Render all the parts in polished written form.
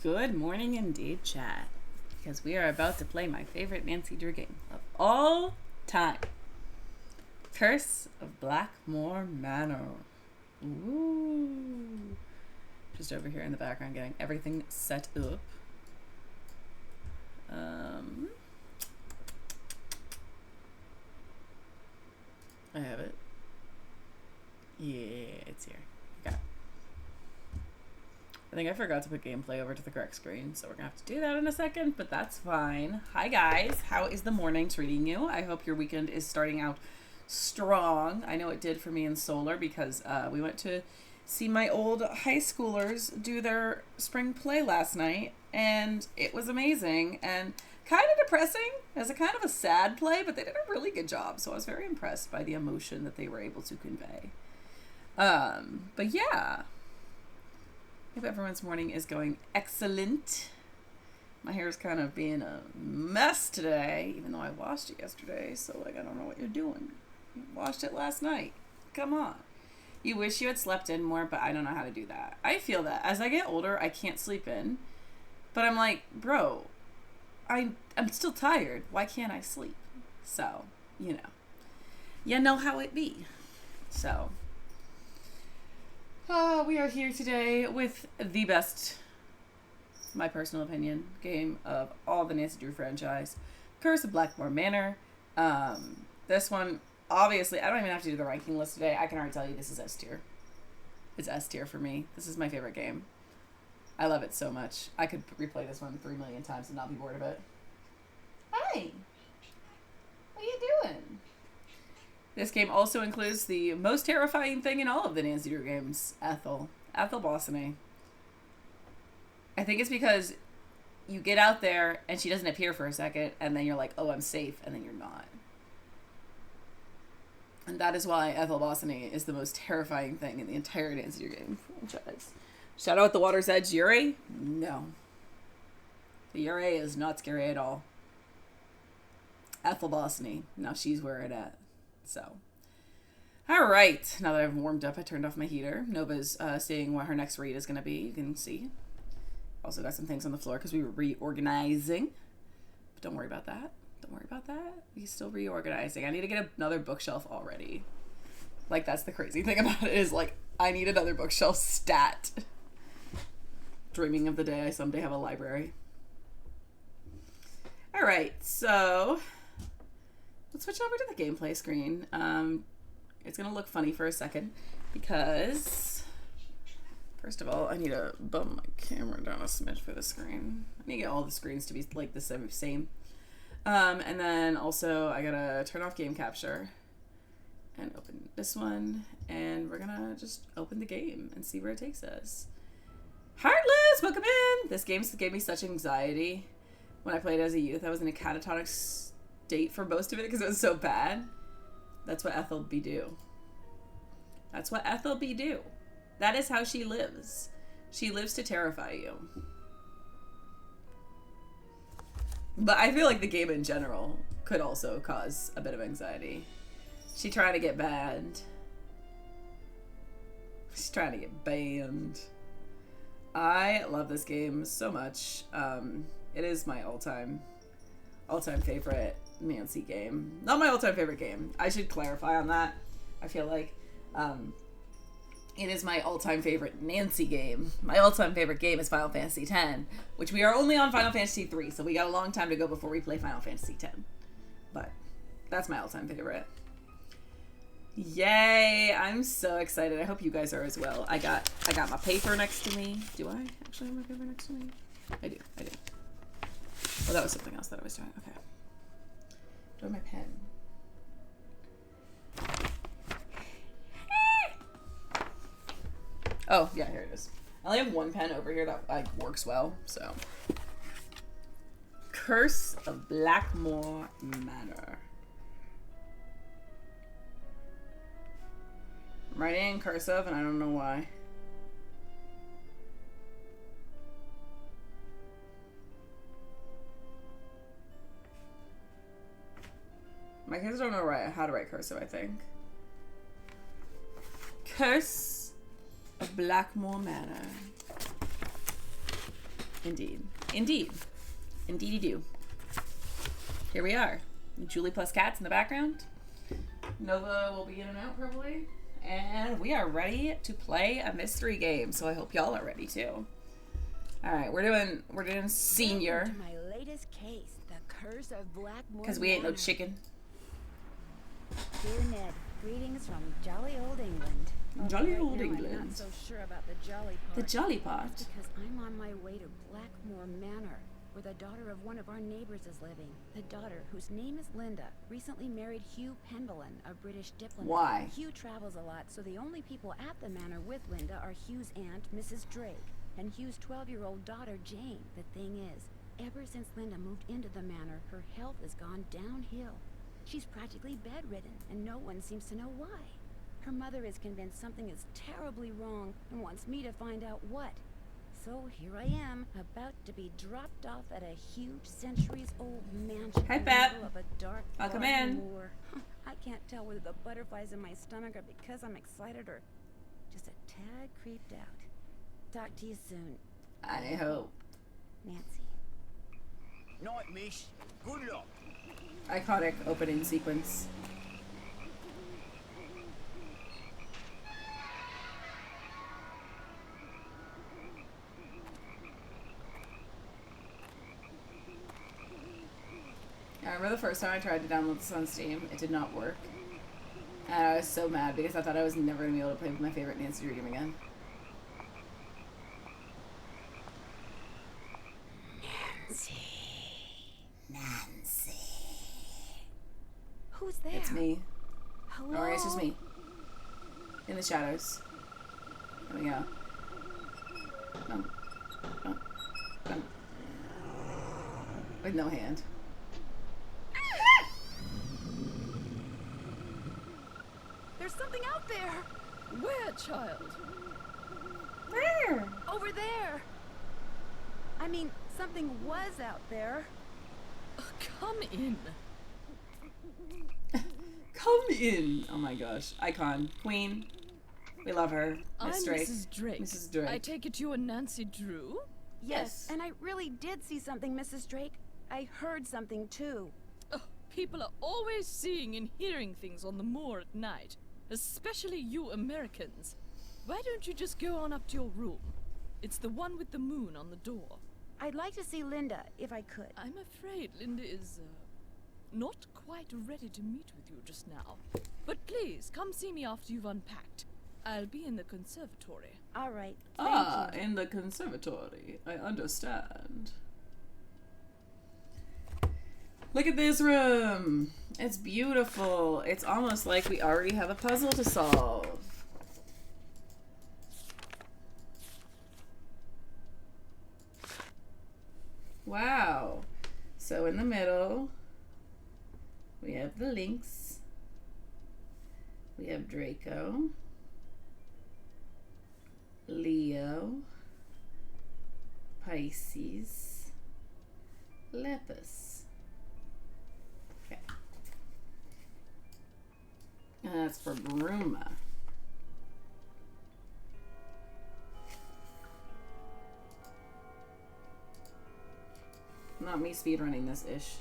Good morning indeed, chat. Because we are about to play my favorite Nancy Drew game of all time. Curse of Blackmore Manor. Ooh. Just over here in the background getting everything set up. I have it. Yeah, it's here. Okay. I think I forgot to put gameplay over to the correct screen, so we're gonna have to do that in a second, but that's fine. Hi guys, how is the morning treating you? I hope your weekend is starting out strong. I know it did for me in Solar because we went to see my old high schoolers do their spring play last night, and it was amazing and kind of depressing as a kind of a sad play, but they did a really good job, so I was very impressed by the emotion that they were able to convey. But yeah, I hope everyone's morning is going excellent. My hair is kind of being a mess today, even though I washed it yesterday, so like I don't know what you're doing. You washed it last night. Come on. You wish you had slept in more, but I don't know how to do that. I feel that as I get older, I can't sleep in, but I'm like, bro, I'm still tired. Why can't I sleep? So, you know how it be. So, we are here today with the best, my personal opinion, game of all the Nancy Drew franchise, Curse of Blackmore Manor. This one, obviously, I don't even have to do the ranking list today. I can already tell you this is S tier. It's S tier for me. This is my favorite game. I love it so much. I could replay this one 3 million times and not be bored of it. Hi! What are you doing? This game also includes the most terrifying thing in all of the Nancy Drew games, Ethel. Ethel Bossany. I think it's because you get out there and she doesn't appear for a second, and then you're like, oh, I'm safe, and then you're not. And that is why Ethel Bossany is the most terrifying thing in the entire Nancy Drew game franchise. Shout out The Water's Edge Yuri? No. The Yuri is not scary at all. Ethel Bossany. Now she's where it at. So. Alright. Now that I've warmed up, I turned off my heater. Nova's seeing what her next read is going to be. You can see. Also got some things on the floor because we were reorganizing. But don't worry about that. Don't worry about that. We're still reorganizing. I need to get another bookshelf already. Like, that's the crazy thing about it is, like, I need another bookshelf stat. Dreaming of the day I someday have a library. Alright, so let's switch over to the gameplay screen. It's going to look funny for a second because, first of all, I need to bump my camera down a smidge for the screen. I need to get all the screens to be like the same. And then also I gotta turn off game capture and open this one, and we're gonna just open the game and see where it takes us. Heartless, welcome in! This game gave me such anxiety when I played as a youth. I was in a catatonic state for most of it because it was so bad. That's what Ethel B do. That's what Ethel B do. That is how she lives. She lives to terrify you. But I feel like the game in general could also cause a bit of anxiety. She's trying to get banned. She's trying to get banned. I love this game so much. It is my all-time favorite Nancy game. Not my all-time favorite game. I should clarify on that. I feel like it is my all-time favorite Nancy game. My all-time favorite game is Final Fantasy X, which we are only on Final Fantasy 3, so we got a long time to go before we play Final Fantasy X. But that's my all-time favorite. Yay! I'm so excited. I hope you guys are as well. I got my paper next to me. Do I actually have my paper next to me? I do. Oh, that was something else that I was doing. Okay. Do I have my pen? Oh, yeah, here it is. I only have one pen over here that like works well, so. Curse of Blackmore Manor. I'm writing in cursive, and I don't know why. My kids don't know how to write cursive, I think. Curse of Blackmore Manor. Indeed. Indeed. Indeedy do. Here we are. Julie plus cats in the background. Nova will be in and out probably. And we are ready to play a mystery game. So I hope y'all are ready too. Alright, we're doing senior. My latest case, the curse of Blackmore. Because we ain't no chicken. Dear Ned, greetings from jolly old England. Jolly Right old now, England. I'm not so sure about the jolly part. The jolly part. Because I'm on my way to Blackmore Manor, where the daughter of one of our neighbors is living. The daughter, whose name is Linda, recently married Hugh Penbellan, a British diplomat. Why? Hugh travels a lot, so the only people at the manor with Linda are Hugh's aunt, Mrs. Drake, and Hugh's 12-year-old daughter, Jane. The thing is, ever since Linda moved into the manor, her health has gone downhill. She's practically bedridden, and no one seems to know why. Her mother is convinced something is terribly wrong and wants me to find out what. So here I am, about to be dropped off at a huge centuries-old mansion Hi, in the Pep. middle of a dark Welcome garden in. moor. I can't tell whether the butterflies in my stomach are because I'm excited or just a tad creeped out. Talk to you soon. I hope. Nancy. Night, miss. Good luck. Iconic opening sequence. I remember the first time I tried to download this on Steam, it did not work. And I was so mad because I thought I was never going to be able to play with my favorite Nancy Drew game again. Nancy. Who's there? It's me. Hello? Don't worry, it's just me. In the shadows. There we go. No. No. No. With no hand. There's something out there! Where, child? Where? Over there! I mean, something was out there. Come in. Come in. Oh my gosh. Icon. Queen. We love her. Miss I'm Drake. Mrs. Drake. Mrs. Drake. I take it you are Nancy Drew? Yes. And I really did see something, Mrs. Drake. I heard something, too. Oh, people are always seeing and hearing things on the moor at night. Especially you Americans. Why don't you just go on up to your room? It's the one with the moon on the door. I'd like to see Linda, if I could. I'm afraid Linda is, not quite ready to meet with you just now. But please, come see me after you've unpacked. I'll be in the conservatory. All right. Thank you. In the conservatory. I understand. Look at this room. It's beautiful. It's almost like we already have a puzzle to solve. Wow. So in the middle, we have the Lynx. We have Draco. Leo. Pisces. Lepus. Okay. And that's for Bruma. Not me speedrunning this ish.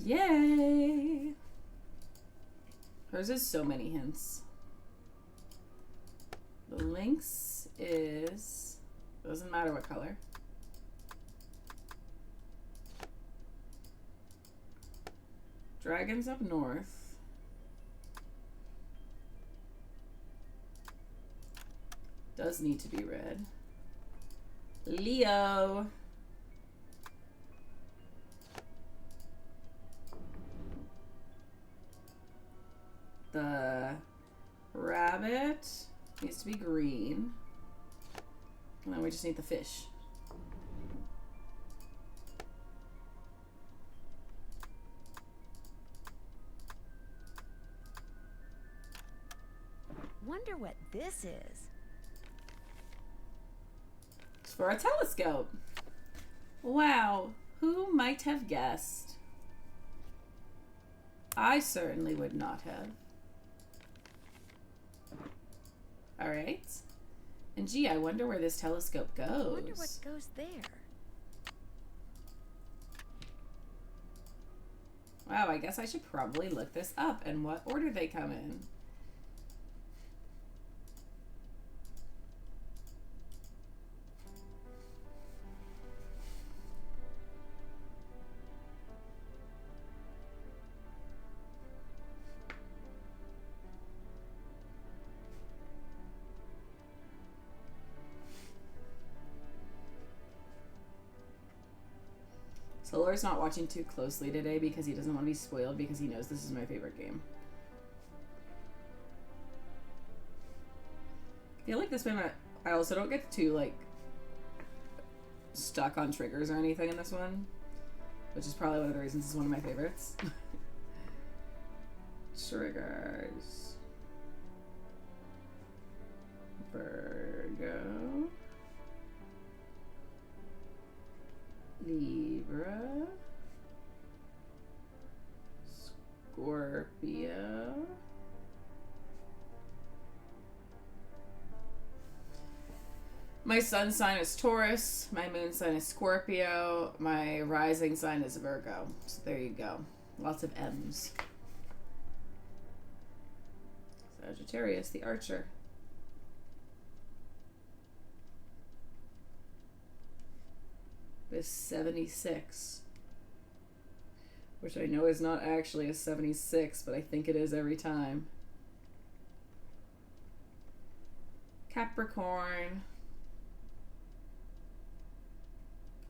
Yay! Hers is so many hints. The Lynx is... doesn't matter what color. Dragon's up north. Does need to be red. Leo. The rabbit needs to be green. And then we just need the fish. Wonder what this is. It's for a telescope. Wow, who might have guessed? I certainly would not have. Alright. And gee, I wonder where this telescope goes. I wonder what goes there. Wow, I guess I should probably look this up and what order they come in. Solar's not watching too closely today because he doesn't want to be spoiled because he knows this is my favorite game. I feel like this game, I also don't get too, like, stuck on triggers or anything in this one, which is probably one of the reasons it's one of my favorites. Triggers. Virgo. Libra, Scorpio, my sun sign is Taurus, my moon sign is Scorpio, my rising sign is Virgo. So there you go. Lots of M's. Sagittarius, the archer. This 76, which I know is not actually a 76, but I think it is every time. Capricorn,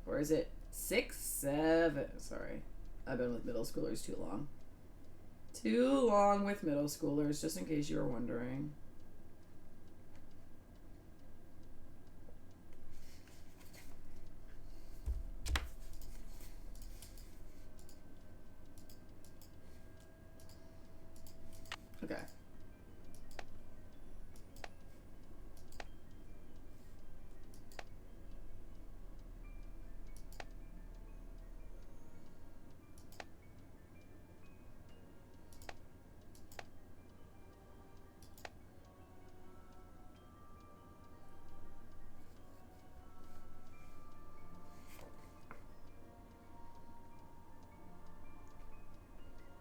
or is it 6, 7? Sorry, I've been with middle schoolers too long. Too long with middle schoolers, just in case you were wondering. Okay.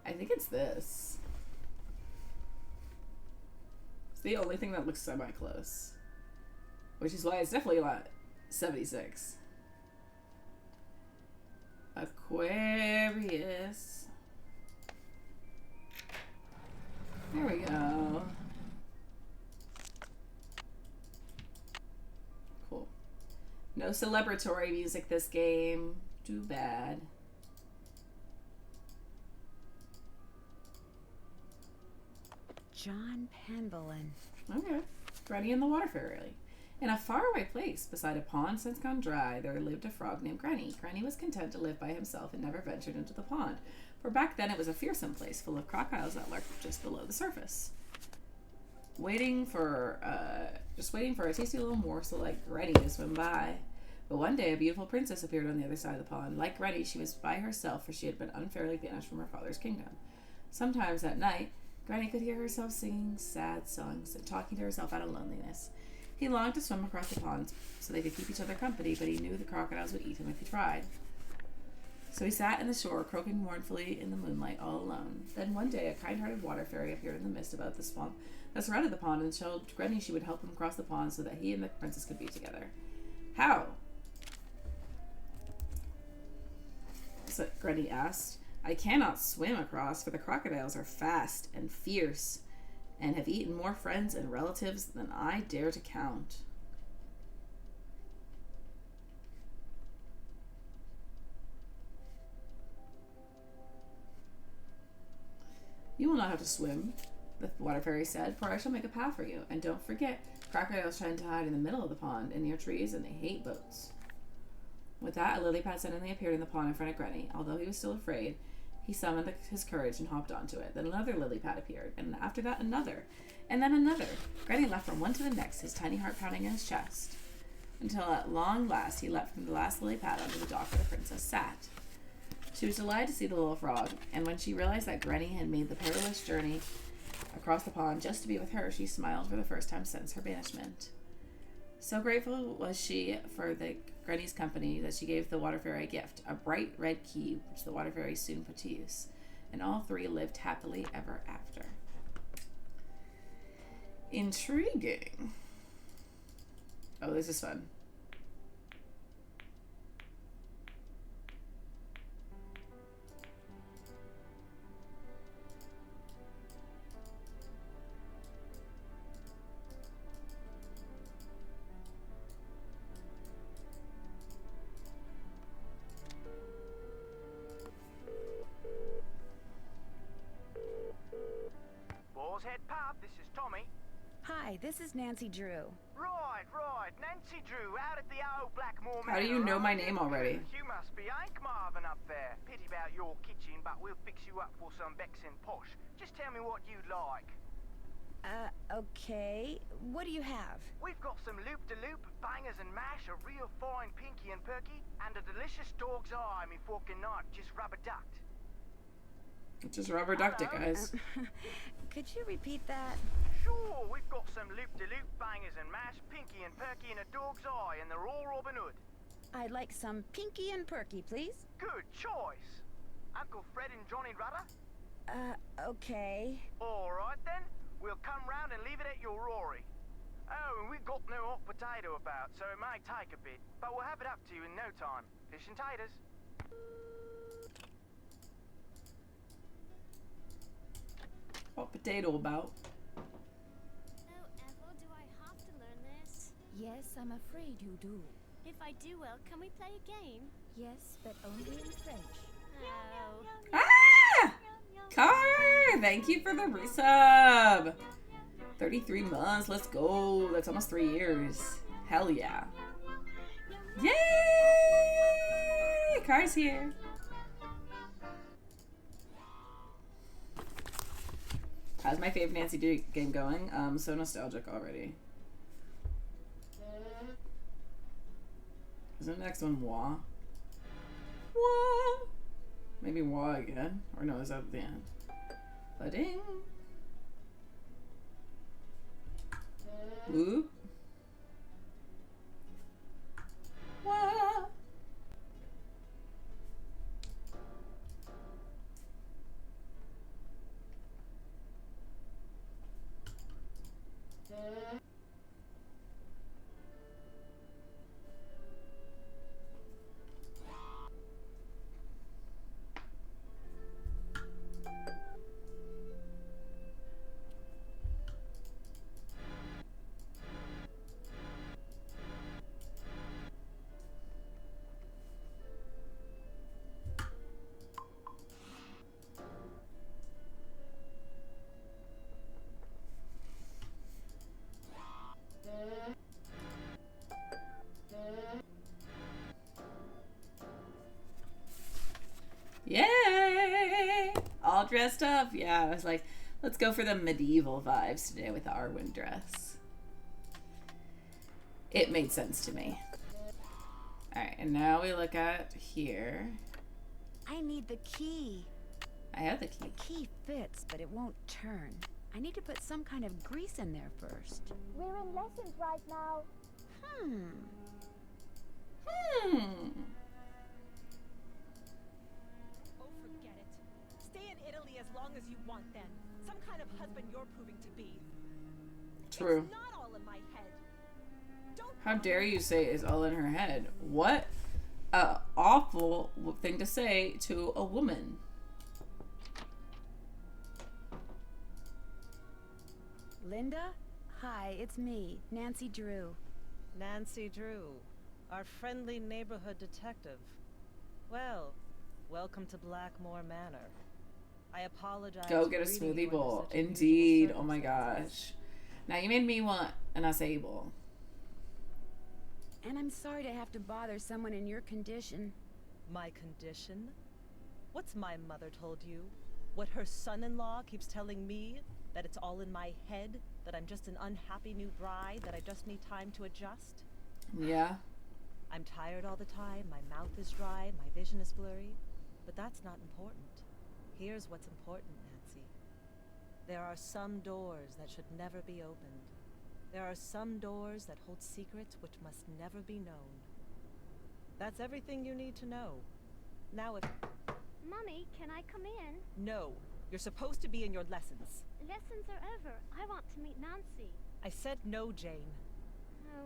I think it's this. The only thing that looks semi-close, which is why it's definitely not 76. Aquarius. There we go. Cool. No celebratory music this game. Too bad. John Penvellin. Okay. Granny and the Water Fairy. In a faraway place, beside a pond since gone dry, there lived a frog named Granny. Granny was content to live by himself and never ventured into the pond, for back then it was a fearsome place full of crocodiles that lurked just below the surface. Just waiting for a tasty little morsel like Granny to swim by. But one day a beautiful princess appeared on the other side of the pond. Like Granny, she was by herself, for she had been unfairly banished from her father's kingdom. Sometimes at night, Granny could hear herself singing sad songs and talking to herself out of loneliness. He longed to swim across the pond so they could keep each other company, but he knew the crocodiles would eat him if he tried. So he sat in the shore, croaking mournfully in the moonlight, all alone. Then one day, a kind-hearted water fairy appeared in the mist about the swamp that surrounded the pond and told Granny she would help him cross the pond so that he and the princess could be together. How? So Granny asked. I cannot swim across, for the crocodiles are fast and fierce, and have eaten more friends and relatives than I dare to count. You will not have to swim, the water fairy said, for I shall make a path for you. And don't forget, crocodiles tend to hide in the middle of the pond and near trees, and they hate boats. With that, a lily pad suddenly appeared in the pond in front of Granny. Although he was still afraid, He summoned his courage and hopped onto it. Then another lily pad appeared, and after that another, and then another. Granny leapt from one to the next, his tiny heart pounding in his chest, until at long last he leapt from the last lily pad onto the dock where the princess sat. She was delighted to see the little frog, and when she realized that Granny had made the perilous journey across the pond just to be with her, she smiled for the first time since her banishment. So grateful was she for the Granny's company that she gave the water fairy a gift, a bright red key, which the water fairy soon put to use. And all three lived happily ever after. Intriguing. Oh, this is fun. Head Pub, this is Tommy. Hi, this is Nancy Drew. Right. Nancy Drew, out at the old Blackmore How do you know my name already? You must be Hank Marvin up there. Pity about your kitchen, but we'll fix you up for some Bex and posh. Just tell me what you'd like. Okay. What do you have? We've got some loop-de-loop, bangers and mash, a real fine pinky and perky, and a delicious dog's eye, me fork and knife, just rubber-ducked. Just rubber ducked it, guys. Could you repeat that? Sure, we've got some loop-de-loop, bangers and mash, pinky and perky, and a dog's eye, and they're all Robin Hood. I'd like some pinky and perky, please. Good choice. Uncle Fred and Johnny Rudder? Okay. All right then. We'll come round and leave it at your Rory. Oh, and we've got no hot potato about, so it may take a bit, but we'll have it up to you in no time. Fish and taters. What potato about? Oh, Ethel, do I have to learn this? Yes, I'm afraid you do. If I do well, can we play a game? Yes, but only in French. Oh. Ah! Car! Thank you for the resub. 33 months. Let's go. That's almost 3 years. Hell yeah. Yay! Car's here. How's my favorite Nancy Drew game going? So nostalgic already. Isn't the next one Wah? Wah! Maybe Wah again? Or no, is that at the end? Pudding. Whoop. Wah! Yay! All dressed up. Yeah, I was like, let's go for the medieval vibes today with the Arwen dress. It made sense to me. Alright, and now we look at here. I need the key. I have the key. The key fits, but it won't turn. I need to put some kind of grease in there first. We're in lessons right now. Oh, forget it. Stay in Italy as long as you want then. Some kind of husband you're proving to be. True. It's not all in my head. Don't How dare you say it's all in her head? What a awful thing to say to a woman. Linda? Hi, it's me, Nancy Drew. Nancy Drew, our friendly neighborhood detective. Well, welcome to Blackmore Manor. I apologize. Go for get a greeting you smoothie under bowl. such unusual Indeed. Oh my circumstances. gosh. Now you made me want an acai bowl. And I'm sorry to have to bother someone in your condition. My condition? What's my mother told you? What her son-in-law keeps telling me? That it's all in my head? That I'm just an unhappy new bride? That I just need time to adjust? Yeah. I'm tired all the time, my mouth is dry, my vision is blurry. But that's not important. Here's what's important, Nancy. There are some doors that should never be opened. There are some doors that hold secrets which must never be known. That's everything you need to know. Now if... Mummy, can I come in? No, you're supposed to be in your lessons. Lessons are over. I want to meet Nancy. I said no, Jane.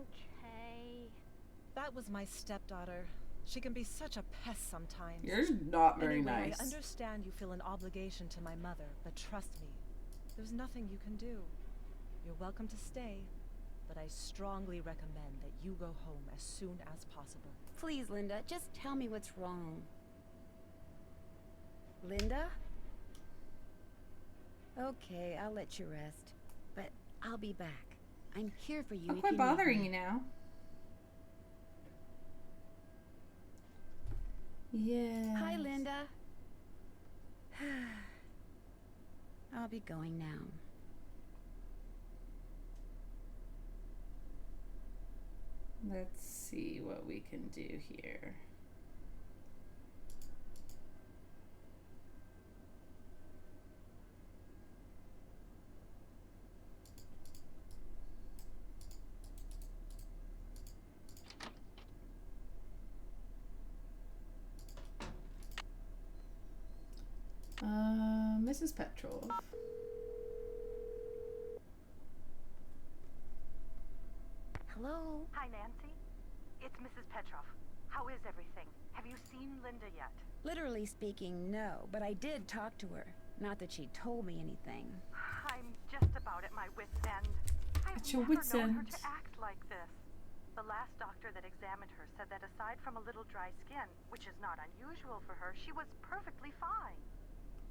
Okay. That was my stepdaughter. She can be such a pest sometimes. You're not very Anyway, nice. I understand you feel an obligation to my mother, but trust me, there's nothing you can do. You're welcome to stay, but I strongly recommend that you go home as soon as possible. Please, Linda, just tell me what's wrong. Linda? Okay, I'll let you rest. But I'll be back. I'm here for you I'll if quit you need bothering me. you now. Yeah. Hi, Linda. I'll be going now. Let's see what we can do here. Mrs. Petrov. Hello? Hi, Nancy. It's Mrs. Petrov. How is everything? Have you seen Linda yet? Literally speaking, no, but I did talk to her. Not that she told me anything. I'm just about at my wit's end. I've At your never wit's known her end. to act like this. The last doctor that examined her said that aside from a little dry skin, which is not unusual for her, she was perfectly fine.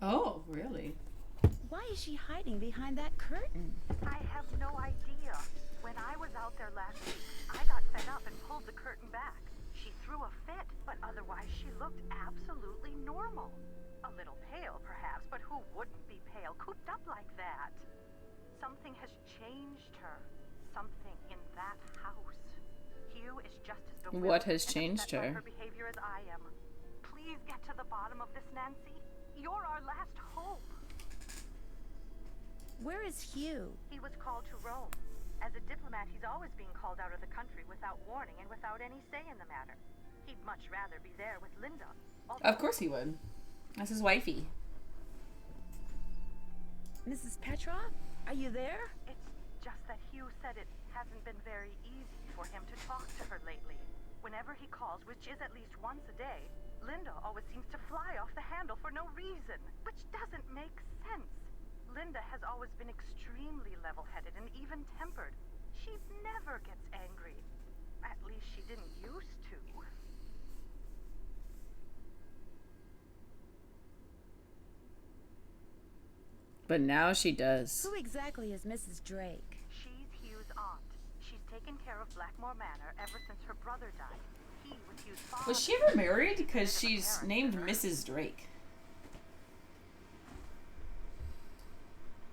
Oh, really? Why is she hiding behind that curtain? I have no idea. When I was out there last week, I got fed up and pulled the curtain back. She threw a fit, but otherwise she looked absolutely normal. A little pale, perhaps, but who wouldn't be pale, cooped up like that? Something has changed her. Something in that house. Hugh is just as bewildered What has and changed upset by her? her behavior as I am. Please get to the bottom of this, Nancy. You're our last hope. Where is Hugh? He was called to Rome. As a diplomat, he's always being called out of the country without warning and without any say in the matter. He'd much rather be there with Linda. Of course he would. That's his wifey. Mrs. Petrov? Are you there? It's just that Hugh said it hasn't been very easy for him to talk to her lately. Whenever he calls, which is at least once a day, Linda always seems to fly off the handle for no reason, which doesn't make sense. Linda has always been extremely level-headed and even-tempered. She never gets angry. At least she didn't used to. But now she does. Who exactly is Mrs. Drake? She's Hugh's aunt. She's taken care of Blackmore Manor ever since her brother died. He was Hugh's father. Was she ever married? Because she's named Mrs. Drake.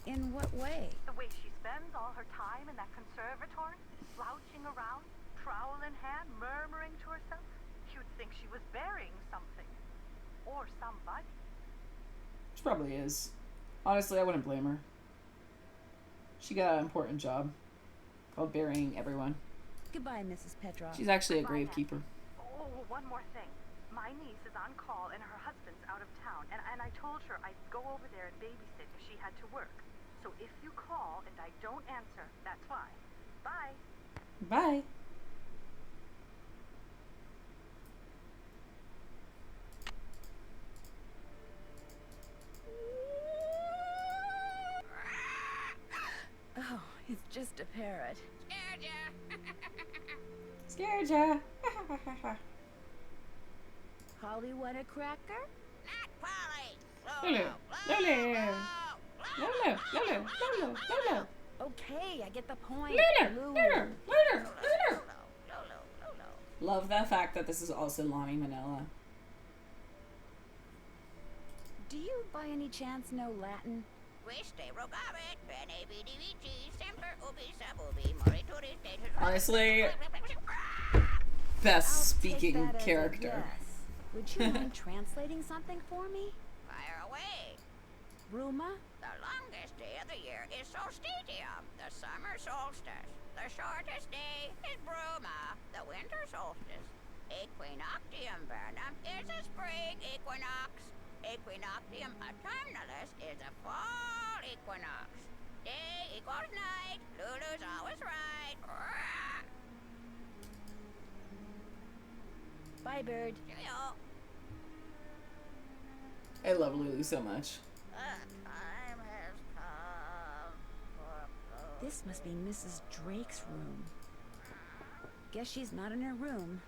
In what way? The way she spends all her time in that conservatory, slouching around, trowel in hand, murmuring to herself. You'd think she was burying something. Or somebody. She probably is. Honestly, I wouldn't blame her. She got an important job called burying everyone. Goodbye, Mrs. Petrov. She's actually a Goodbye, gravekeeper. Oh, one more thing. My niece is on call and her husband's out of town. And I told her I'd go over there and babysit if she had to work. So if you call and I don't answer, that's fine. Bye. Bye. Oh, it's just a parrot. Scared ya. Holly want a cracker? Lulu. Lulu. Lulu. Lulu. Lulu. Lulu. Okay, I get the point. Lulu. Lulu. Lulu. Lulu. Lulu. Love the fact that this is also Lami Manila. Do you by any chance know Latin? Honestly, best I'll speaking take that character. As a yes. Would you mind translating something for me? Fire away. Bruma? The longest day of the year is solstitium, the summer solstice. The shortest day is Bruma, the winter solstice. Equinoctium vernum is a spring equinox. Equinoctium autumnalis is a fall equinox. Day equals night. Lulu's always right. Bye, bird. Cheerio. I love Lulu so much. The time has come for a This must be Mrs. Drake's room. Guess she's not in her room.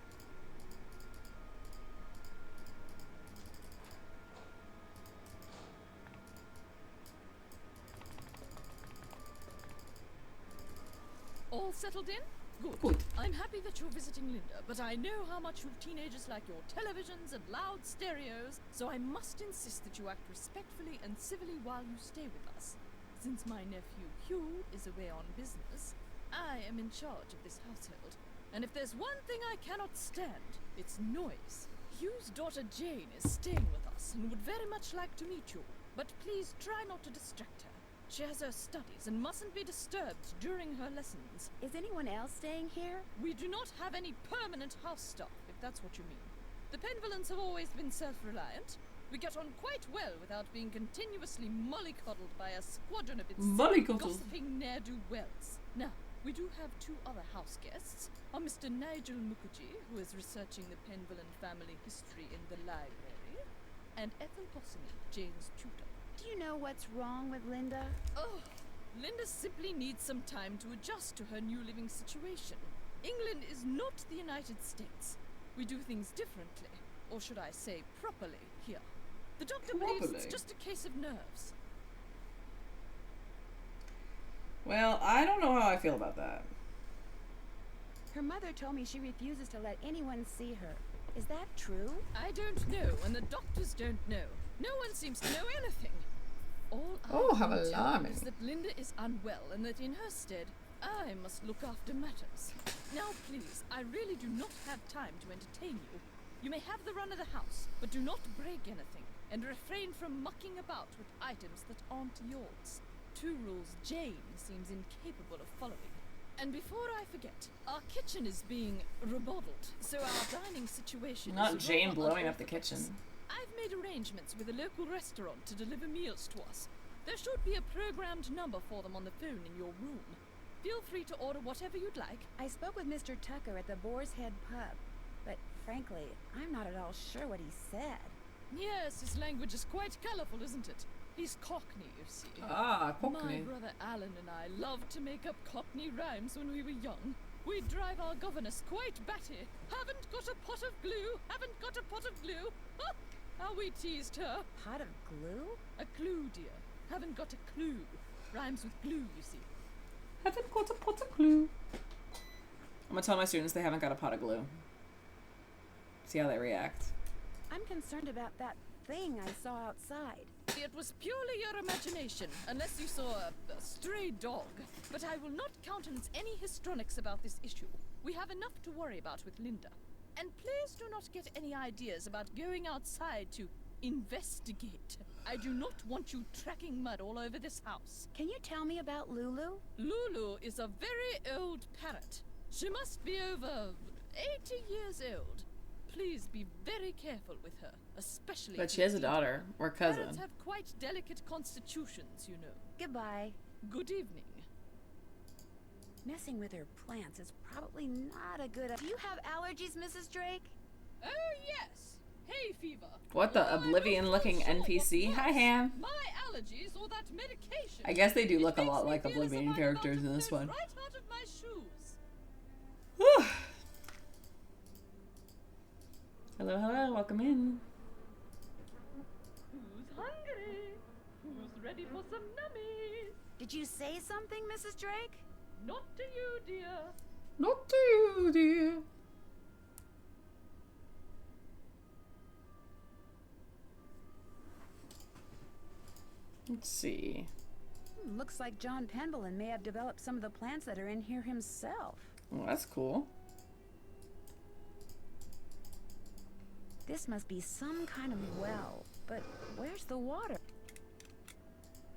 All settled in? Good. Good. I'm happy that you're visiting Linda, but I know how much you teenagers like your televisions and loud stereos, so I must insist that you act respectfully and civilly while you stay with us. Since my nephew Hugh is away on business, I am in charge of this household. And if there's one thing I cannot stand, it's noise. Hugh's daughter Jane is staying with us and would very much like to meet you, but please try not to distract her. She has her studies and mustn't be disturbed during her lessons. Is anyone else staying here? We do not have any permanent house staff, if that's what you mean. The Penvillans have always been self-reliant. We get on quite well without being continuously mollycoddled by a squadron of Mollycoddled. gossiping ne'er-do-wells. Now, we do have two other house guests. Are Mr. Nigel Mukherjee, who is researching the Penvillan family history in the library, and Ethel Bosamy, Jane's tutor. Do you know what's wrong with Linda? Oh, Linda simply needs some time to adjust to her new living situation. England is not the United States. We do things differently, or should I say properly, here. The doctor believes it's just a case of nerves. Well, I don't know how I feel about that. Her mother told me she refuses to let anyone see her. Is that true? I don't know, and the doctors don't know. No one seems to know anything. All Oh, I how can tell alarming. is that Linda is unwell, and that in her stead, I must look after matters. Now, please, I really do not have time to entertain you. You may have the run of the house, but do not break anything, and refrain from mucking about with items that aren't yours. Two rules Jane seems incapable of following. And before I forget, our kitchen is being remodeled, so our dining situation Not is Jane rather blowing up the unorthodox. kitchen. I've made arrangements with a local restaurant to deliver meals to us. There should be a programmed number for them on the phone in your room. Feel free to order whatever you'd like. I spoke with Mr. Tucker at the Boar's Head pub, but frankly, I'm not at all sure what he said. Yes, his language is quite colourful, isn't it? He's Cockney, you see. Ah, My Cockney. brother Alan and I loved to make up Cockney rhymes when we were young. We'd drive our governess quite batty. Haven't got a pot of glue, haven't got a pot of glue. Ha! How we teased her. Pot of glue? A clue, dear. Haven't got a clue. Rhymes with glue, you see. Haven't got a pot of glue. I'm gonna tell my students they haven't got a pot of glue. See how they react. I'm concerned about that thing I saw outside. It was purely your imagination, unless you saw a stray dog. But I will not countenance any histrionics about this issue. We have enough to worry about with Linda. And please do not get any ideas about going outside to investigate. I do not want you tracking mud all over this house. Can you tell me about Lulu? Lulu is a very old parrot. She must be over 80 years old. Please be very careful with her, especially... But she has a daughter, or cousin. Parrots have quite delicate constitutions, you know. Goodbye. Good evening. Messing with her plants is probably not a good idea. Do you have allergies, Mrs. Drake? Oh, yes. Hay fever. What the Oh, I'm oblivion-looking not sure what NPC? Hi, worse, Ham. My allergies or that medication. I guess they do It look a makes lot me like feel as Oblivion if I'm characters about to in this float one. Right out of my shoes. Whew. Hello, hello, welcome in. Who's hungry? Who's ready for some nummies? Did you say something, Mrs. Drake? Not to you, dear. Not to you, dear. Let's see. Looks like John Penvillin may have developed some of the plants that are in here himself. Well, that's cool. This must be some kind of well, but where's the water?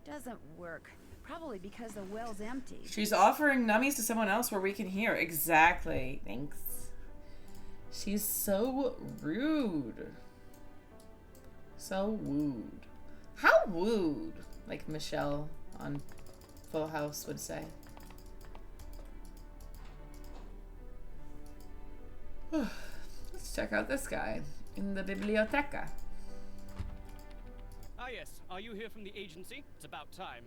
Doesn't work. Probably because the well's empty. She's offering nummies to someone else where we can hear. Exactly. Thanks. She's so rude. So wooed. How wooed? Like Michelle on Full House would say. Let's check out this guy in the biblioteca. Ah, yes. Are you here from the agency? It's about time.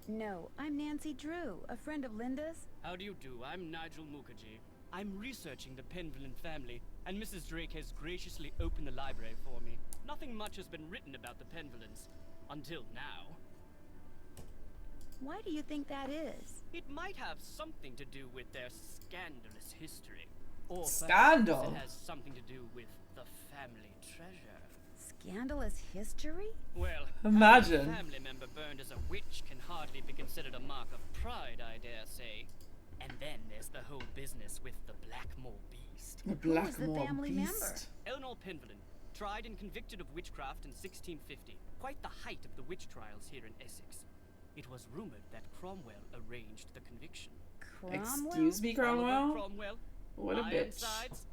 No, I'm Nancy Drew, a friend of Linda's. How do you do? I'm Nigel Mukherjee. I'm researching the Penvillin family, and Mrs. Drake has graciously opened the library for me. Nothing much has been written about the Penvillins. Until now. Why do you think that is? It might have something to do with their scandalous history. Or Scandal? perhaps it has something to do with the family treasure. Scandalous history? Well, Imagine. having a family member burned as a witch can hardly be considered a mark of pride, I dare say. And then there's the whole business with the Blackmore Beast. The Who was the Blackmore family Beast. member? Eleanor Penvillin, tried and convicted of witchcraft in 1650. Quite the height of the witch trials here in Essex. It was rumored that Cromwell arranged the conviction. Cromwell? Excuse me, Oliver Cromwell? Cromwell? What a bitch. Ironsides?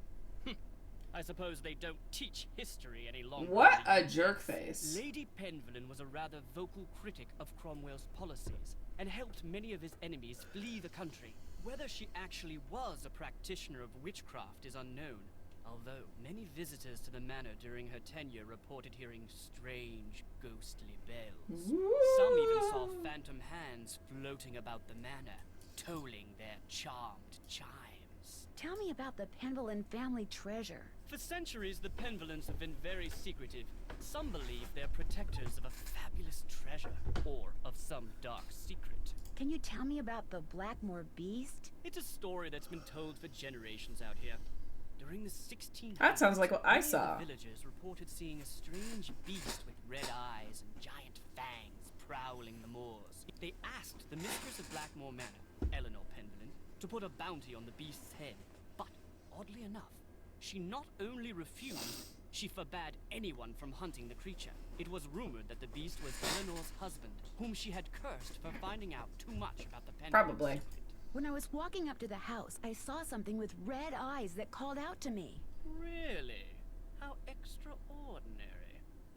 I suppose they don't teach history any longer. What do a you? jerk face. Lady Penvillin was a rather vocal critic of Cromwell's policies and helped many of his enemies flee the country. Whether she actually was a practitioner of witchcraft is unknown, although many visitors to the manor during her tenure reported hearing strange, ghostly bells. Some even saw phantom hands floating about the manor, tolling their charmed chimes. Tell me about the Penvillin family treasure. For centuries, the Penvillins have been very secretive. Some believe they're protectors of a fabulous treasure, or of some dark secret. Can you tell me about the Blackmore Beast? It's a story that's been told for generations out here. During the 1600s, That sounds like what I many of saw. the villagers reported seeing a strange beast with red eyes and giant fangs prowling the moors. They asked the mistress of Blackmore Manor, Eleanor Penvillin, to put a bounty on the beast's head. But, oddly enough, she not only refused, she forbade anyone from hunting the creature. It was rumored that the beast was Eleanor's husband, whom she had cursed for finding out too much about the Penvillin Probably. secret. When I was walking up to the house, I saw something with red eyes that called out to me. Really? How extraordinary.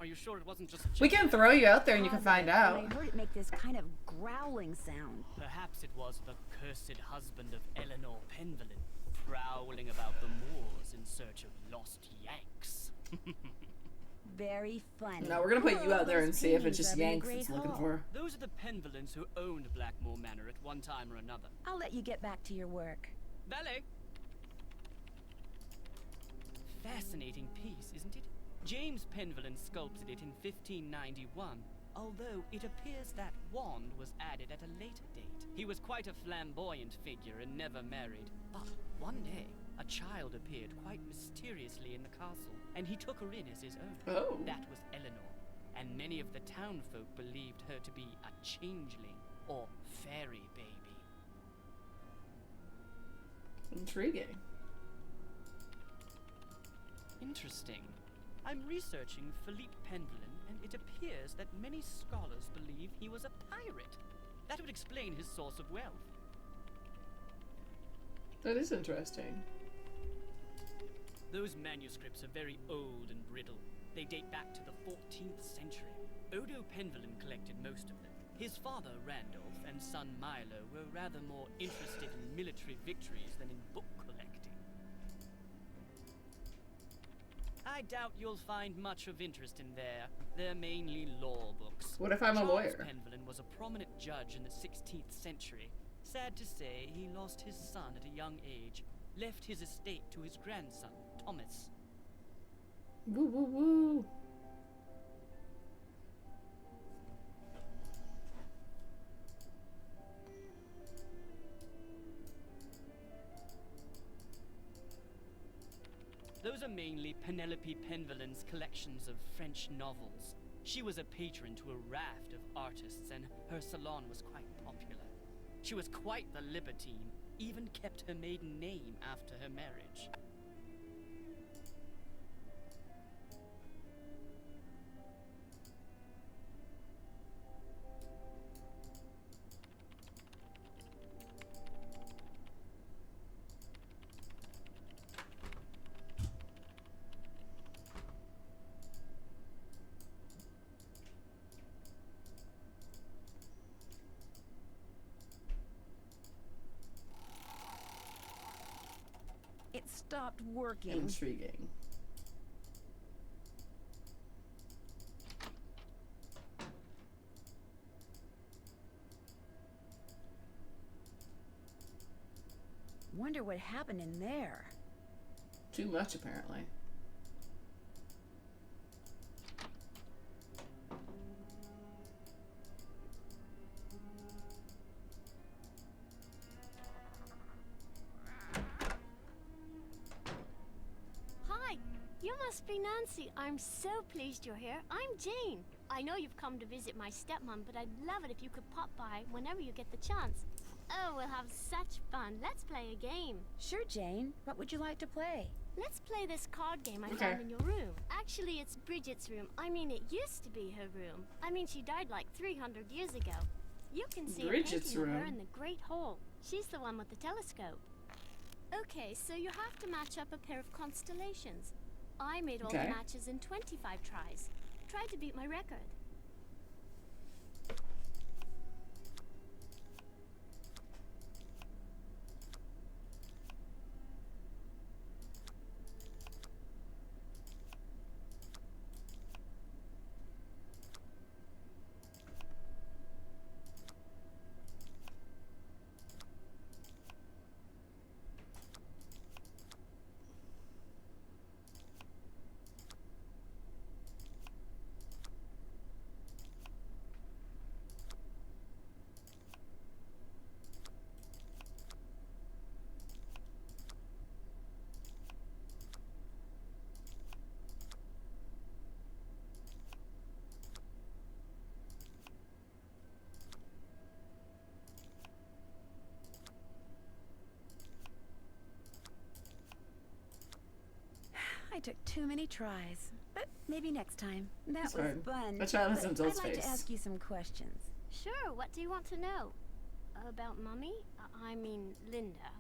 Are you sure it wasn't just... We can throw you out there and you can find out. And I heard it make this kind of growling sound. Perhaps it was the cursed husband of Eleanor Penvillin, prowling about the moors in search of lost Yanks. Very funny. No, we're gonna put Who you are out there those and see if it's paintings just up in the Yanks Great it's looking Hall? for. Those are the Penvillins who owned Blackmore Manor at one time or another. I'll let you get back to your work. Ballet! Fascinating piece, isn't it? James Penvillin sculpted it in 1591, although it appears that wand was added at a later date. He was quite a flamboyant figure and never married. But one day, a child appeared quite mysteriously in the castle, and he took her in as his own. Oh. That was Eleanor, and many of the townfolk believed her to be a changeling or fairy baby. Intriguing. Interesting. I'm researching Philippe Penvillin, and it appears that many scholars believe he was a pirate. That would explain his source of wealth. That is interesting. Those manuscripts are very old and brittle. They date back to the 14th century. Odo Penvillin collected most of them. His father, Randolph, and son Milo were rather more interested in military victories than in book collecting. I doubt you'll find much of interest in there. They're mainly law books. What if I'm a Charles lawyer? Penvillin was a prominent judge in the 16th century. Sad to say, he lost his son at a young age, left his estate to his grandson, Thomas. Woo woo woo. Those are mainly Penelope Penvillin's collections of French novels. She was a patron to a raft of artists, and her salon was quite popular. She was quite the libertine, even kept her maiden name after her marriage. It stopped working. Intriguing. Wonder what happened in there. Too much, apparently. Hi, you must be Nancy. I'm so pleased you're here. I'm Jane. I know you've come to visit my stepmom, but I'd love it if you could pop by whenever you get the chance. Oh, we'll have such fun. Let's play a game. Sure, Jane. What would you like to play? Let's play this card game I Okay. found in your room. Actually, it's Bridget's room. I mean, it used to be her room. I mean, she died like 300 years ago. You can see Bridget's a painting of her room? in the Great Hall. She's the one with the telescope. Okay, so you have to match up a pair of constellations. I made all Okay. the matches in 25 tries. Try to beat my record. I took too many tries, but maybe next time. That Sorry. was fun. I tried to but listen to Joel's I'd like face. to ask you some questions. Sure, what do you want to know? About Mummy? I mean, Linda.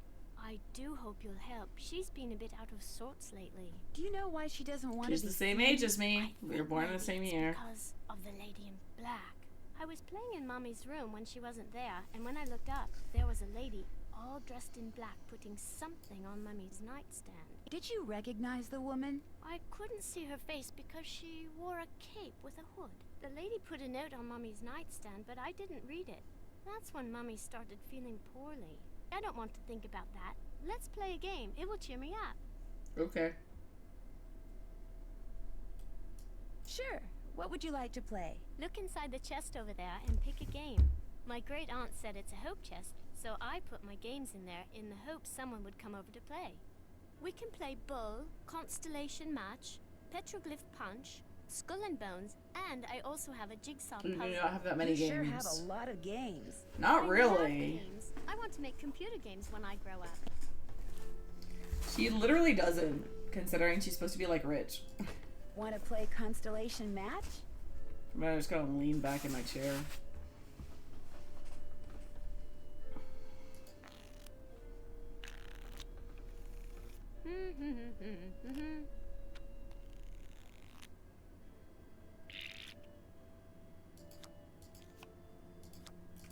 I do hope you'll help. She's been a bit out of sorts lately. Do you know why she doesn't want to She's be the same seen? age as me. I We were think born in the maybe same it's year. because of the lady in black. I was playing in Mummy's room when she wasn't there, and when I looked up, there was a lady all dressed in black putting something on Mummy's nightstand. Did you recognize the woman? I couldn't see her face because she wore a cape with a hood. The lady put a note on Mummy's nightstand, but I didn't read it. That's when Mummy started feeling poorly. I don't want to think about that. Let's play a game. It will cheer me up. Okay. Sure. What would you like to play? Look inside the chest over there and pick a game. My great aunt said it's a hope chest, so I put my games in there in the hope someone would come over to play. We can play Bull, Constellation Match, Petroglyph Punch, Skull and Bones, and I also have a jigsaw You do puzzle. not have that many you games. sure have a lot of games. Not I love really. games. I want to make computer games when I grow up. She literally doesn't, considering she's supposed to be like rich. Want to play Constellation Match? I'm just gonna lean back in my chair.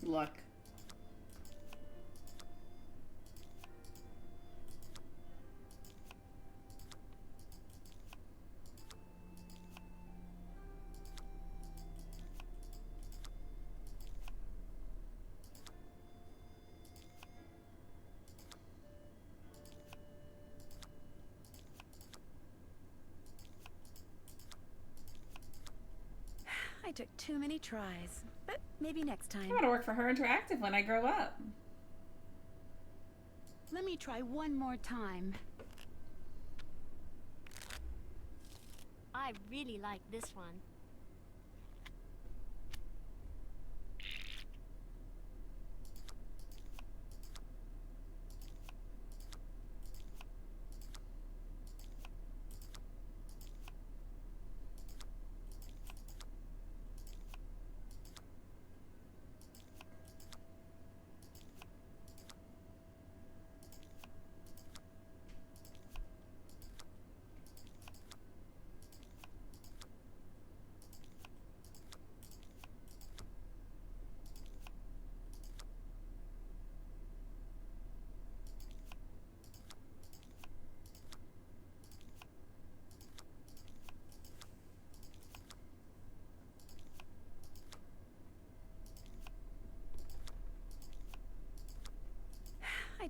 Luck. I took too many tries, but maybe next I time. want to work for Her Interactive when I grow up. Let me try one more time. I really like this one.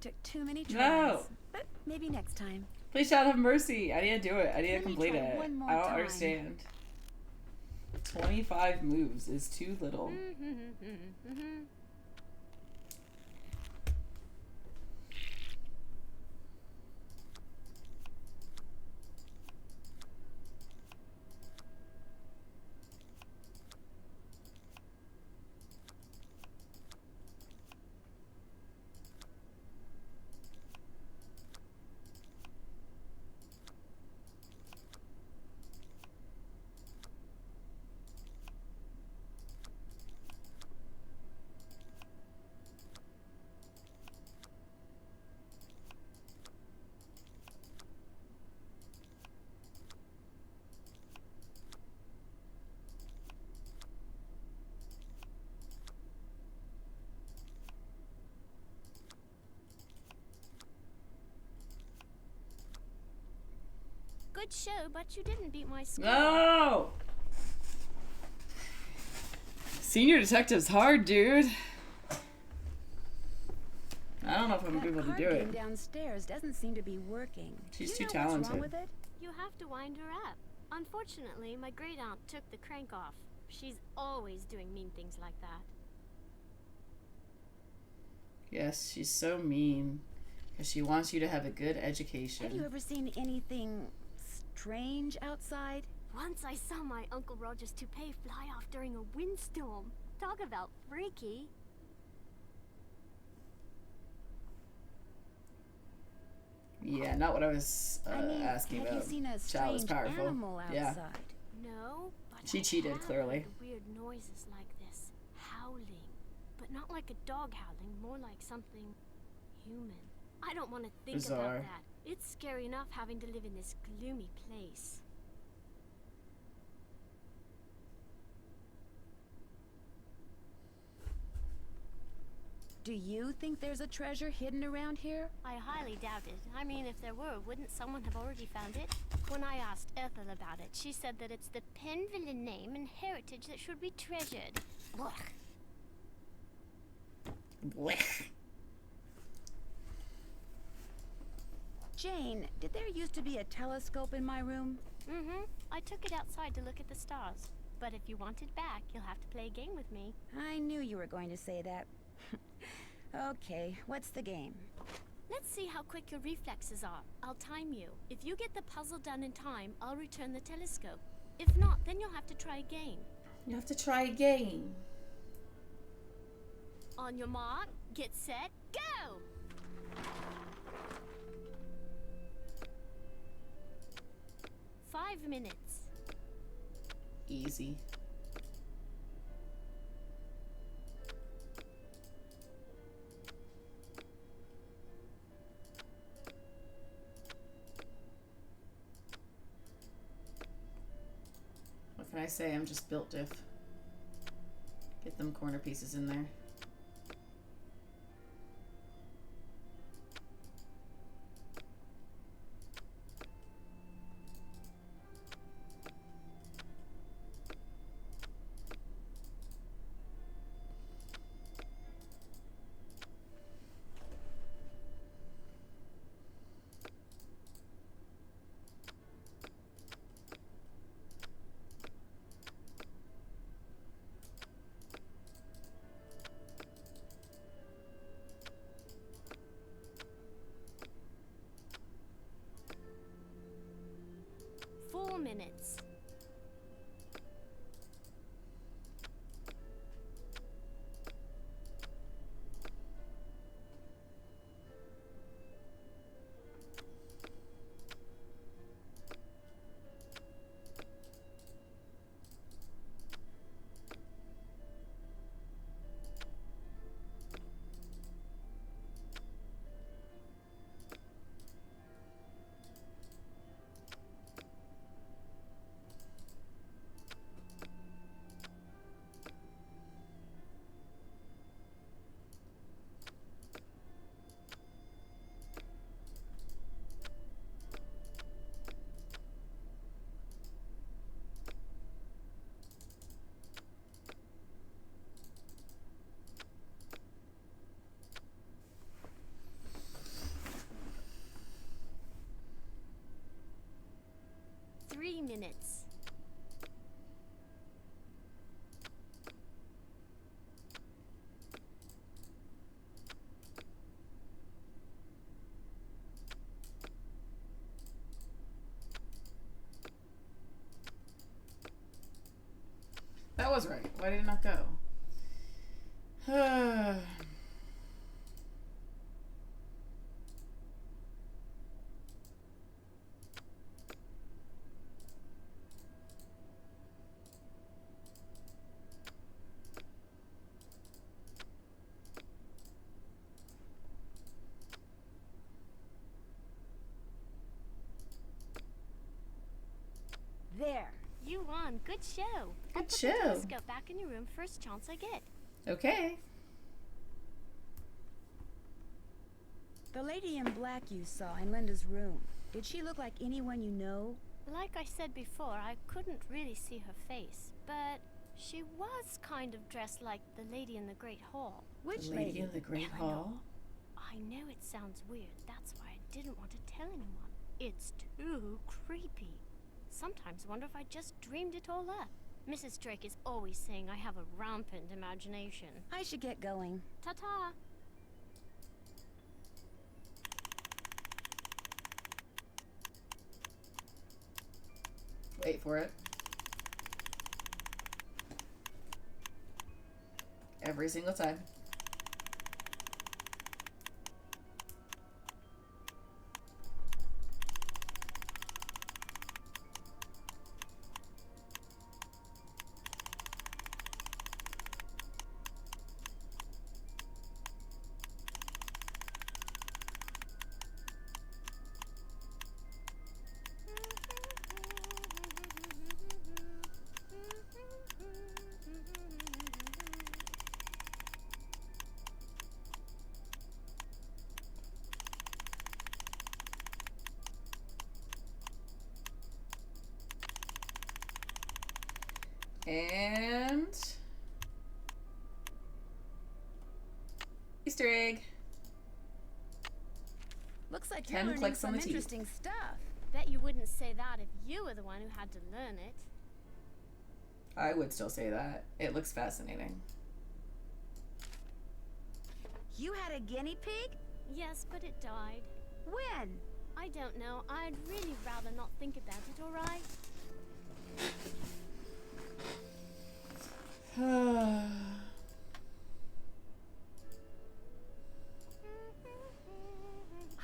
took too many tries. No. But maybe next time. Please, child, have mercy. I need to do it. I need to Let me complete try it. one more I don't time. understand. 25 moves is too little. Good show, but you didn't beat my score. No! Senior detective's hard, dude. I don't know if I'm gonna be able to do it. Downstairs doesn't seem to be working. She's Do you too know what's talented. wrong with it? You have to wind her up. Unfortunately, my great aunt took the crank off. She's always doing mean things like that. Yes, she's so mean. Because she wants you to have a good education. Have you ever seen anything strange outside? Once I saw my Uncle Roger's toupee fly off during a windstorm. Talk about freaky. Yeah, not what I was asking have about. you seen a Child is strange powerful. animal outside? Yeah. No, but She I cheated, have clearly. heard weird noises like this. Howling. But not like a dog howling, more like something human. I don't want to think Bizarre. about that. It's scary enough having to live in this gloomy place. Do you think there's a treasure hidden around here? I highly doubt it. I mean, if there were, wouldn't someone have already found it? When I asked Ethel about it, she said that it's the Penvillian name and heritage that should be treasured. Blech. Blech. Jane, did there used to be a telescope in my room? Mm-hmm. I took it outside to look at the stars. But if you want it back, you'll have to play a game with me. I knew you were going to say that. Okay, what's the game? Let's see how quick your reflexes are. I'll time you. If you get the puzzle done in time, I'll return the telescope. If not, then you'll have to try again. You have to try again. On your mark, get set, go! Five minutes. Easy. What can I say? I'm just built diff. Get them corner pieces in there. was right. Why did it not go? There. You won. Good show. I'll Good put show. the telescope back in your room first chance I get. Okay. The lady in black you saw in Linda's room. Did she look like anyone you know? Like I said before, I couldn't really see her face, but she was kind of dressed like the lady in the Great Hall. Which The lady in the Great Hall. I know it sounds weird. That's why I didn't want to tell anyone. It's too creepy. Sometimes I wonder if I just dreamed it all up. Mrs. Drake is always saying I have a rampant imagination. I should get going. Ta-ta! Wait for it. Every single time. And Easter egg. Looks like 10 you're learning clicks on some the teeth. interesting stuff. Bet you wouldn't say that if you were the one who had to learn it. I would still say that. It looks fascinating. You had a guinea pig? Yes, but it died. When? I don't know. I'd really rather not think about it, alright?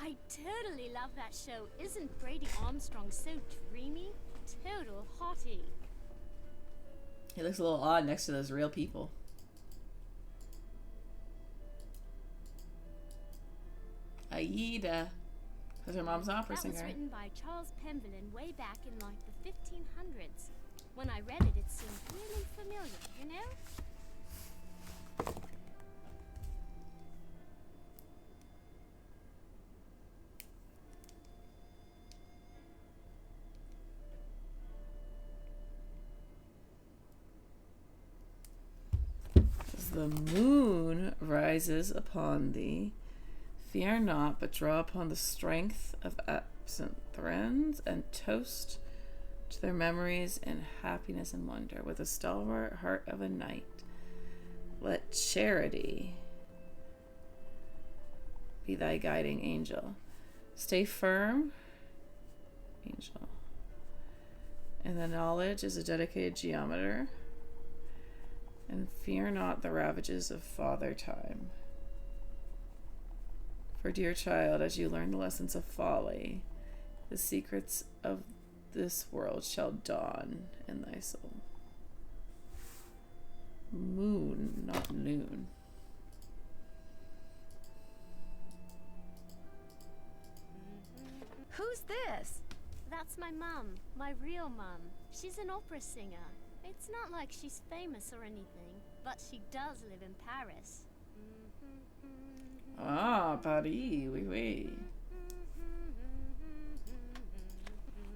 I totally love that show. Isn't Brady Armstrong so dreamy? Total hottie. He looks a little odd next to those real people. Aida. Because her mom's an opera That was singer. written by Charles Pemberlin way back in like the 1500s. When I read it, it seemed really familiar, you know? As the moon rises upon thee, fear not, but draw upon the strength of absent friends, and toast to their memories in happiness and wonder, with a stalwart heart of a knight. Let charity be thy guiding angel. Stay firm, angel. And the knowledge is a dedicated geometer. And fear not the ravages of Father Time. For, dear child, as you learn the lessons of folly, the secrets of this world shall dawn in thy soul. Moon, not noon. Who's this? That's my mum, my real mum. She's an opera singer. It's not like she's famous or anything, but she does live in Paris. Ah, Paris, oui, oui.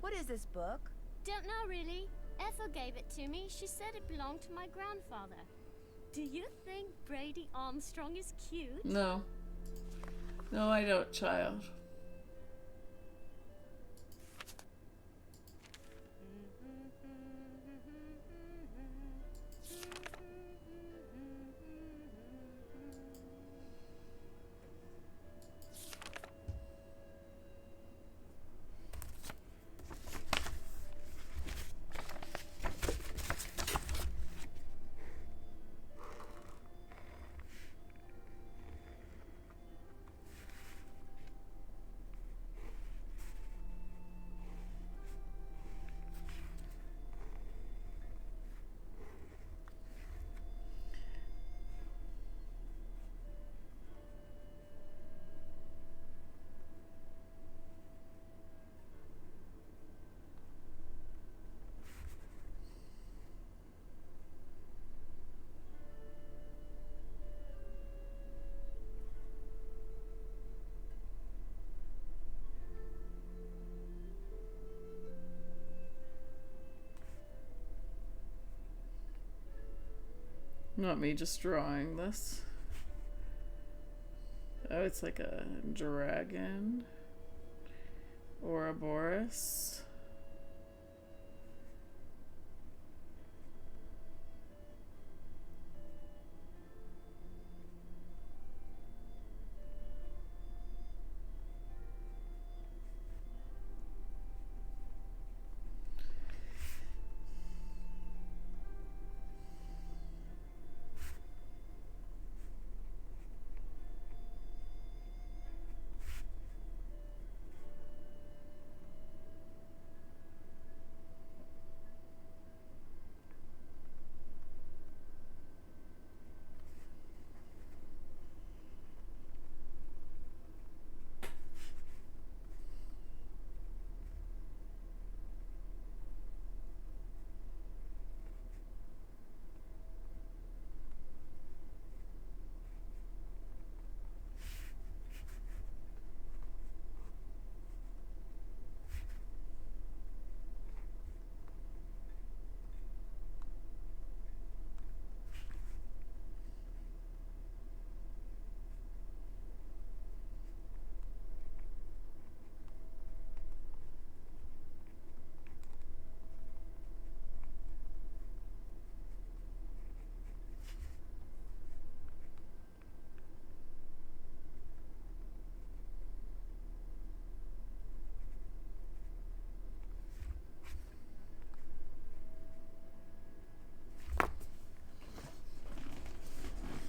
What is this book? Don't know really. Ethel gave it to me. She said it belonged to my grandfather. Do you think Brady Armstrong is cute? No. No, I don't, child. Not me just drawing this. Oh, it's like a dragon. Ouroboros.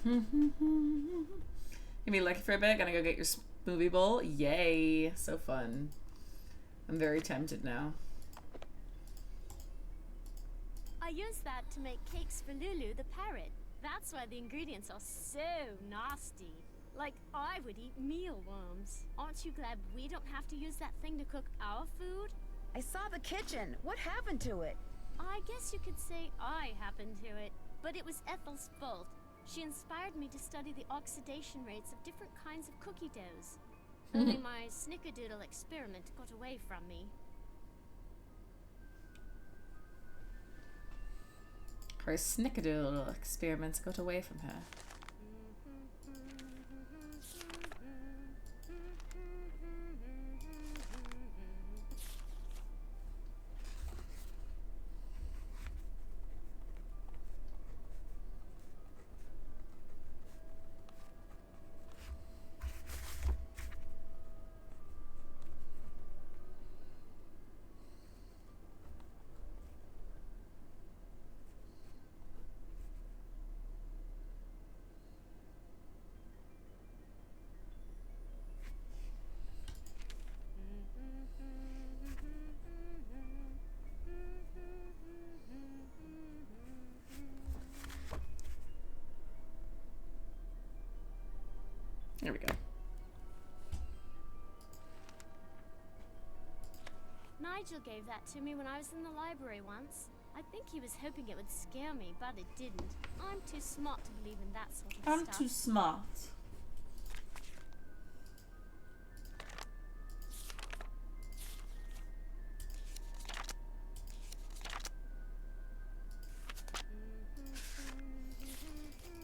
You mean lucky for a bit? Gonna go get your smoothie bowl? Yay! So fun. I'm very tempted now. I used that to make cakes for Lulu the parrot. That's why the ingredients are so nasty. Like, I would eat mealworms. Aren't you glad we don't have to use that thing to cook our food? I saw the kitchen. What happened to it? I guess you could say I happened to it, but it was Ethel's fault. She inspired me to study the oxidation rates of different kinds of cookie doughs. Only my snickerdoodle experiment got away from me. Her snickerdoodle experiments got away from her. There we go. Nigel gave that to me when I was in the library once. I think he was hoping it would scare me, but it didn't. I'm too smart to believe in that sort of I'm stuff. too smart.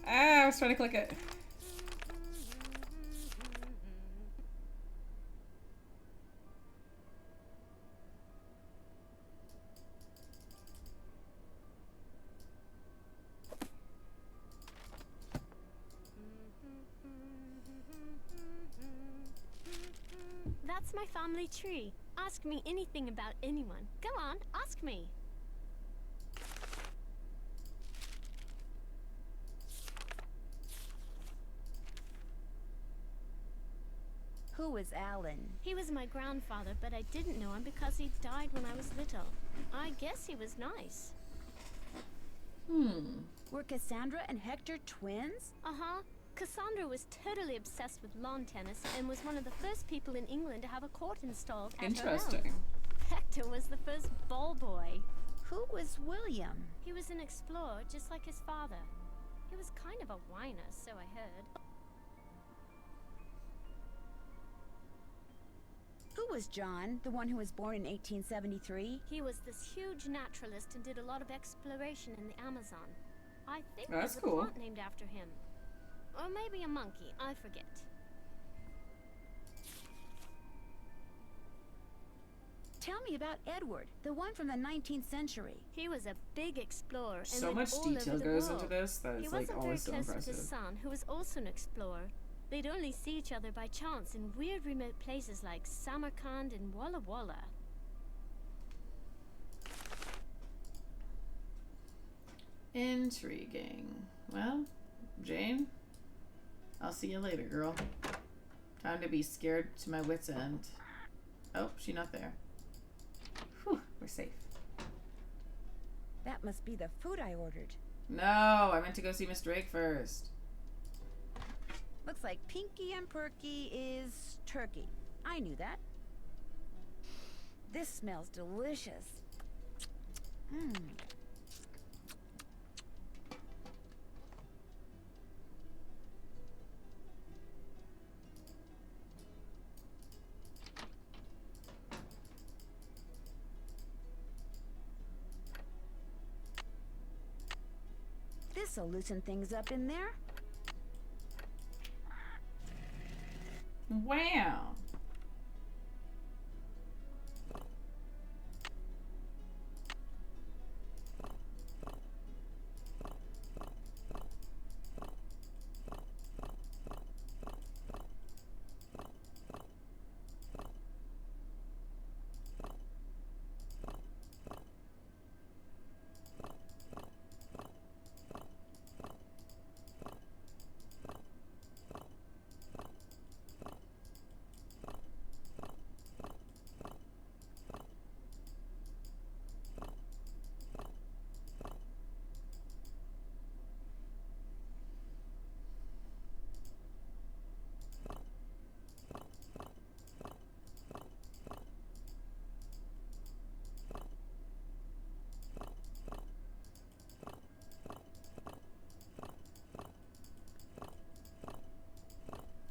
Ah, I was trying to click it. That's my family tree. Ask me anything about anyone. Go on, ask me. Who is Alan? He was my grandfather, but I didn't know him because he died when I was little. I guess he was nice. Were Cassandra and Hector twins? Uh-huh. Cassandra was totally obsessed with lawn tennis and was one of the first people in England to have a court installed at her house. Interesting. Hector was the first ball boy. Who was William? He was an explorer, just like his father. He was kind of a whiner, so I heard. Who was John, the one who was born in 1873? He was this huge naturalist and did a lot of exploration in the Amazon. I think That's there's cool. a plant named after him. Or maybe a monkey, I forget. Tell me about Edward, the one from the 19th century. He was a big explorer and So went much all over detail the goes world. into this that He it's like wasn't very always so close with impressive. his son, who was also an explorer. They'd only see each other by chance in weird remote places like Samarkand and Walla Walla. Intriguing. Well, Jane, I'll see you later, girl. Time to be scared to my wit's end. Oh, she's not there. Whew, we're safe. That must be the food I ordered. No, I meant to go see Miss Drake first. Looks like Pinky and Perky is turkey. I knew that. This smells delicious. Mmm. This'll loosen things up in there. Wow.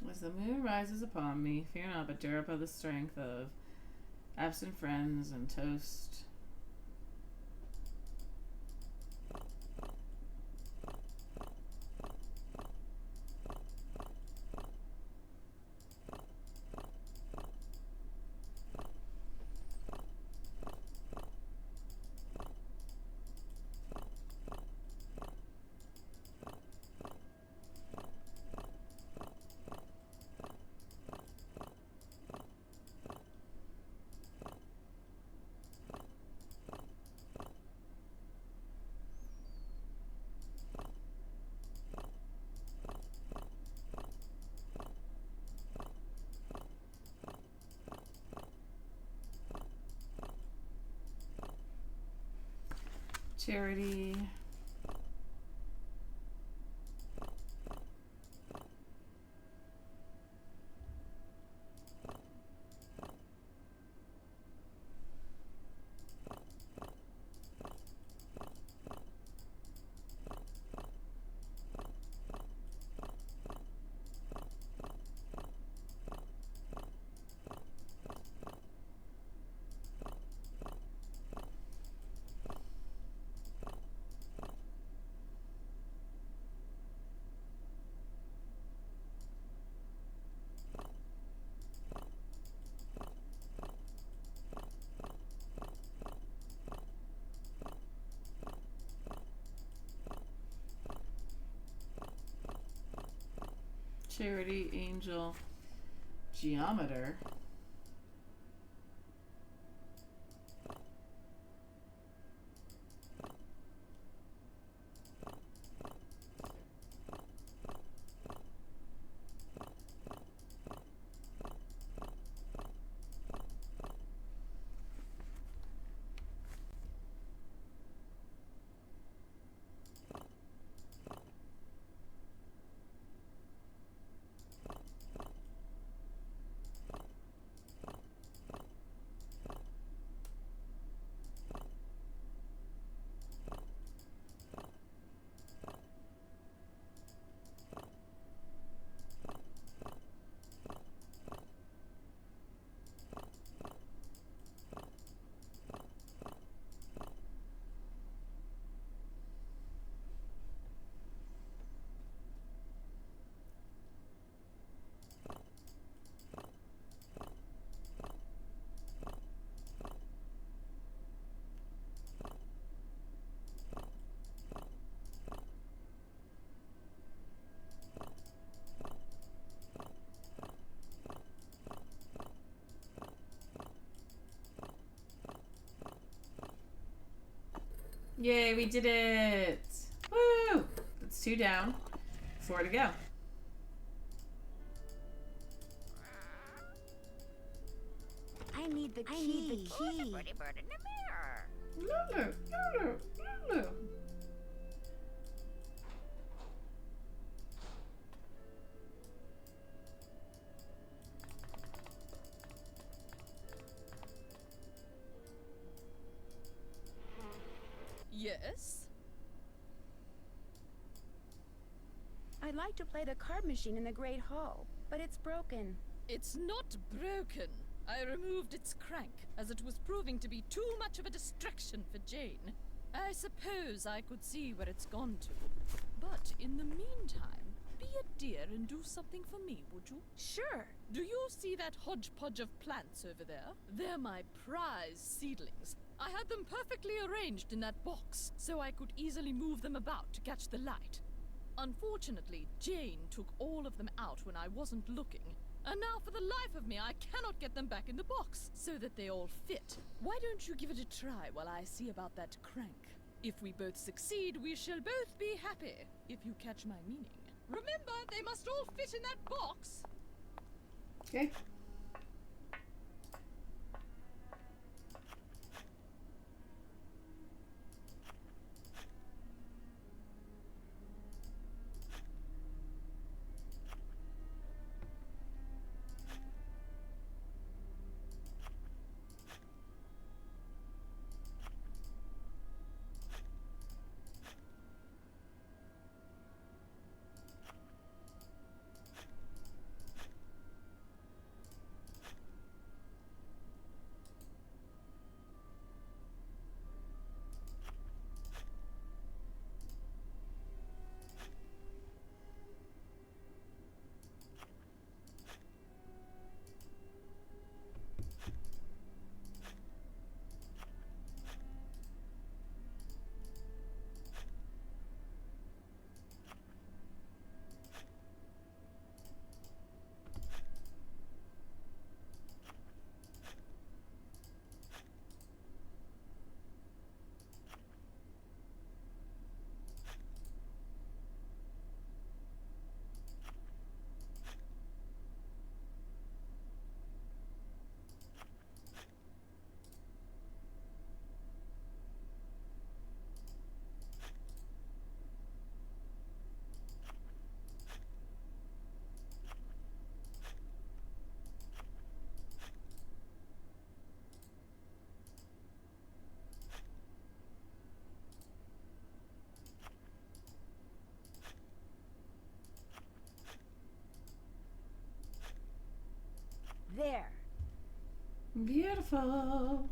As the moon rises upon me, fear not, but dare up by the strength of absent friends and toast. Charity. Charity, Angel, Geometer. Yay, we did it! Woo! That's 2 down. 4 to go. I need the key. Pretty bird in the mirror. Lulu, Lulu, Lulu. Yes? I'd like to play the card machine in the Great Hall, but it's broken. It's not broken. I removed its crank, as it was proving to be too much of a distraction for Jane. I suppose I could see where it's gone to. But in the meantime, be a dear and do something for me, would you? Sure. Do you see that hodgepodge of plants over there? They're my prize seedlings. I had them perfectly arranged in that box, so I could easily move them about to catch the light. Unfortunately, Jane took all of them out when I wasn't looking. And now for the life of me, I cannot get them back in the box, so that they all fit. Why don't you give it a try while I see about that crank? If we both succeed, we shall both be happy, if you catch my meaning. Remember, they must all fit in that box! Okay. There. Beautiful.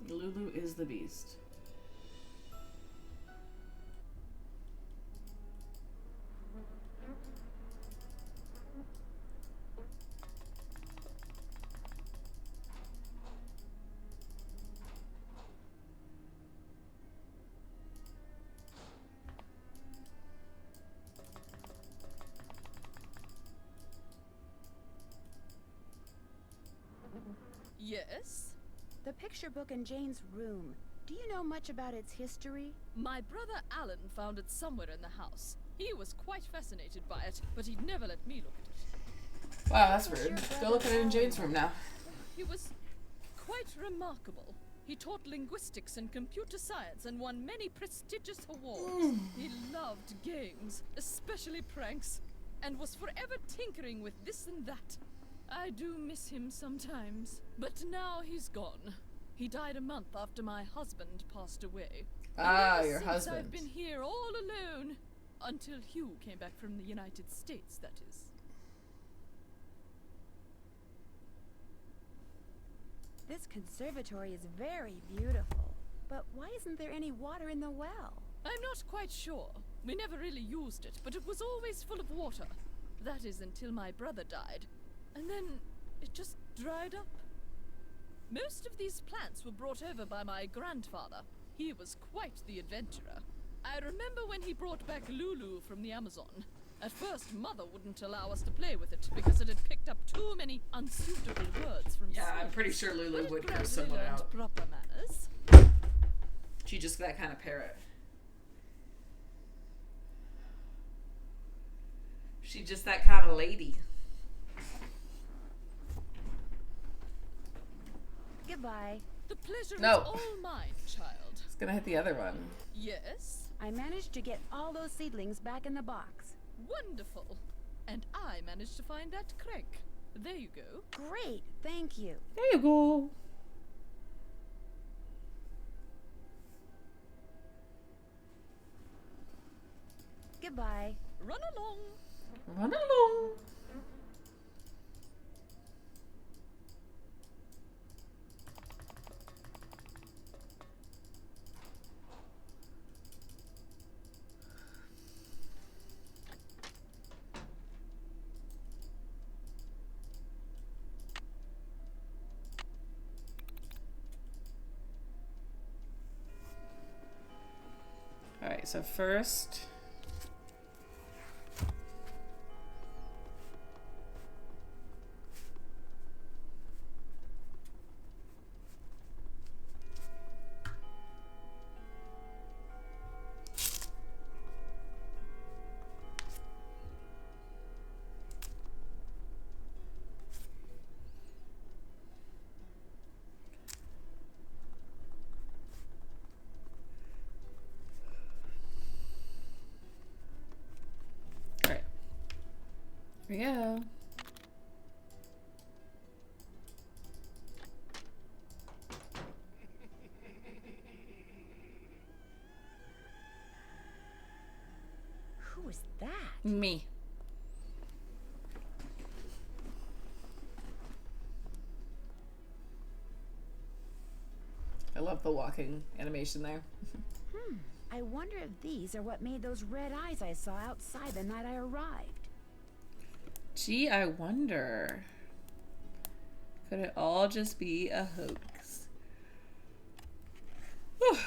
Lulu is the beast. Yes? The picture book in Jane's room. Do you know much about its history? My brother Alan found it somewhere in the house. He was quite fascinated by it, but he'd never let me look at it. Wow, that's rude. Go look at it in Jane's room now. He was quite remarkable. He taught linguistics and computer science and won many prestigious awards. He loved games, especially pranks, and was forever tinkering with this and that. I do miss him sometimes, but now he's gone. He died a month after my husband passed away. Ah, And ever your since husband. I've been here all alone. Until Hugh came back from the United States, that is. This conservatory is very beautiful. But why isn't there any water in the well? I'm not quite sure. We never really used it, but it was always full of water. That is until my brother died. And then it just dried up. Most of these plants were brought over by my grandfather. He was quite the adventurer. I remember when he brought back Lulu from the Amazon. At first, Mother wouldn't allow us to play with it because it had picked up too many unsuitable words from Yeah, I'm snakes. pretty sure Lulu But it would curse gradually someone learned out. proper manners. She just that kind of parrot. She just that kind of lady. Goodbye. The pleasure No. is all mine, child. It's gonna hit the other one. Yes? I managed to get all those seedlings back in the box. Wonderful. And I managed to find that crank. There you go. Great, thank you. There you go. Goodbye. Run along. Run along. All right, so first. All right. Here we go. Who is that? Me. I love the walking animation there. I wonder if these are what made those red eyes I saw outside the night I arrived. Gee, I wonder. Could it all just be a hoax? Whew.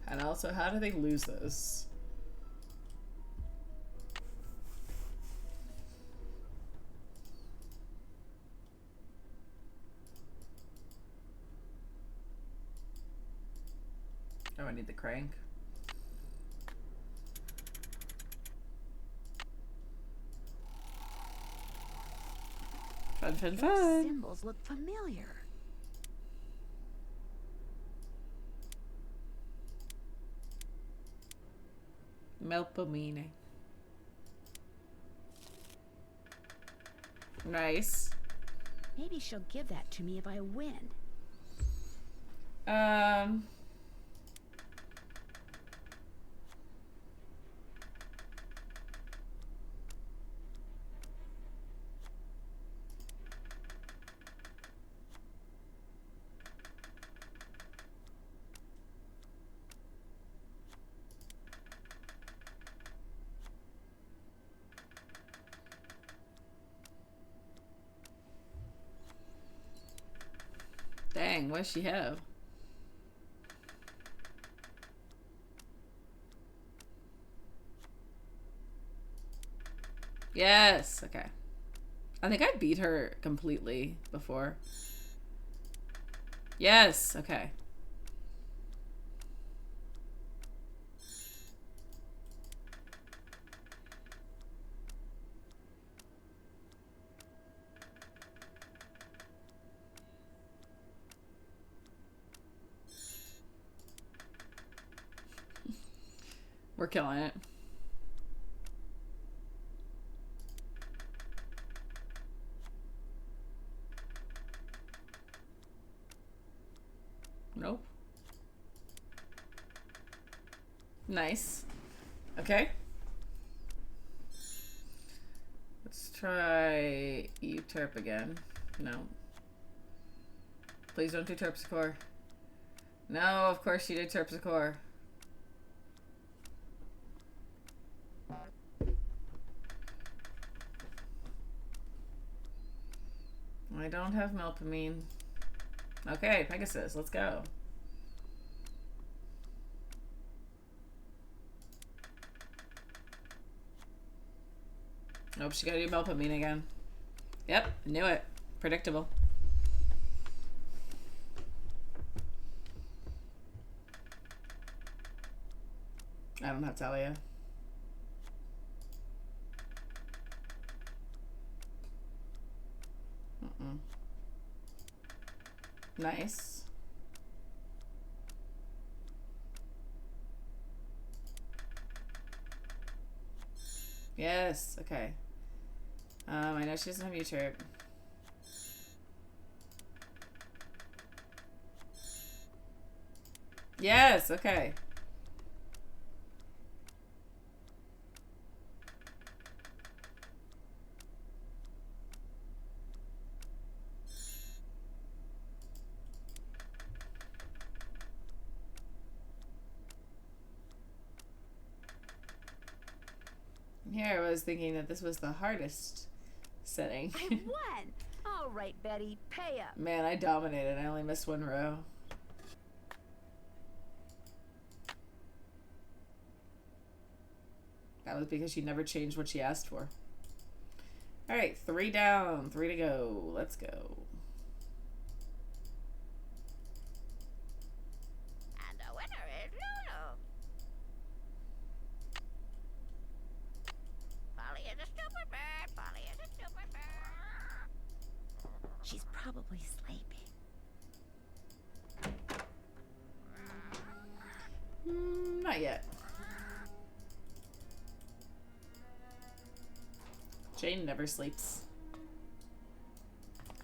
And also, how do they lose this? Oh, I need the crank. Fun, fun, Those fun. symbols look familiar. Melpomene. Nice. Maybe she'll give that to me if I win. Dang, what does she have? Yes, okay. I think I beat her completely before. Yes, okay. We're killing it. Nice. Okay. Let's try E-Terp again. No. Please don't do Terpsichore. No, of course you did Terpsichore. I don't have Melpomene. Okay, Pegasus, let's go. Nope, she gotta do Melpomene again. Yep, knew it. Predictable. I don't have Talia. Nice. Yes, okay. I know she doesn't have U-Turp. Yes, okay. Here, I was thinking that this was the hardest setting. I won! All right, Betty, pay up. Man, I dominated. I only missed one row. That was because she never changed what she asked for. Alright, 3 down, 3 to go. Let's go. And the winner is Lulu. Polly is a stupid bird. Polly is a stupid bird. She's probably sleeping. Not yet. Jane never sleeps.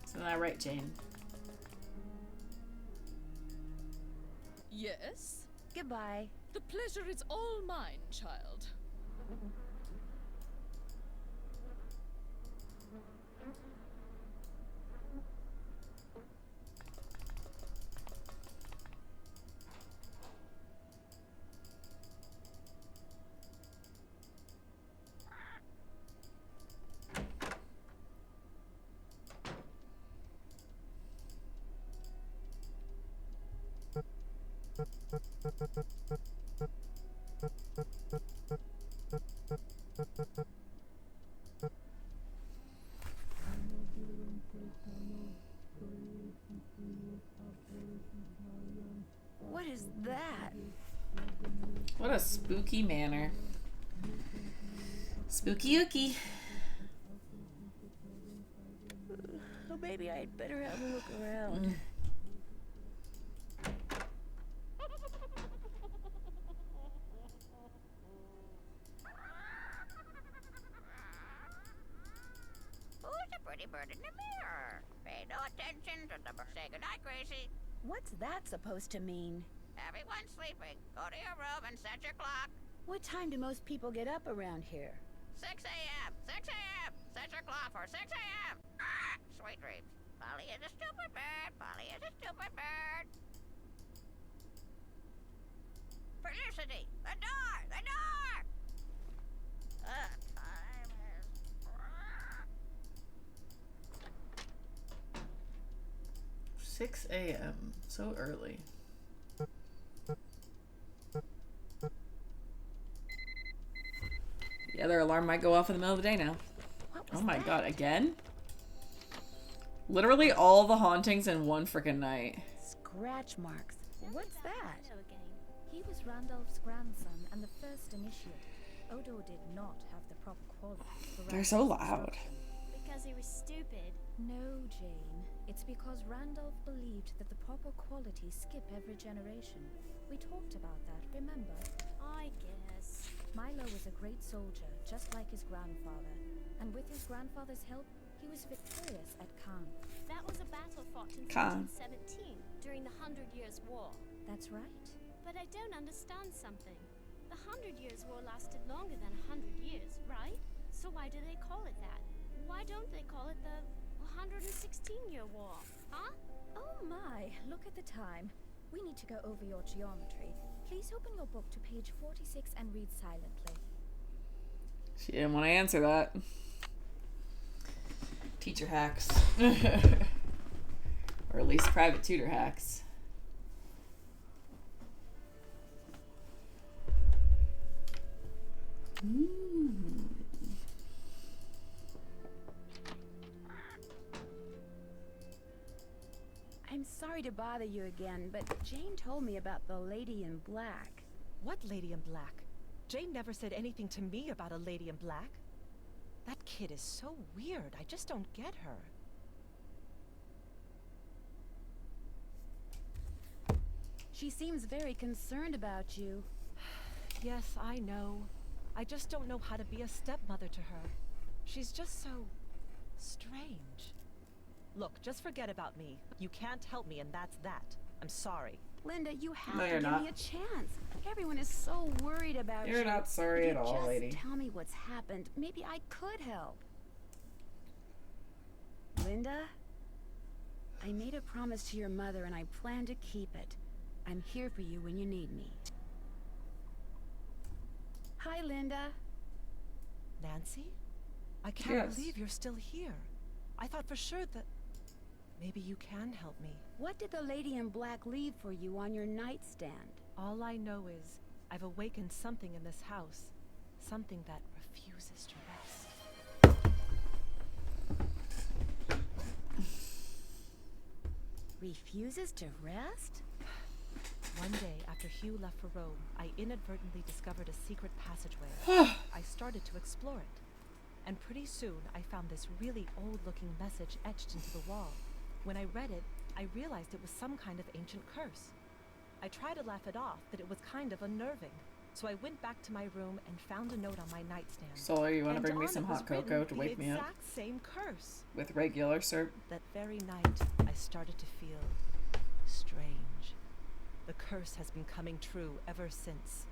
Isn't that right, Jane? Yes? Goodbye. The pleasure is all mine, child. What is that? What a spooky manor. Spooky ooky. Oh, maybe I'd better have a look around. Who's a pretty bird in the mirror? Pay no attention to the bird. Say goodnight, Gracie. What's that supposed to mean? Everyone's sleeping. Go to your room and set your clock. What time do most people get up around here? 6 a.m. 6 a.m. Set your clock for 6 a.m. Sweet dreams. Polly is a stupid bird. Polly is a stupid bird. Felicity! The door! The door! Time is... 6 a.m. So early. Yeah, their alarm might go off in the middle of the day now. Oh my god, again? Literally all the hauntings in one freaking night. Scratch marks. What's that? Odo again. He was Randolph's grandson and the first initiate. Odo did not have the proper qualities for They're so Randolph's loud. instruction. Because he was stupid. No, Jane. It's because Randolph believed that the proper qualities skip every generation. We talked about that, remember? I guess. Milo was a great soldier, just like his grandfather. And with his grandfather's help, he was victorious at Caen. That was a battle fought in Caen. 1717 during the 100 Years' War. That's right. But I don't understand something. The 100 Years' War lasted longer than 100 years, right? So why do they call it that? Why don't they call it the 116-year war, huh? Oh my, look at the time. We need to go over your geometry. Please open your book to page 46 and read silently. She didn't want to answer that. Teacher hacks. Or at least private tutor hacks. I'm sorry to bother you again, but Jane told me about the lady in black. What lady in black? Jane never said anything to me about a lady in black. That kid is so weird. I just don't get her. She seems very concerned about you. Yes, I know. I just don't know how to be a stepmother to her. She's just so strange. Look, just forget about me. You can't help me, and that's that. I'm sorry. Linda, you have No, to you're give not. me a chance. Everyone is so worried about you. You're not sorry If at you all, just lady. tell me what's happened. Maybe I could help. Linda, I made a promise to your mother, and I plan to keep it. I'm here for you when you need me. Hi, Linda. Nancy? I can't Yes. believe you're still here. I thought for sure that maybe you can help me. What did the lady in black leave for you on your nightstand? All I know is I've awakened something in this house. Something that refuses to rest. Refuses to rest? One day, after Hugh left for Rome, I inadvertently discovered a secret passageway. I started to explore it. And pretty soon, I found this really old-looking message etched into the wall. When I read it, I realized it was some kind of ancient curse. I tried to laugh it off, but it was kind of unnerving. So I went back to my room and found a note on my nightstand. Solar, you want to And bring me on some it was hot cocoa written to wake the me up? exact same curse. With regular syrup? That very night, I started to feel strange. The curse has been coming true ever since.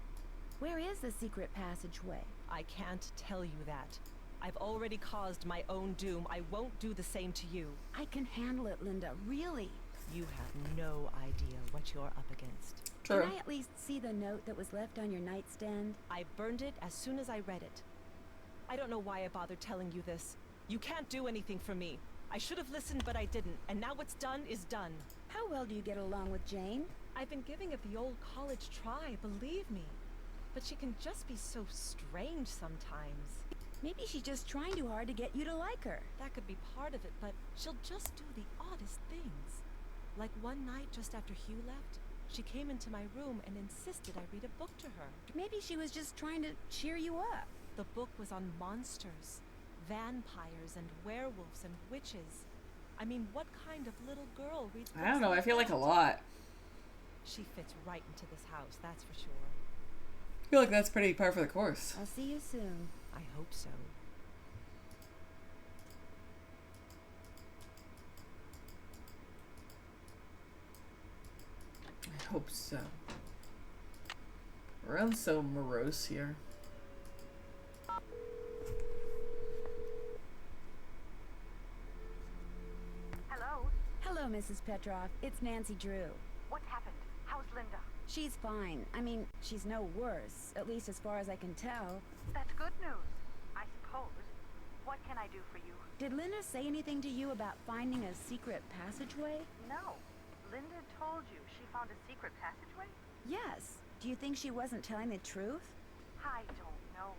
Where is the secret passageway? I can't tell you that. I've already caused my own doom. I won't do the same to you. I can handle it, Linda, really. You have no idea what you're up against. True. Can I at least see the note that was left on your nightstand? I burned it as soon as I read it. I don't know why I bothered telling you this. You can't do anything for me. I should have listened, but I didn't. And now what's done is done. How well do you get along with Jane? I've been giving it the old college try, believe me. But she can just be so strange sometimes. Maybe she's just trying too hard to get you to like her. That could be part of it, but she'll just do the oddest things. Like one night just after Hugh left, she came into my room and insisted I read a book to her. Maybe she was just trying to cheer you up. The book was on monsters, vampires and werewolves and witches. I mean, what kind of little girl reads books I don't know, I like feel like a that? lot. She fits right into this house, that's for sure. I feel like that's pretty par for the course. I'll see you soon. I hope so. I hope so. Everyone's so morose here. Hello? Hello, Mrs. Petroff. It's Nancy Drew. What happened? How's Linda? She's fine. I mean, she's no worse, at least as far as I can tell. That's good news, I suppose. What can I do for you? Did Linda say anything to you about finding a secret passageway? No. Linda told you she found a secret passageway? Yes. Do you think she wasn't telling the truth? I don't know.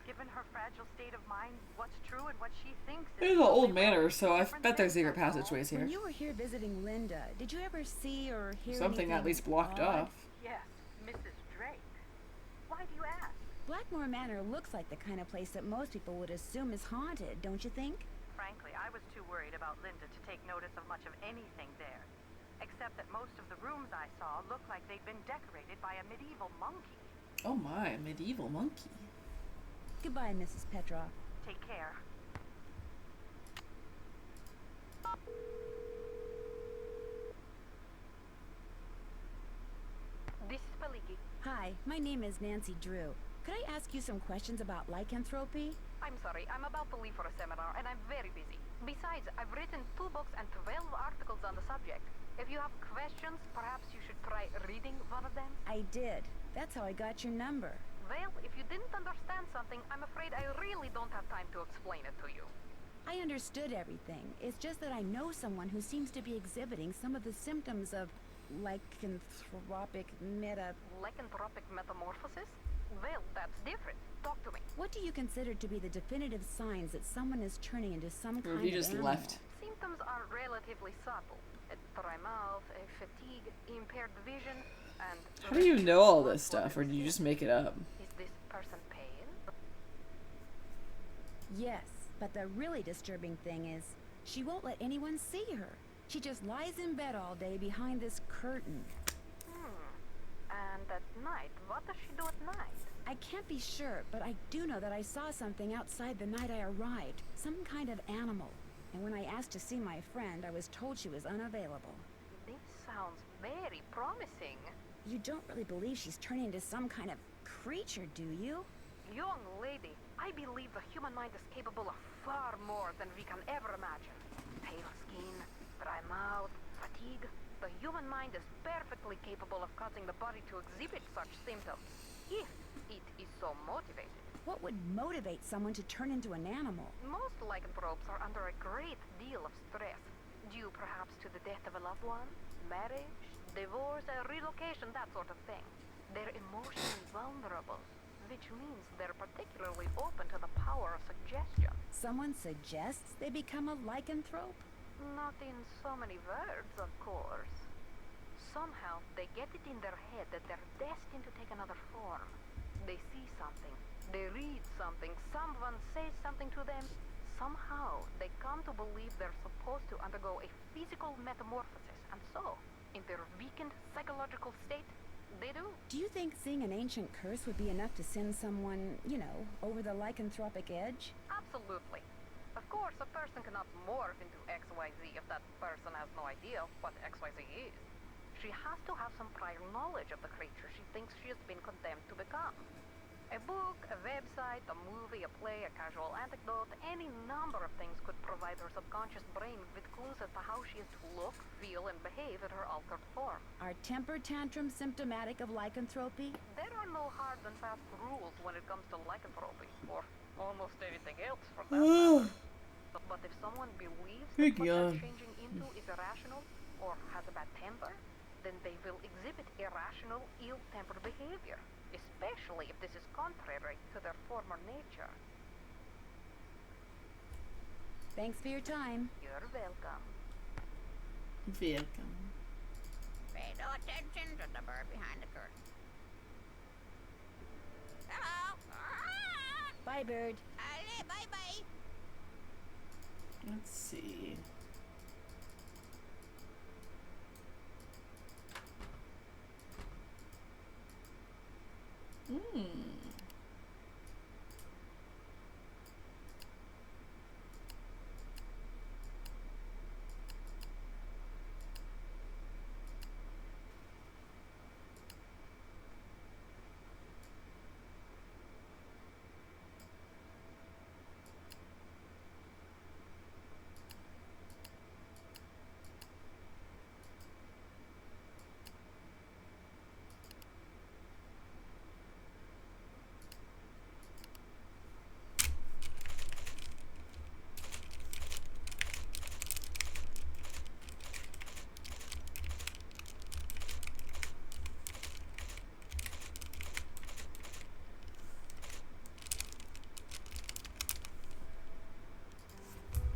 Given her fragile state of mind, what's true and what she thinks is... There's an old totally manor, wrong. so I Different bet there's things, secret that's all. passageways here. When you were here visiting Linda, did you ever see or hear Something at anything least blocked odd? off. Yes, Mrs. Drake. Why do you ask? Blackmore Manor looks like the kind of place that most people would assume is haunted, don't you think? Frankly, I was too worried about Linda to take notice of much of anything there. Except that most of the rooms I saw looked like they'd been decorated by a medieval monkey. Oh my, a medieval monkey. Goodbye, Mrs. Petroff. Take care. This is Paliki. Hi, my name is Nancy Drew. Could I ask you some questions about lycanthropy? I'm sorry, I'm about to leave for a seminar, and I'm very busy. Besides, I've written 2 books and 12 articles on the subject. If you have questions, perhaps you should try reading one of them? I did. That's how I got your number. Well, if you didn't understand something, I'm afraid I really don't have time to explain it to you. I understood everything. It's just that I know someone who seems to be exhibiting some of the symptoms of lycanthropic Lycanthropic metamorphosis? Well, that's different. Talk to me. What do you consider to be the definitive signs that someone is turning into some kind You of just animal? left. Symptoms are relatively subtle. A dry mouth, fatigue, impaired vision, and... How do you know all this stuff, or do you just make it up? Is this person pale? Yes, but the really disturbing thing is, she won't let anyone see her. She just lies in bed all day behind this curtain. And at night, what does she do at night? I can't be sure, but I do know that I saw something outside the night I arrived. Some kind of animal. And when I asked to see my friend, I was told she was unavailable. This sounds very promising. You don't really believe she's turning into some kind of creature, do you? Young lady, I believe the human mind is capable of far more than we can ever imagine. Pale skin, dry mouth, fatigue. The human mind is perfectly capable of causing the body to exhibit such symptoms, if it is so motivated. What would motivate someone to turn into an animal? Most lycanthropes are under a great deal of stress, due perhaps to the death of a loved one, marriage, divorce, relocation, that sort of thing. They're emotionally vulnerable, which means they're particularly open to the power of suggestion. Someone suggests they become a lycanthrope? Not in so many words, of course. Somehow, they get it in their head that they're destined to take another form. They see something, they read something, someone says something to them. Somehow, they come to believe they're supposed to undergo a physical metamorphosis, and so, in their weakened psychological state, they do. Do you think seeing an ancient curse would be enough to send someone, over the lycanthropic edge? Absolutely. Of course, a person cannot morph into XYZ if that person has no idea what XYZ is. She has to have some prior knowledge of the creature she thinks she has been condemned to become. A book, a website, a movie, a play, a casual anecdote, any number of things could provide her subconscious brain with clues as to how she is to look, feel, and behave in her altered form. Are temper tantrums symptomatic of lycanthropy? There are no hard and fast rules when it comes to lycanthropy, or almost anything else for that matter. But if someone believes that what they're changing into is irrational, or has a bad temper, then they will exhibit irrational, ill-tempered behavior, especially if this is contrary to their former nature. Thanks for your time. You're welcome. Welcome. Pay no attention to the bird behind the curtain. Hello. Bye, bird. Bye-bye. Let's see.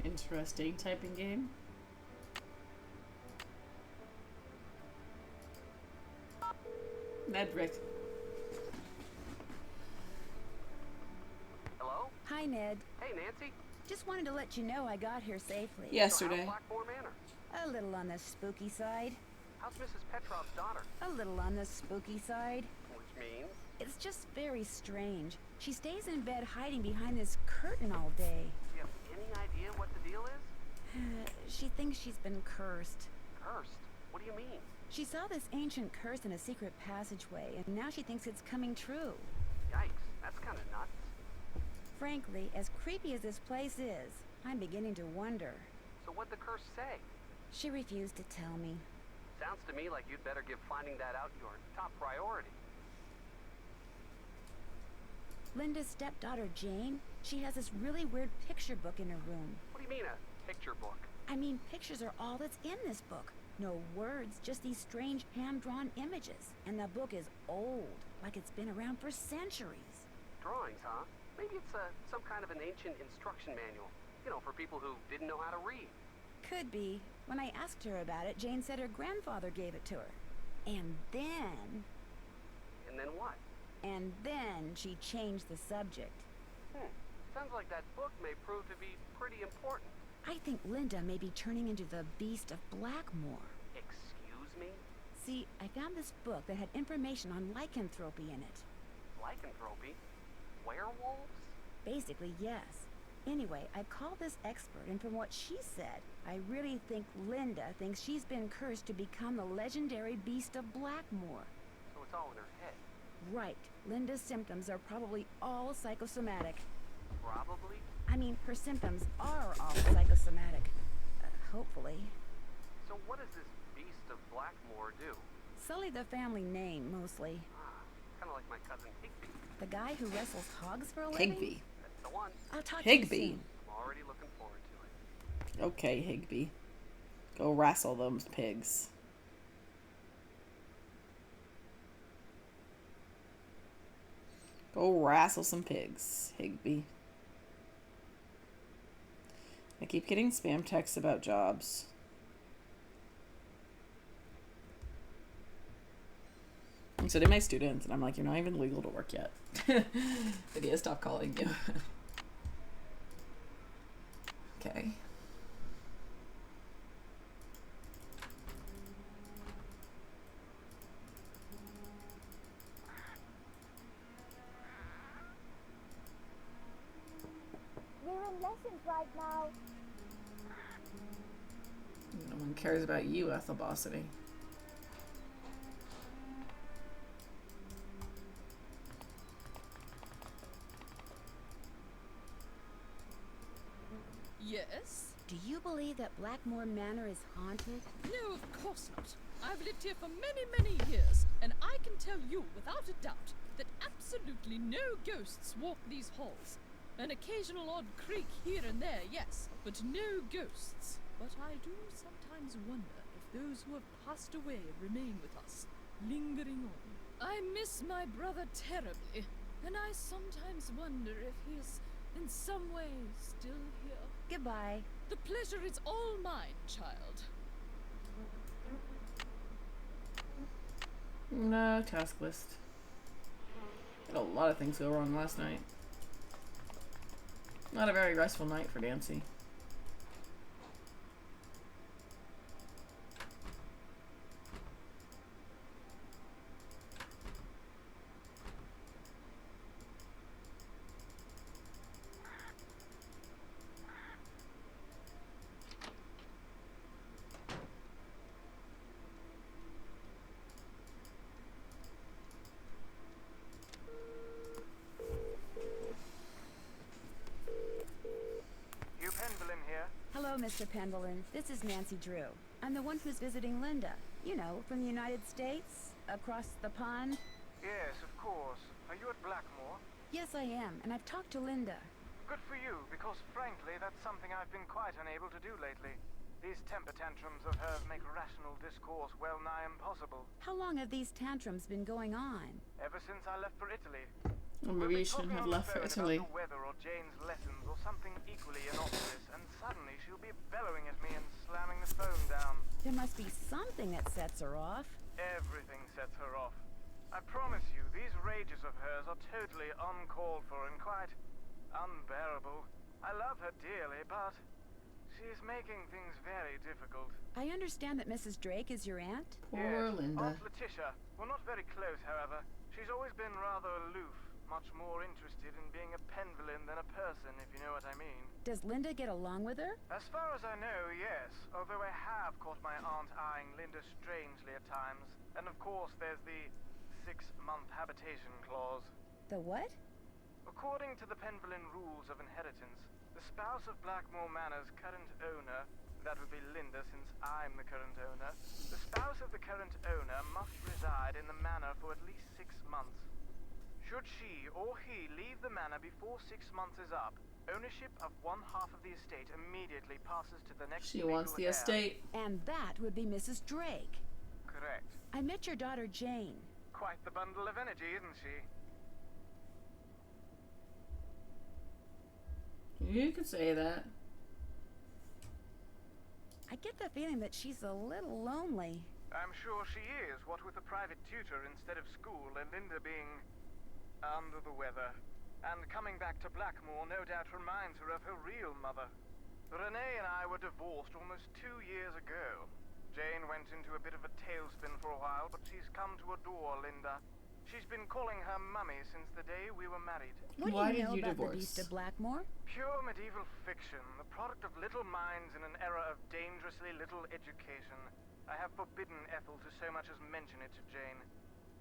Interesting typing game. Medrick. Hello? Hi, Ned. Hey, Nancy. Just wanted to let you know I got here safely. Yesterday. So how's Blackmore Manor? A little on the spooky side. How's Mrs. Petrov's daughter? A little on the spooky side. Which means? It's just very strange. She stays in bed hiding behind this curtain all day. Do you have any idea what the deal is? She thinks she's been cursed. Cursed? What do you mean? She saw this ancient curse in a secret passageway, and now she thinks it's coming true. Yikes, that's kind of nuts. Frankly, as creepy as this place is, I'm beginning to wonder. So what'd the curse say? She refused to tell me. Sounds to me like you'd better give finding that out your top priority. Linda's stepdaughter, Jane, she has this really weird picture book in her room. What do you mean, a picture book? I mean, pictures are all that's in this book. No words, just these strange hand-drawn images. And the book is old, like it's been around for centuries. Drawings, huh? Maybe it's some kind of an ancient instruction manual. You know, for people who didn't know how to read. Could be. When I asked her about it, Jane said her grandfather gave it to her. And then... And then what? And then she changed the subject. Sounds like that book may prove to be pretty important. I think Linda may be turning into the Beast of Blackmore. Excuse me? See, I found this book that had information on lycanthropy in it. Lycanthropy? Werewolves? Basically, yes. Anyway, I called this expert, and from what she said, I really think Linda thinks she's been cursed to become the legendary Beast of Blackmore. So it's all in her head. Right. Linda's symptoms are probably all psychosomatic. Probably? I mean, her symptoms are all psychosomatic. Hopefully. So what does this Beast of Blackmore do? Sully the family name, mostly. Kind of like my cousin Higby. The guy who wrestles hogs for a living? Higby. That's the one. I'll talk Higby. to you soon. I'm already looking forward to it. Okay, Higby. Go wrestle those pigs. Go wrestle some pigs, Higby. I keep getting spam texts about jobs. I'm sitting my students and I'm like, you're not even legal to work yet. Lydia, stop calling you. Okay. We're in lessons right now. No one cares about you, Ethelbosity. Yes? Do you believe that Blackmore Manor is haunted? No, of course not. I've lived here for many, many years, and I can tell you without a doubt that absolutely no ghosts walk these halls. An occasional odd creak here and there, yes, but no ghosts. But I do sometimes wonder if those who have passed away remain with us, lingering on. I miss my brother terribly, and I sometimes wonder if he is in some way still here. Goodbye. The pleasure is all mine, child. No, task list. Had a lot of things go wrong last night. Not a very restful night for Nancy. Hello, Mr. Pendleton. This is Nancy Drew. I'm the one who's visiting Linda. You know, from the United States, across the pond. Yes, of course. Are you at Blackmore? Yes, I am, and I've talked to Linda. Good for you, because frankly, that's something I've been quite unable to do lately. These temper tantrums of hers make rational discourse well nigh impossible. How long have these tantrums been going on? Ever since I left for Italy. Well, maybe you shouldn't have left for Italy. About the weather or Jane's lessons or something equally innocuous, and suddenly she'll be bellowing at me and slamming the phone down. There must be something that sets her off. Everything sets her off. I promise you, these rages of hers are totally uncalled for and quite unbearable. I love her dearly, but she's making things very difficult. I understand that Mrs. Drake is your aunt? Poor Yes, Linda. Aunt Letitia. We're not very close, however. She's always been rather aloof. much more interested in being a pen villain than a person, if you know what I mean. Does Linda get along with her? As far as I know, yes. Although I have caught my aunt eyeing Linda strangely at times. And of course, there's the 6-month habitation clause. The what? According to the Penvillain rules of inheritance, the spouse of Blackmore Manor's current owner, that would be Linda since I'm the current owner, the spouse of the current owner must reside in the manor for at least 6 months. Should she or he leave the manor before 6 months is up, ownership of 1/2 of the estate immediately passes to the next She wants the legal heir. estate. And that would be Mrs. Drake. Correct. I met your daughter Jane. Quite the bundle of energy, isn't she? You could say that. I get the feeling that she's a little lonely. I'm sure she is, what with a private tutor instead of school and Linda being under the weather. And coming back to Blackmore no doubt reminds her of her real mother. Renee and I were divorced almost 2 years ago. Jane went into a bit of a tailspin for a while, but she's come to adore Linda. She's been calling her mummy since the day we were married. What Why do you did know you about divorce? the Beast of Blackmore? Pure medieval fiction, the product of little minds in an era of dangerously little education. I have forbidden Ethel to so much as mention it to Jane.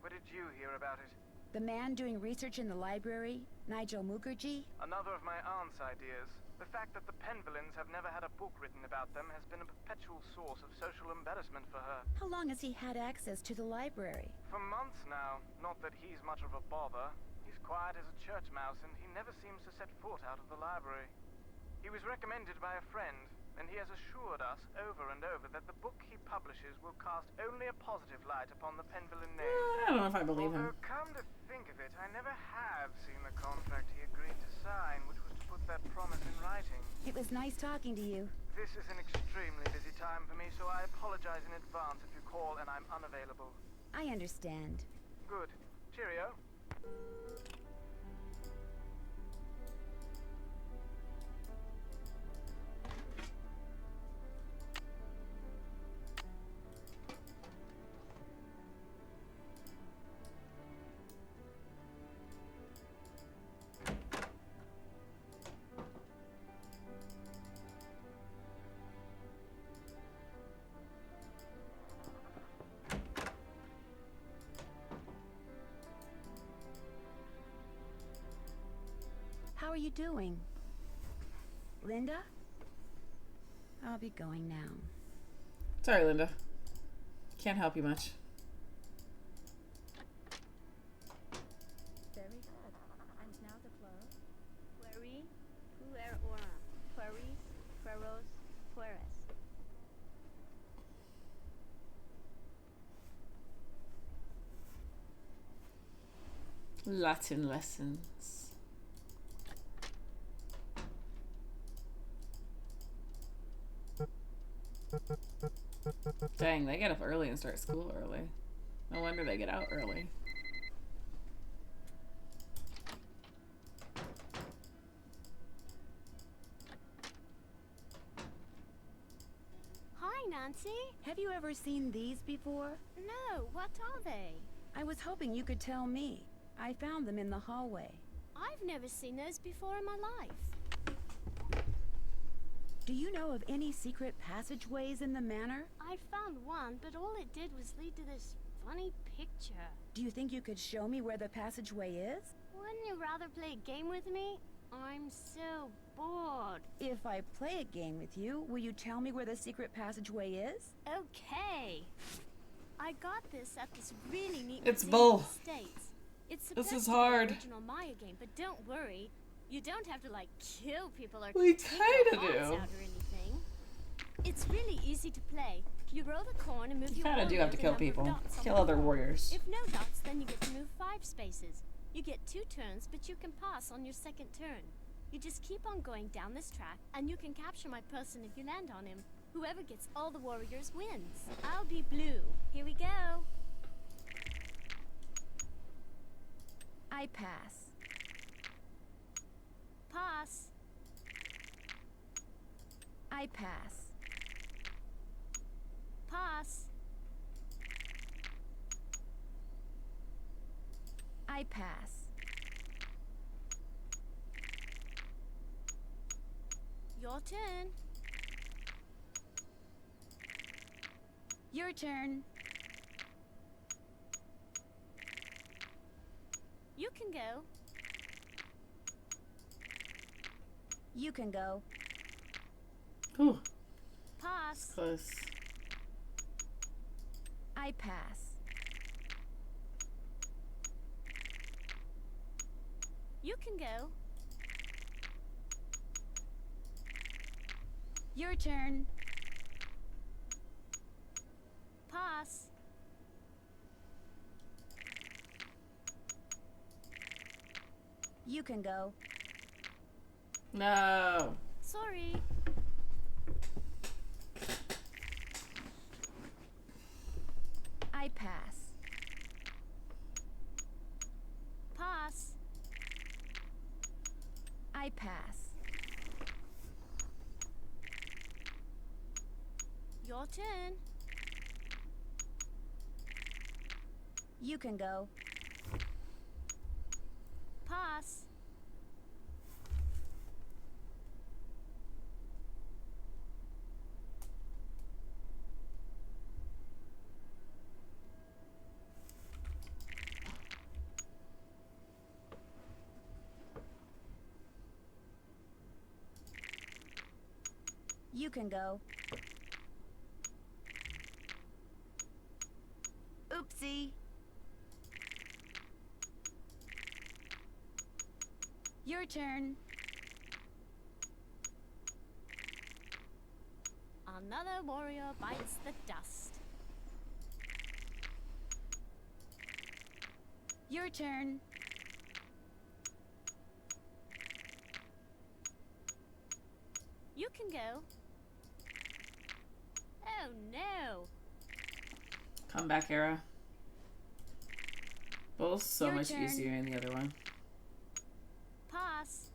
Where did you hear about it? The man doing research in the library, Nigel Mukherjee? Another of my aunt's ideas. The fact that the Penvillains have never had a book written about them has been a perpetual source of social embarrassment for her. How long has he had access to the library? For months now. Not that he's much of a bother. He's quiet as a church mouse, and he never seems to set foot out of the library. He was recommended by a friend, and he has assured us over and over that the book he publishes will cast only a positive light upon the Penvillain name. I don't know if I believe him. Although, come to think of it, I never have seen the contract he agreed to sign, which was to put that promise in writing. It was nice talking to you. This is an extremely busy time for me, so I apologize in advance if you call and I'm unavailable. I understand. Good. Cheerio. How are you doing? Linda? I'll be going now. Sorry, Linda. Can't help you much. Very good. And now the flow. Query, puer ora, queries, queros, queres. Latin lessons. Dang, they get up early and start school early. No wonder they get out early. Hi, Nancy. Have you ever seen these before? No, what are they? I was hoping you could tell me. I found them in the hallway. I've never seen those before in my life. Do you know of any secret passageways in the manor? I found one, but all it did was lead to this funny picture. Do you think you could show me where the passageway is? Wouldn't you rather play a game with me? I'm so bored. If I play a game with you, will you tell me where the secret passageway is? Okay. I got this at this really neat It's museum bull. in the States. It's This supposed is to be hard. the original Maya game, but don't worry. You don't have to, like, kill people or We take their kinda hearts do. out or anything. It's really easy to play. You roll the coin and move You your kinda do warrior have to the kill number of people. dots on Kill the other board. warriors. If no dots, then you get to move 5 spaces. You get 2 turns, but you can pass on your second turn. You just keep on going down this track, and you can capture my person if you land on him. Whoever gets all the warriors wins. I'll be blue. Here we go. I pass. Pass. I pass. Pass. I pass. Your turn. Your turn. You can go. You can go. Whew. Pass. Close. I pass. You can go. Your turn. Pass. You can go. No. Sorry. I pass. Pass. I pass. Your turn. You can go. Pass. You can go. Oopsie. Your turn. Another warrior bites the dust. Your turn. You can go. Oh no. Comeback era. Both so Your much turn. easier in the other one. Pass.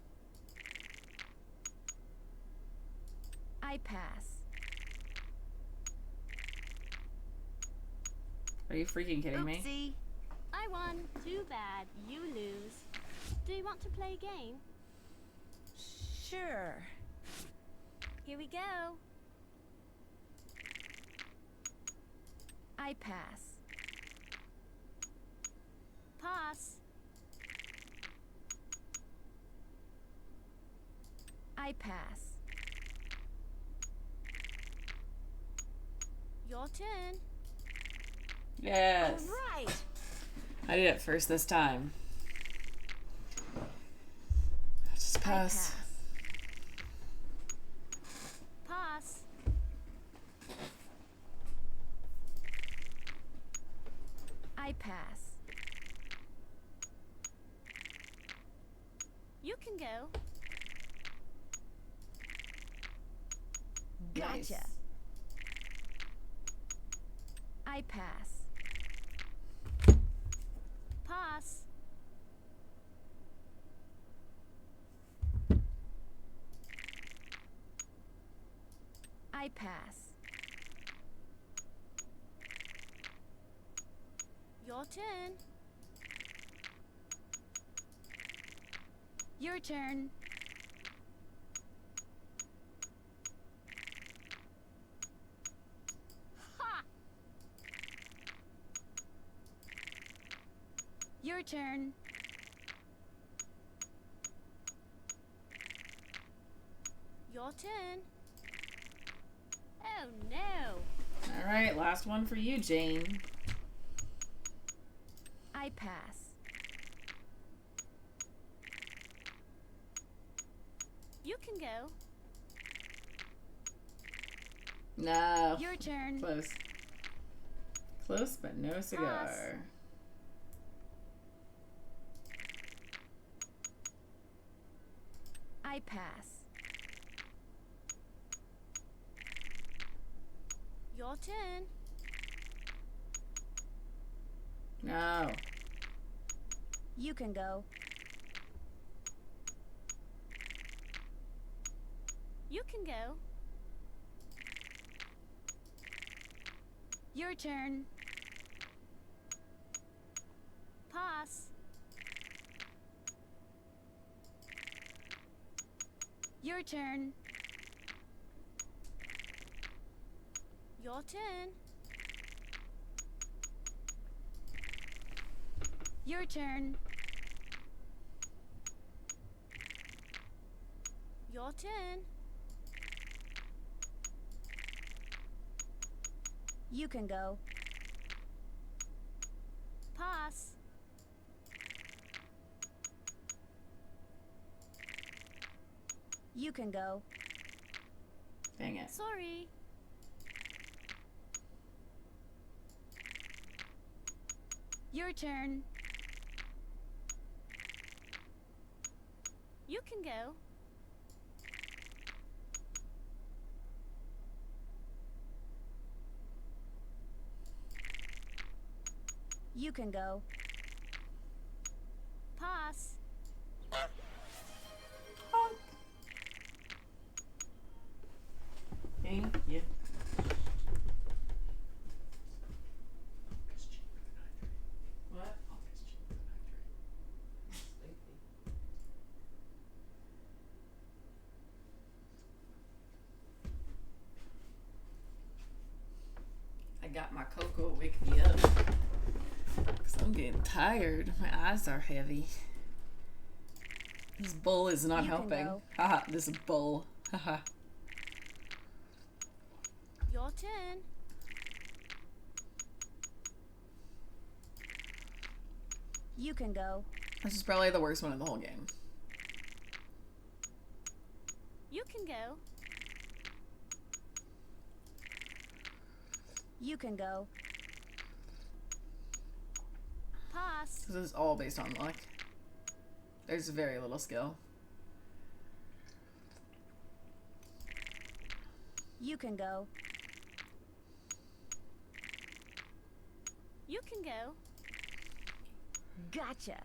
I pass. Are you freaking kidding me? Oopsie. I won. Too bad. You lose. Do you want to play a game? Sure. Here we go. I pass. Pass. I pass. Your turn. Yes. All right. I did it first this time. Just I pass. Pass. I pass. You can go. Gotcha. Nice. I pass. Pass. I pass. Your turn. Your turn. Ha! Your turn. Your turn. Oh no. All right, last one for you, Jane. I pass. You can go. No. Your turn. Close. Close, but no cigar. I pass. Your turn. No. You can go. You can go. Your turn. Pass. Your turn. Your turn. Your turn. Your turn. You can go. Pass. You can go. Dang it. Sorry. Your turn. You can go. You can go. Pass. Thank you. What? I got my cocoa to wake me up. Cause I'm getting tired. My eyes are heavy. This bowl is not helping. Haha, this bowl. Haha. Your turn. You can go. This is probably the worst one in the whole game. You can go. You can go. Pass. This is all based on luck. There's very little skill. You can go. You can go. Gotcha.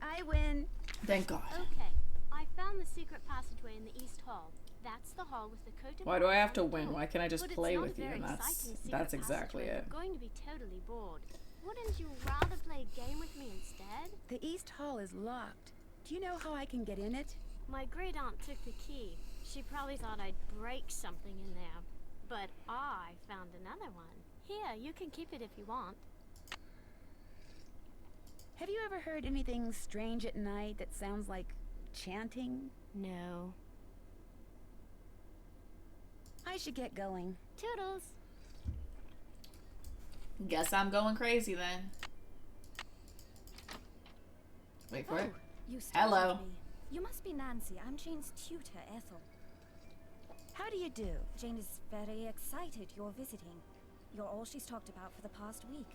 I win. Thank God. Okay. I found the secret passageway in the East Hall. That's the hall with the coat of Why do I have arms to on the win? door. Why can't I just But it's play not with a you? very And exciting secret that's exactly passageway. it. You're going to be totally bored. Wouldn't you rather play a game with me instead? The East Hall is locked. Do you know how I can get in it? My great aunt took the key. She probably thought I'd break something in there. But I found another one. Here, you can keep it if you want. Have you ever heard anything strange at night that sounds like chanting? No. I should get going. Toodles. Guess I'm going crazy then. Wait for it. You startled Hello. me. You must be Nancy. I'm Jane's tutor, Ethel. How do you do? Jane is very excited you're visiting. You're all she's talked about for the past week.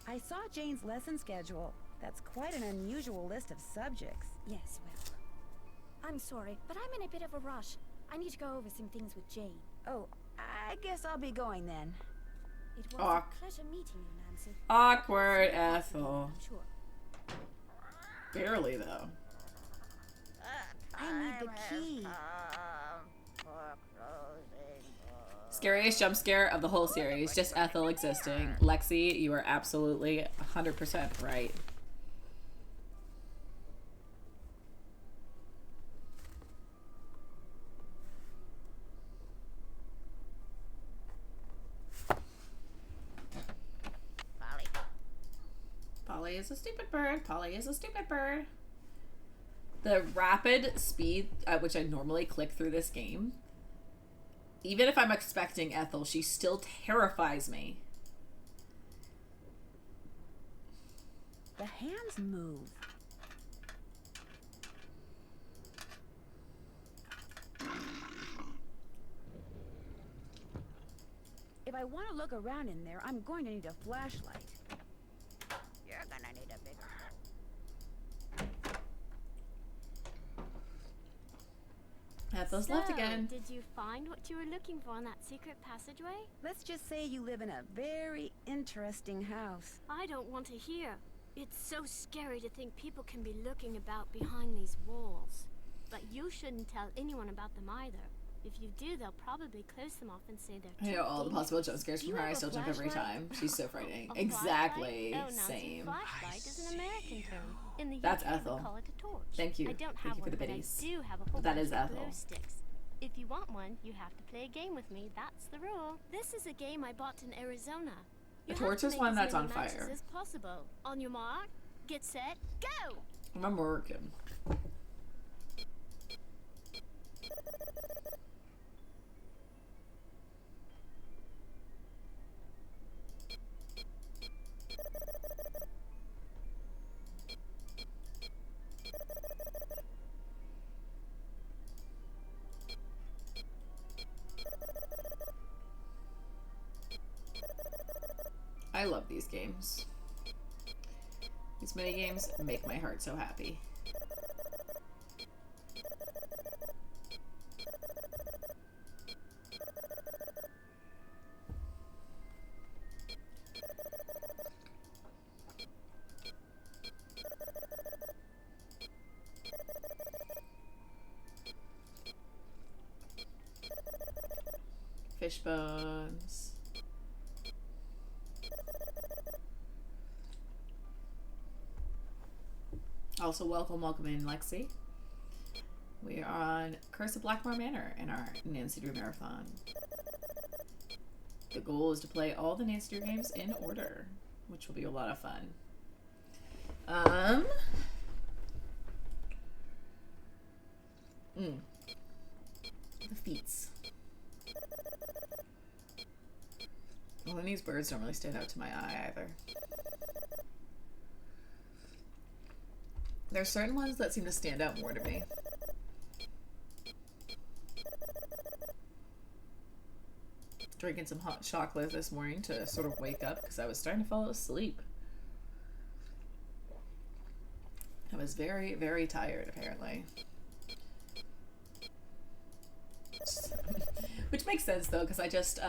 I saw Jane's lesson schedule. That's quite an unusual list of subjects. Yes, well. I'm sorry, but I'm in a bit of a rush. I need to go over some things with Jane. Oh, I guess I'll be going then. It was a pleasure meeting you, Nancy. Awkward Ethel. Sure. Barely though. I need the key. Scariest jump scare of the whole series. Just Ethel existing. Lexi, you are absolutely 100% right. Polly is a stupid bird. Polly is a stupid bird. The rapid speed at which I normally click through this game, even if I'm expecting Ethel, she still terrifies me. The hands move. If I want to look around in there, I'm going to need a flashlight. You're gonna need a bigger. Ethel's left again. Did you find what you were looking for in that secret passageway? Let's just say you live in a very interesting house. I don't want to hear. It's so scary to think people can be looking about behind these walls. But you shouldn't tell anyone about them either. If you do, they'll probably close them off and say they're I too know all the dangerous. possible jump scares from her. I still jump every time. She's so frightening. Exactly. Oh, Nancy, Same. flashlight is an American term. In the That's UK, Ethel. we call it a torch. Thank you. I don't Thank have you for one, the but I biddies. do have a whole That bunch is of Ethel. glow sticks. If you want one, you have to play a game with me. That's the rule. This is a game I bought in Arizona. The torch is one that's on fire. As possible. On your mark, get set, go! I'm American. I love these games. These mini games make my heart so happy. Fish bones. Also, welcome in, Lexi. We are on Curse of Blackmore Manor in our Nancy Drew Marathon. The goal is to play all the Nancy Drew games in order, which will be a lot of fun. The feats. Well, and these birds don't really stand out to my eye either. There's certain ones that seem to stand out more to me. Drinking some hot chocolate this morning to sort of wake up because I was starting to fall asleep. I was very, very tired, apparently. Which makes sense, though, because I just,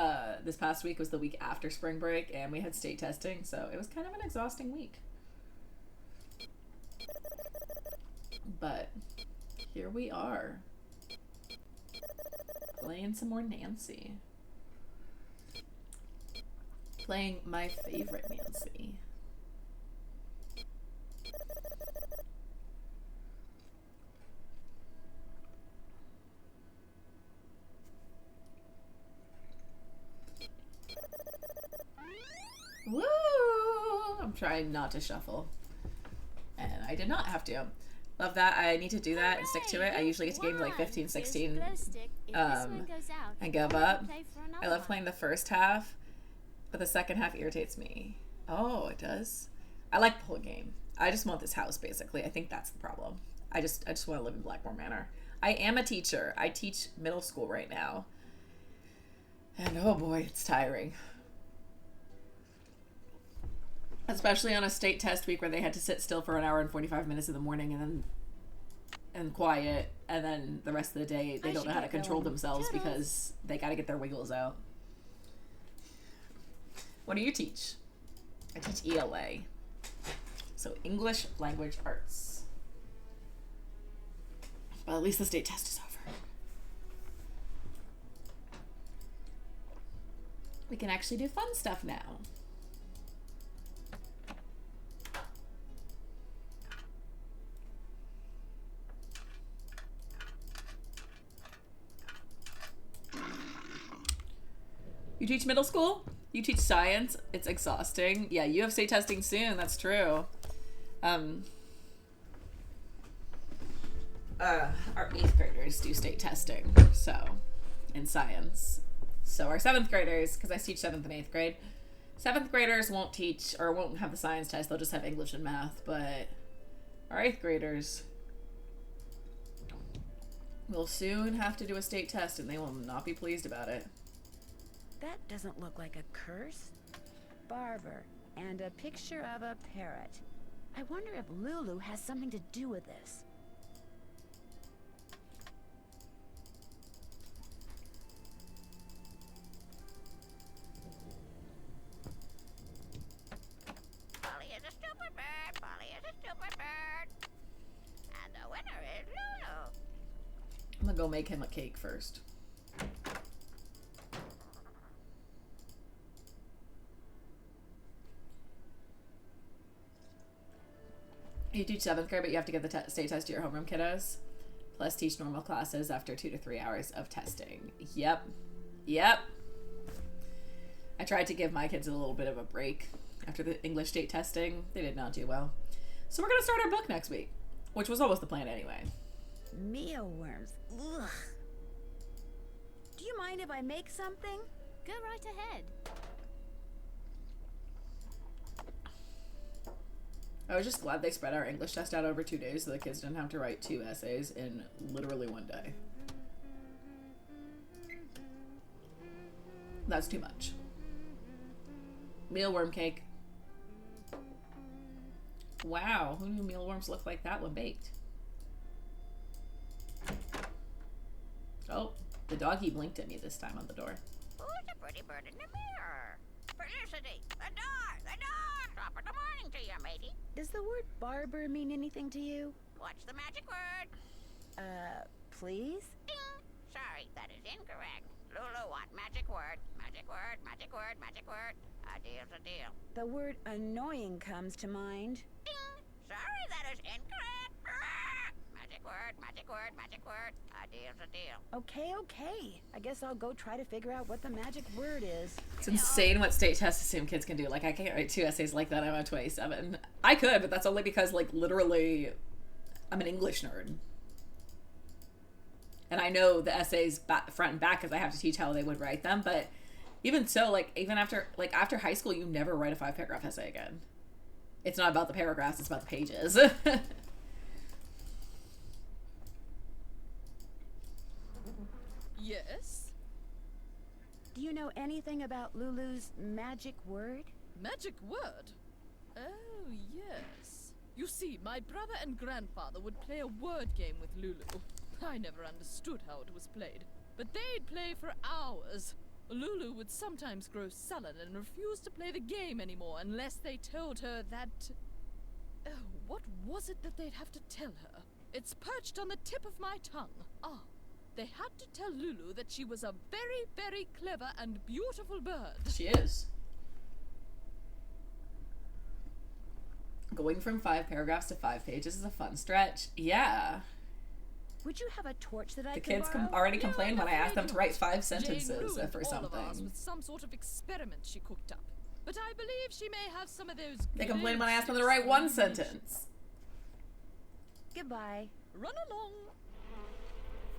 this past week was the week after spring break, and we had state testing, so it was kind of an exhausting week. But here we are, playing some more Nancy. Playing my favorite Nancy. Woo! I'm trying not to shuffle. And I did not have to. Love that. I need to do that and stick to it. I usually get to games like 15, 16, and give up. I love playing the first half, but the second half irritates me. Oh, it does? I like the whole game. I just want this house, basically. I think that's the problem. I just want to live in Blackmore Manor. I am a teacher. I teach middle school right now. And oh boy, it's tiring. Especially on a state test week where they had to sit still for an hour and 45 minutes in the morning and quiet, and then the rest of the day they don't know how to control themselves because they got to get their wiggles out. What do you teach? I teach ELA. So English Language Arts. Well, at least the state test is over. We can actually do fun stuff now. You teach middle school? You teach science? It's exhausting. Yeah, you have state testing soon. That's true. Our 8th graders do state testing, so, in science. So our 7th graders, because I teach 7th and 8th grade, 7th graders won't teach, or won't have the science test. They'll just have English and math, but our 8th graders will soon have to do a state test, and they will not be pleased about it. That doesn't look like a curse. Barber, and a picture of a parrot. I wonder if Lulu has something to do with this. Polly is a stupid bird. Polly is a stupid bird. And the winner is Lulu. I'm gonna go make him a cake first. You teach 7th grade, but you have to give the state test to your homeroom kiddos. plus teach normal classes after 2 to 3 hours of testing. Yep. Yep. I tried to give my kids a little bit of a break after the English state testing. They did not do well. So we're going to start our book next week, which was always the plan anyway. Mealworms. Ugh. Do you mind if I make something? Go right ahead. I was just glad they spread our English test out over 2 days so the kids didn't have to write 2 essays in literally 1 day. That's too much. Mealworm cake. Wow, who knew mealworms look like that when baked? Oh, the doggy blinked at me this time on the door. Who's the pretty bird in the mirror? Felicity, the door, the door! Top of the morning to you, matey. Does the word barber mean anything to you? What's the magic word? Please? Ding! Sorry, that is incorrect. Lulu, what magic word? Magic word, magic word, magic word. A deal's a deal. The word annoying comes to mind. Ding! Sorry, that is incorrect. Ah! Magic word, magic word, magic word. A deal's a deal. Okay. I guess I'll go try to figure out what the magic word is. It's insane what state tests assume kids can do. Like, I can't write 2 essays like that. I'm at 27. I could, but that's only because, like, literally, I'm an English nerd. And I know the essays front and back because I have to teach how they would write them. But even so, like, even after high school, you never write a 5-paragraph essay again. It's not about the paragraphs, it's about the pages. Yes? Do you know anything about Lulu's magic word? Magic word? Oh, yes. You see, my brother and grandfather would play a word game with Lulu. I never understood how it was played, but they'd play for hours. Lulu would sometimes grow sullen and refuse to play the game anymore unless they told her that... Oh, what was it that they'd have to tell her? It's perched on the tip of my tongue. Ah, they had to tell Lulu that she was a very, very clever and beautiful bird. She is. Going from 5 paragraphs to 5 pages is a fun stretch. Yeah. Would you have a torch that I The could kids borrow? already complained when I asked them to write 5 sentences Jane ruined for all of ours something. with some sort of experiment she cooked up. But I believe she may have some of those... They complained when I asked them to write 1 sentence. Goodbye. Run along.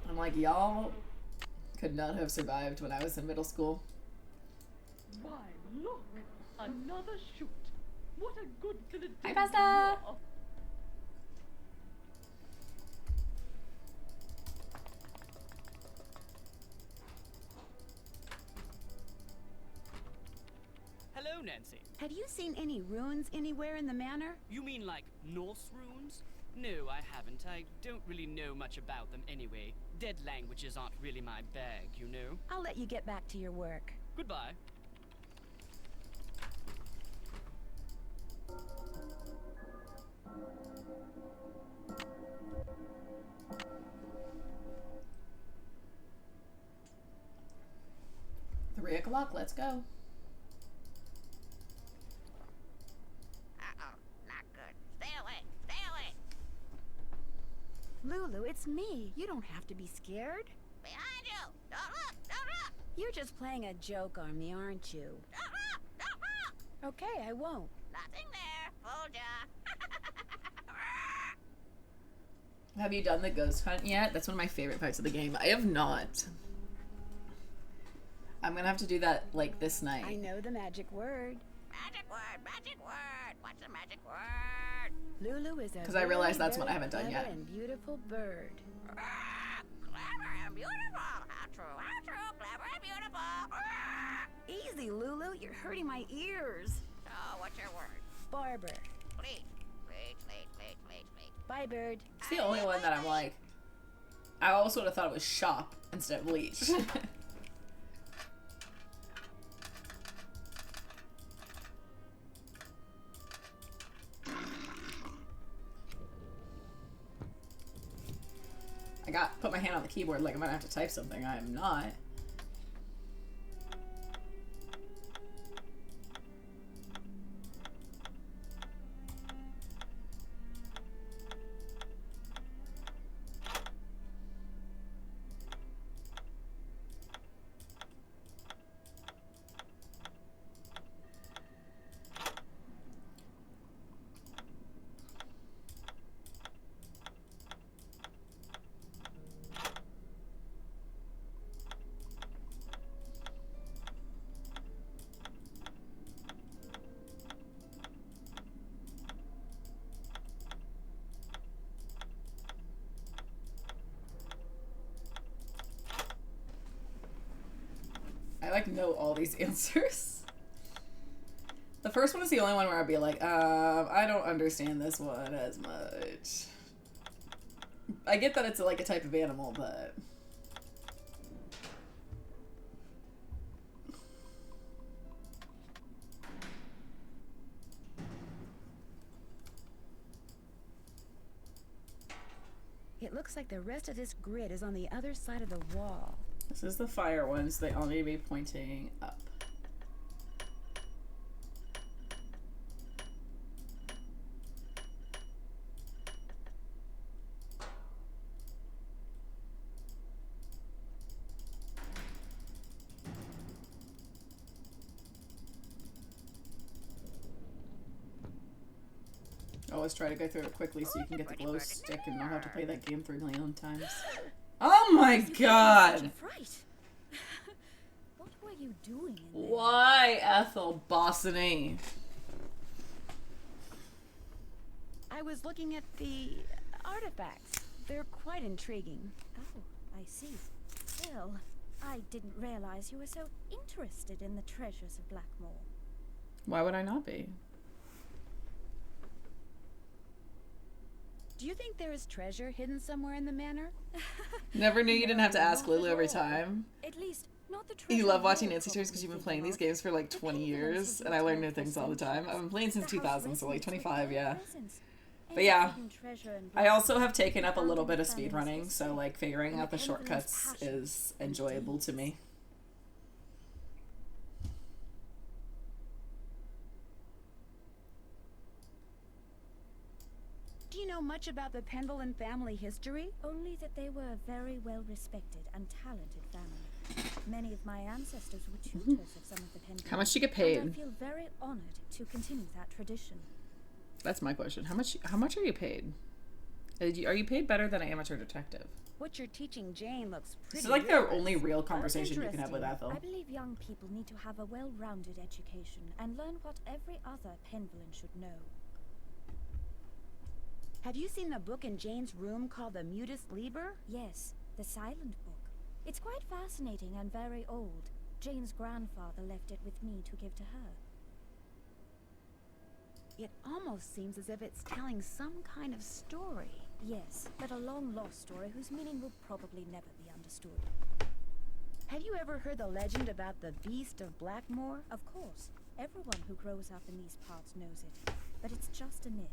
I'm like, y'all could not have survived when I was in middle school. Why, look! Another shoot. What a good Philadelphia. Hi, Pasta! Hello, Nancy. Have you seen any ruins anywhere in the manor? You mean like Norse runes? No, I haven't. I don't really know much about them anyway. Dead languages aren't really my bag, you know. I'll let you get back to your work. Goodbye. Three o'clock, let's go. Uh-oh, not good. Stay away, stay away. Lulu, it's me. You don't have to be scared. Behind you. Don't look, don't look. You're just playing a joke on me, aren't you? Don't look, don't look. Okay, I won't. Nothing there. Fooled ya. Have you done the ghost hunt yet? That's one of my favorite parts of the game. I have not. I'm gonna have to do that, like, this night. I know the magic word. Magic word, magic word. What's the magic word? Lulu is a 'Cause I realize very, that's what I haven't done very yet. clever and beautiful bird. Clever and beautiful. How true, clever and beautiful. Easy, Lulu. You're hurting my ears. So, what's your word? Barber. Please, please, please, please, please, please. Bye, bird. It's the only one that I'm like... I always would have thought it was shop instead of leech. I put my hand on the keyboard like I'm gonna have to type something. I am not. like know all these answers. The first one is the only one where I'd be like, I don't understand this one as much. I get that it's like a type of animal, but... It looks like the rest of this grid is on the other side of the wall. This is the fire one, so they all need to be pointing up. Always try to go through it quickly so you can get the glow stick and not have to play that game 3 million times. Oh my god! What were you doing in there? Why, Ethel Bossany? I was looking at the artifacts. They're quite intriguing. Oh, I see. Well, I didn't realize you were so interested in the treasures of Blackmore. Why would I not be? Do you think there is treasure hidden somewhere in the manor? Never knew you didn't have to ask Lulu every time. At least, not the treasure. You love watching Nancy series because you've been playing these games for like 20 years, and I learn new things all the time. I've been playing since 2000, so like 25, yeah. But yeah, I also have taken up a little bit of speedrunning, so like figuring out the shortcuts is enjoyable to me. Do you know much about the Pendleton family history? Only that they were a very well respected and talented family. Many of my ancestors were tutors of some of the Pendletons. How much do you get paid? And I feel very honored to continue that tradition. That's my question. How much are you paid? Are you paid better than an amateur detective? What you're teaching Jane looks pretty. This is like the only real conversation you can have with Ethel. I believe young people need to have a well-rounded education and learn what every other Pendleton should know. Have you seen the book in Jane's room called the Mutus Liber? Yes, the silent book. It's quite fascinating and very old. Jane's grandfather left it with me to give to her. It almost seems as if it's telling some kind of story. Yes, but a long-lost story whose meaning will probably never be understood. Have you ever heard the legend about the Beast of Blackmore? Of course. Everyone who grows up in these parts knows it. But it's just a myth.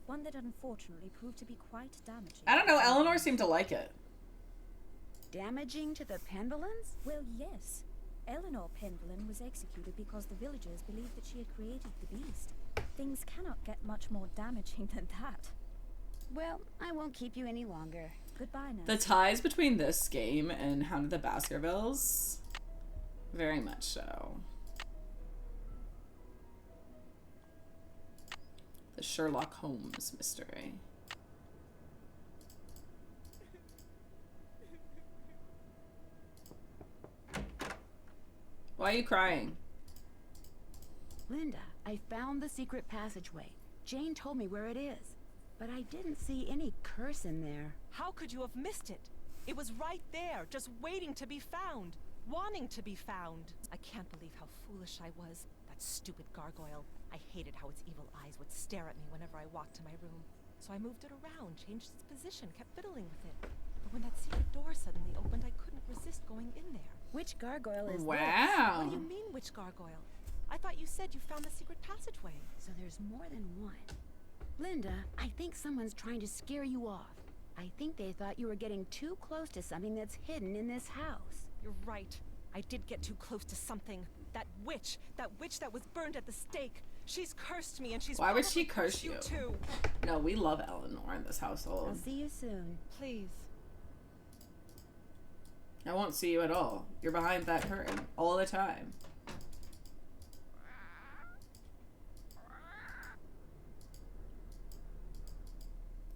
One that unfortunately proved to be quite damaging. I don't know, Eleanor seemed to like it. Damaging to the Pendletons? Well, yes. Eleanor Pendleton was executed because the villagers believed that she had created the beast. Things cannot get much more damaging than that. Well, I won't keep you any longer. Goodbye now. The ties between this game and Hound of the Baskervilles, very much so. The Sherlock Holmes mystery. Why are you crying? Linda, I found the secret passageway. Jane told me where it is, but I didn't see any curse in there. How could you have missed it? It was right there, just waiting to be found. Wanting to be found. I can't believe how foolish I was. That stupid gargoyle. I hated how its evil eyes would stare at me whenever I walked to my room. So I moved it around, changed its position, kept fiddling with it. But when that secret door suddenly opened, I couldn't resist going in there. Which gargoyle is this? Wow. What do you mean, which gargoyle? I thought you said you found the secret passageway. So there's more than one. Linda, I think someone's trying to scare you off. I think they thought you were getting too close to something that's hidden in this house. You're right. I did get too close to something. That witch that was burned at the stake. She's cursed me and she's Why would she curse you you? too. No, we love Eleanor in this household. I'll see you soon. Please. I won't see you at all. You're behind that curtain all the time.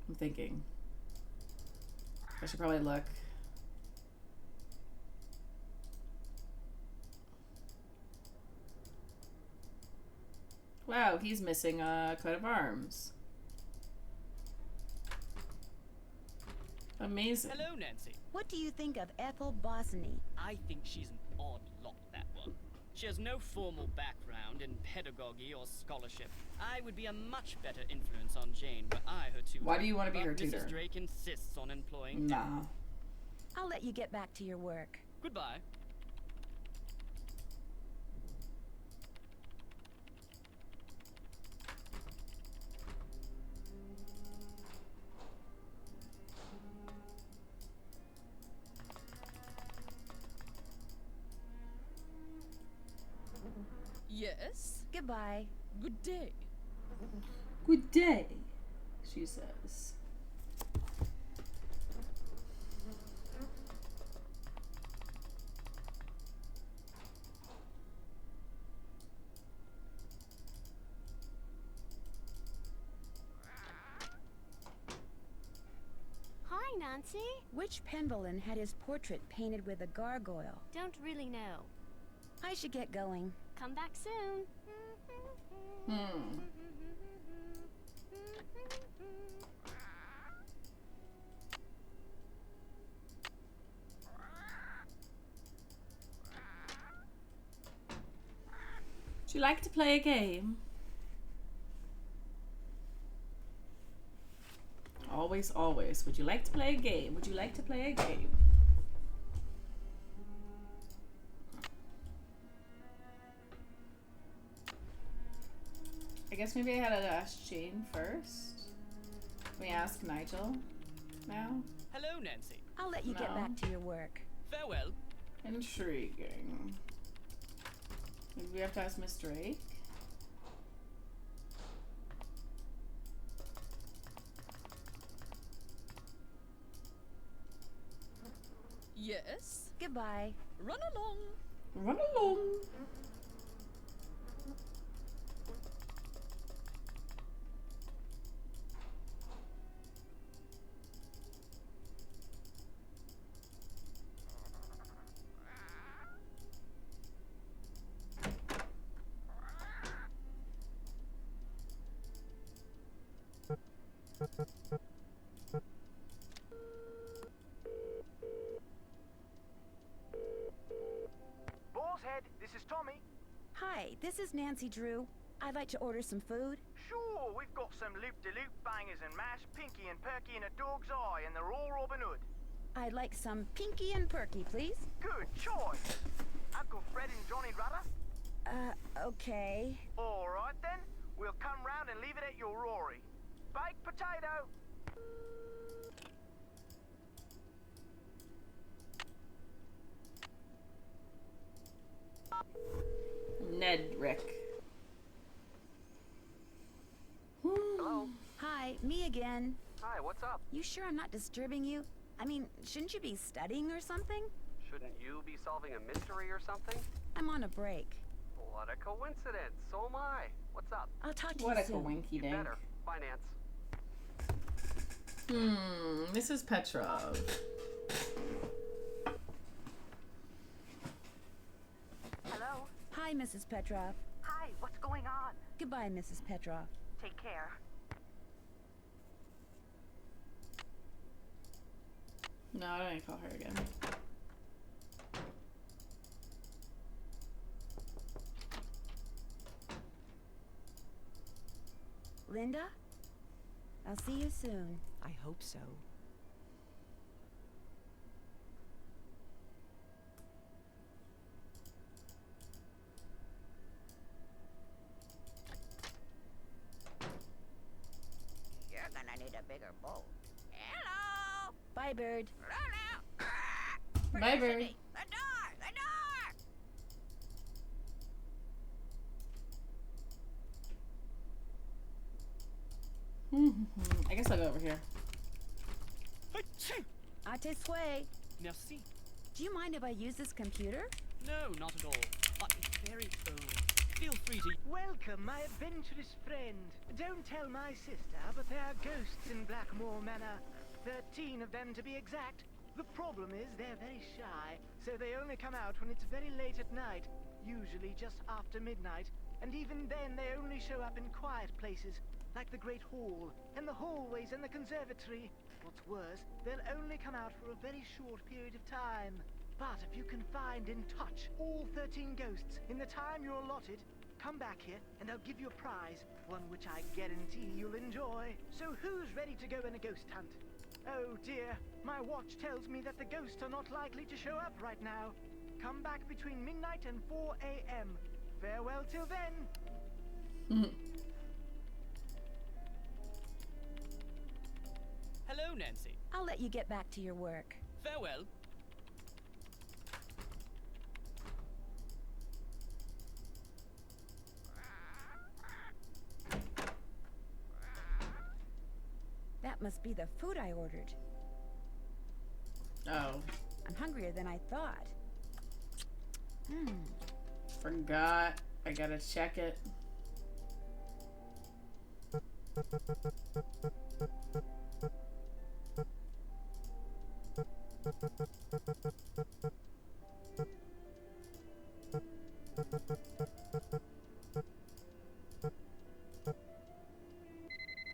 I'm thinking. I should probably look. Wow, he's missing a coat of arms. Amazing. Hello, Nancy. What do you think of Ethel Bossany? I think she's an odd lot, that one. She has no formal background in pedagogy or scholarship. I would be a much better influence on Jane were I her tutor. Why do you want to be her But tutor? Mrs. Drake insists on employing... Nah. I'll let you get back to your work. Goodbye. Yes? Goodbye. Good day. Good day, she says. Hi, Nancy. Which Penvillain had his portrait painted with a gargoyle? Don't really know. I should get going. Come back soon. Would you like to play a game? Always, always. Would you like to play a game? Would you like to play a game? I guess maybe I had to ask Jane first. Can we ask Nigel now? Hello, Nancy. I'll let you get back to your work. Farewell. Intriguing. Maybe we have to ask Miss Drake. Yes? Goodbye. Run along. Run along. Boar's this is Tommy. Hi, this is Nancy Drew. I'd like to order some food. Sure, we've got some loop-de-loop bangers and mash, pinky and perky and a dog's eye, and they're all Robin Hood. I'd like some Pinky and Perky, please. Good choice. Uncle Fred and Johnny Rudder? Okay. All right then. We'll come round and leave it at your Rory. Baked potato. Ned Rick. Hello? Hi, me again. Hi, what's up? You sure I'm not disturbing you? I mean, shouldn't you be studying or something? Shouldn't you be solving a mystery or something? I'm on a break. What a coincidence. So am I. What's up? I'll talk to What you a soon. coinky You dink. better. Finance. Mrs. Petrov. Hello? Hi, Mrs. Petrov. Hi, what's going on? Goodbye, Mrs. Petrov. Take care. No, I don't need to call her again. Linda? I'll see you soon. I hope so. You're gonna need a bigger boat. Hello! Bye, Bird. Bye, Bird. The door! The door! I guess I'll go over here. A tes souhaits. Merci. Do you mind if I use this computer? No, not at all. It's very old. Feel free to... Welcome, my adventurous friend. Don't tell my sister, but there are ghosts in Blackmore Manor. 13 of them to be exact. The problem is they're very shy, so they only come out when it's very late at night, usually just after midnight, and even then they only show up in quiet places, like the Great Hall, and the hallways and the conservatory. What's worse, they'll only come out for a very short period of time. But if you can find and touch all 13 ghosts in the time you're allotted, come back here and I'll give you a prize, one which I guarantee you'll enjoy. So who's ready to go on a ghost hunt? Oh dear, my watch tells me that the ghosts are not likely to show up right now. Come back between midnight and 4 a.m. Farewell till then. Hello, Nancy. I'll let you get back to your work. Farewell. That must be the food I ordered. Oh. I'm hungrier than I thought. Forgot. I gotta check it.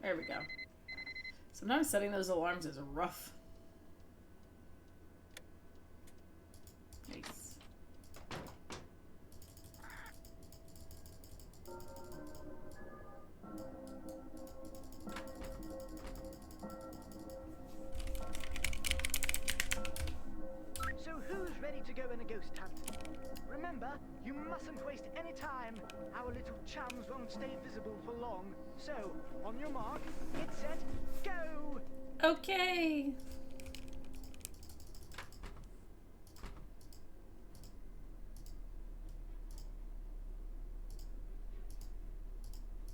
There we go. Sometimes setting those alarms is rough. Nice. So who's ready to go on a ghost hunt? Remember, you mustn't waste any time. Our little chums won't stay visible for long. So, on your mark, get set, go! Okay.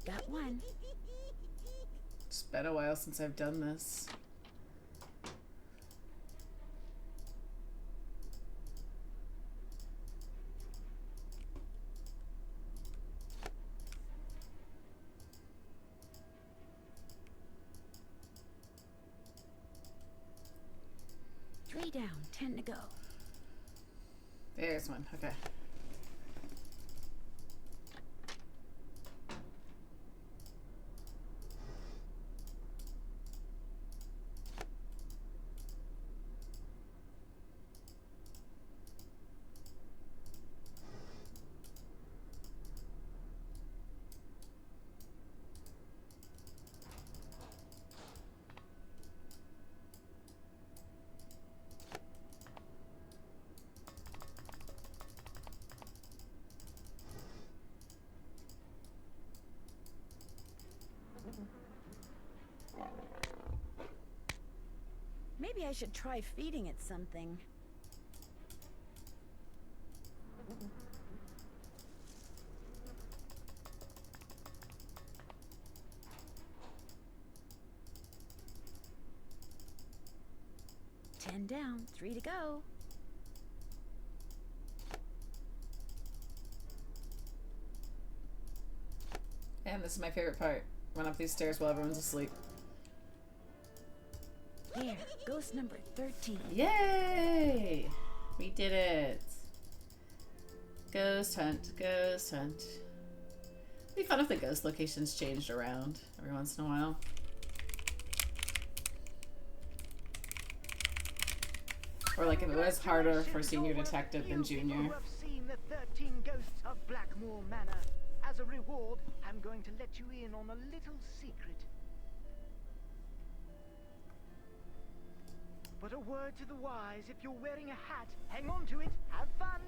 Got one. It's been a while since I've done this. Three down, 10 to go. There's one. Okay. Maybe I should try feeding it something. Ten down, 3 to go. And this is my favorite part. Run up these stairs while everyone's asleep. There, ghost number 13. Yay! We did it. Ghost hunt, ghost hunt. It'd be fun if the ghost locations changed around every once in a while. Or like if it was harder for senior detective than junior. You have seen the 13 ghosts of Blackmoor Manor. As a reward, I'm going to let you in on a little secret. But a word to the wise, if you're wearing a hat, hang on to it, have fun!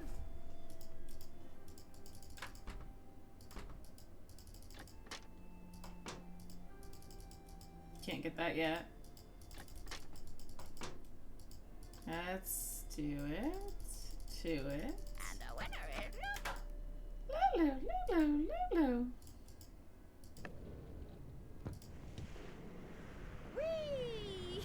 Can't get that yet. Let's do it. To it. And the winner is Lulu, Lulu, Lulu. Whee!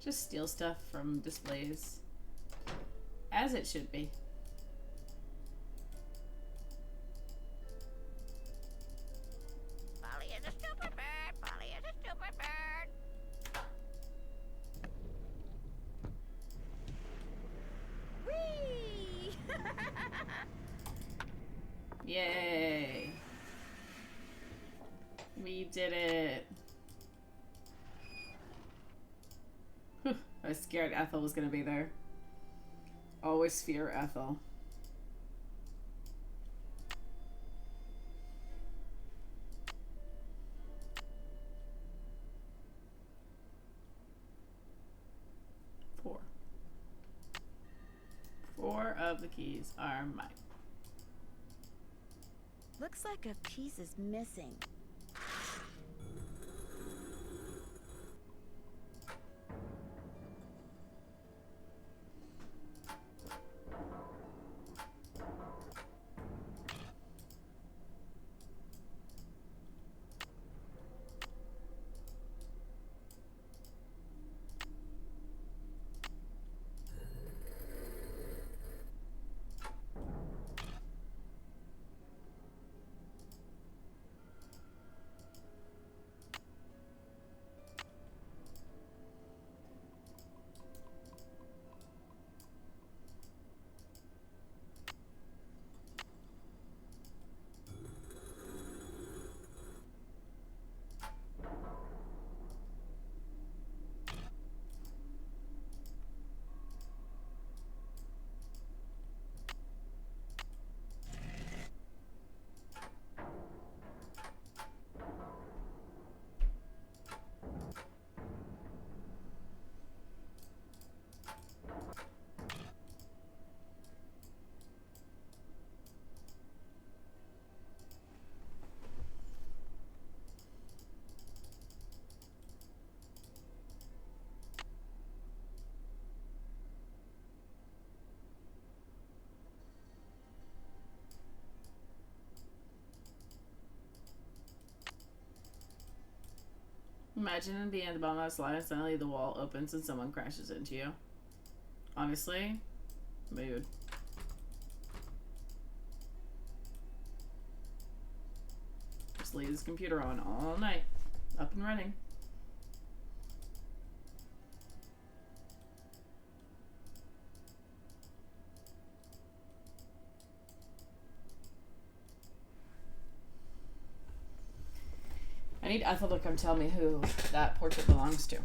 Just steal stuff from displays. As it should be. Polly is a stupid bird. Polly is a stupid bird. Whee! Yay. We did it. I was scared Ethel was gonna be there. Always fear Ethel. Four of the keys are mine. Looks like a piece is missing. Imagine being at the bottom of that slide and suddenly the wall opens and someone crashes into you. Honestly, mood. Just leave this computer on all night. Up and running. I need Ethel to come tell me who that portrait belongs to.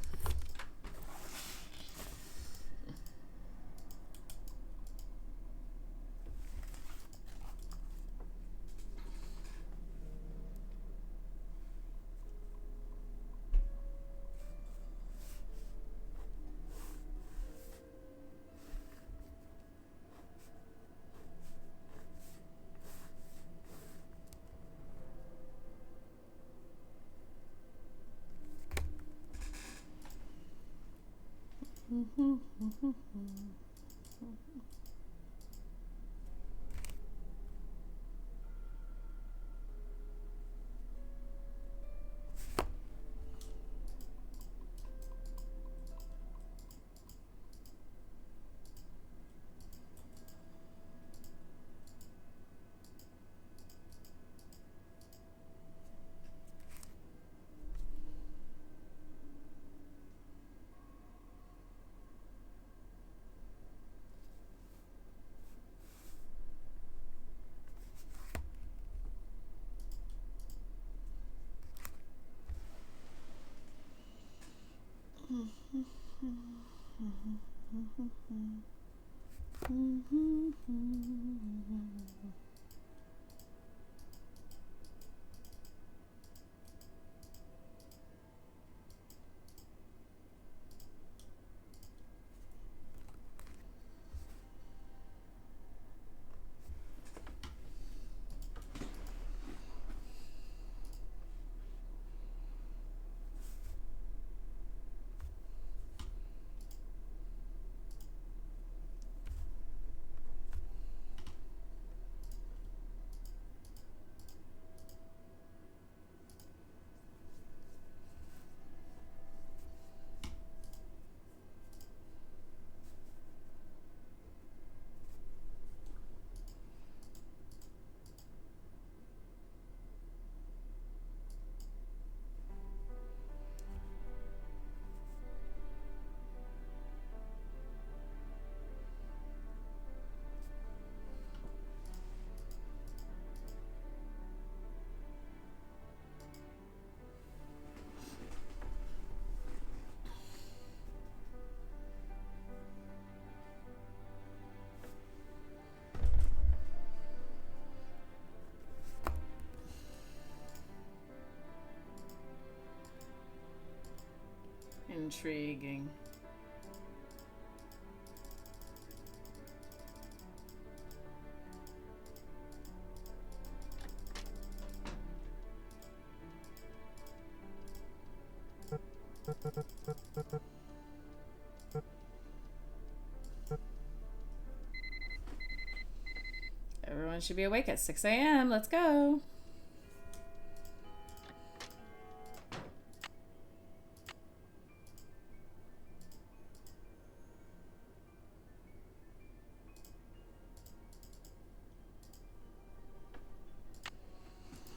intriguing. Everyone should be awake at 6 a.m. Let's go.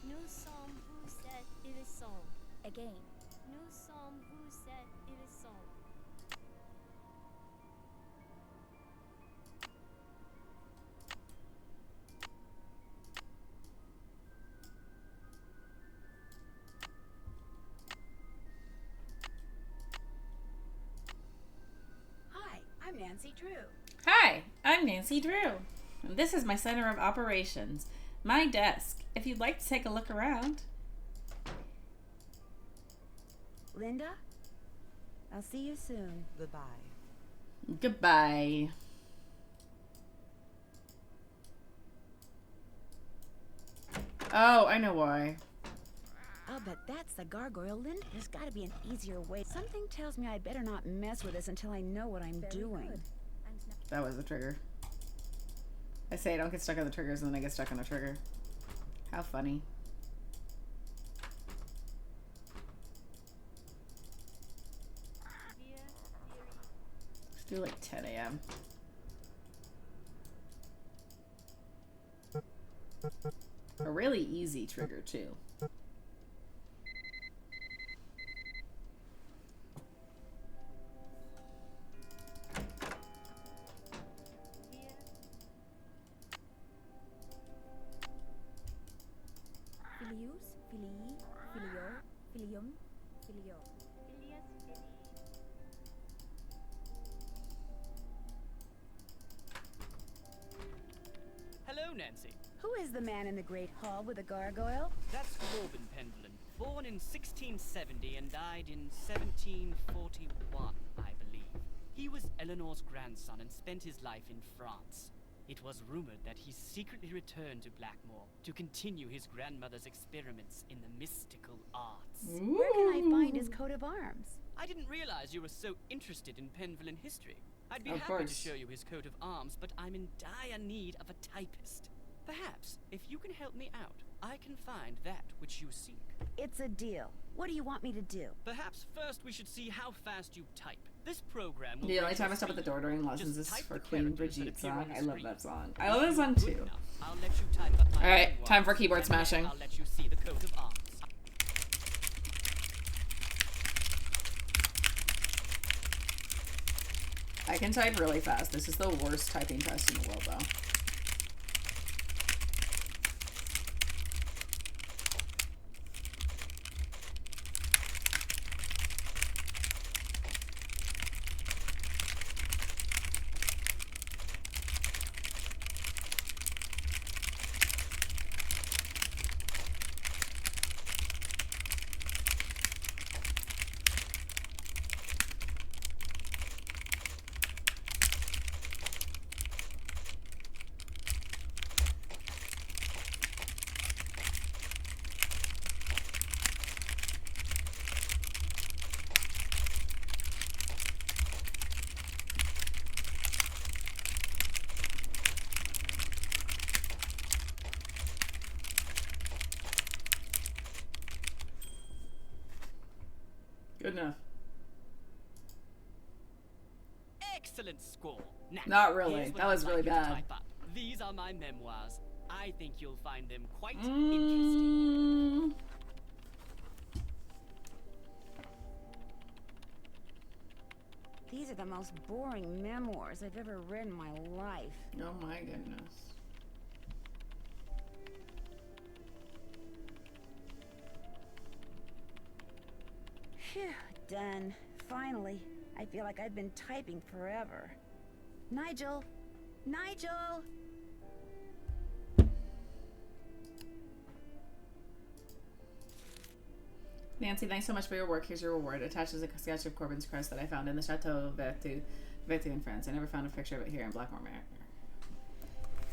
Nous sommes vous êtes innocent. Again. Nous sommes vous êtes innocent. Hi, I'm Nancy Drew. Hi, I'm Nancy Drew. And this is my center of operations, my desk, if you'd like to take a look around. Linda, I'll see you soon. Goodbye. Goodbye. Oh, I know why. I'll bet that's the gargoyle, Linda. There's got to be an easier way. Something tells me I better not mess with this until I know what I'm doing. That was the trigger. I say I don't get stuck on the triggers and then I get stuck on a trigger. How funny. Let's do like 10 a.m. A really easy trigger too. Filius, filii, filio, filium, filio. Hello, Nancy. Who is the man in the Great Hall with the gargoyle? That's Corbin Pendleton, born in 1670 and died in 1741, I believe. He was Eleanor's grandson and spent his life in France. It was rumored that he secretly returned to Blackmore to continue his grandmother's experiments in the mystical arts. Where can I find his coat of arms? I didn't realize you were so interested in Penvillin history. I'd be Of happy to course. show you his coat of arms, but I'm in dire need of a typist. Perhaps, if you can help me out, I can find that which you seek. It's a deal. What do you want me to do? Perhaps first we should see how fast you type. This program will The only raise time I your stop at the speed. door during lessons Just is type for the Queen characters that Brigitte's appear on song. the I love screen. that song. If I love that you're song good too. enough, I'll let you type up my Alright, memoirs, time for keyboard and then smashing. I'll let you see the coat of arms. I can type really fast. This is the worst typing test in the world though. Good enough. Excellent score. Now, Not really. here's what That was I'd really like you to bad. type up. These are my memoirs. I think you'll find them quite interesting. These are the most boring memoirs I've ever read in my life. Oh my goodness. Phew, done. Finally. I feel like I've been typing forever. Nigel! Nigel! Nancy, thanks so much for your work. Here's your reward. Attached is a sketch of Corbin's crest that I found in the Chateau Vertu in France. I never found a picture of it here in Blackmore Manor.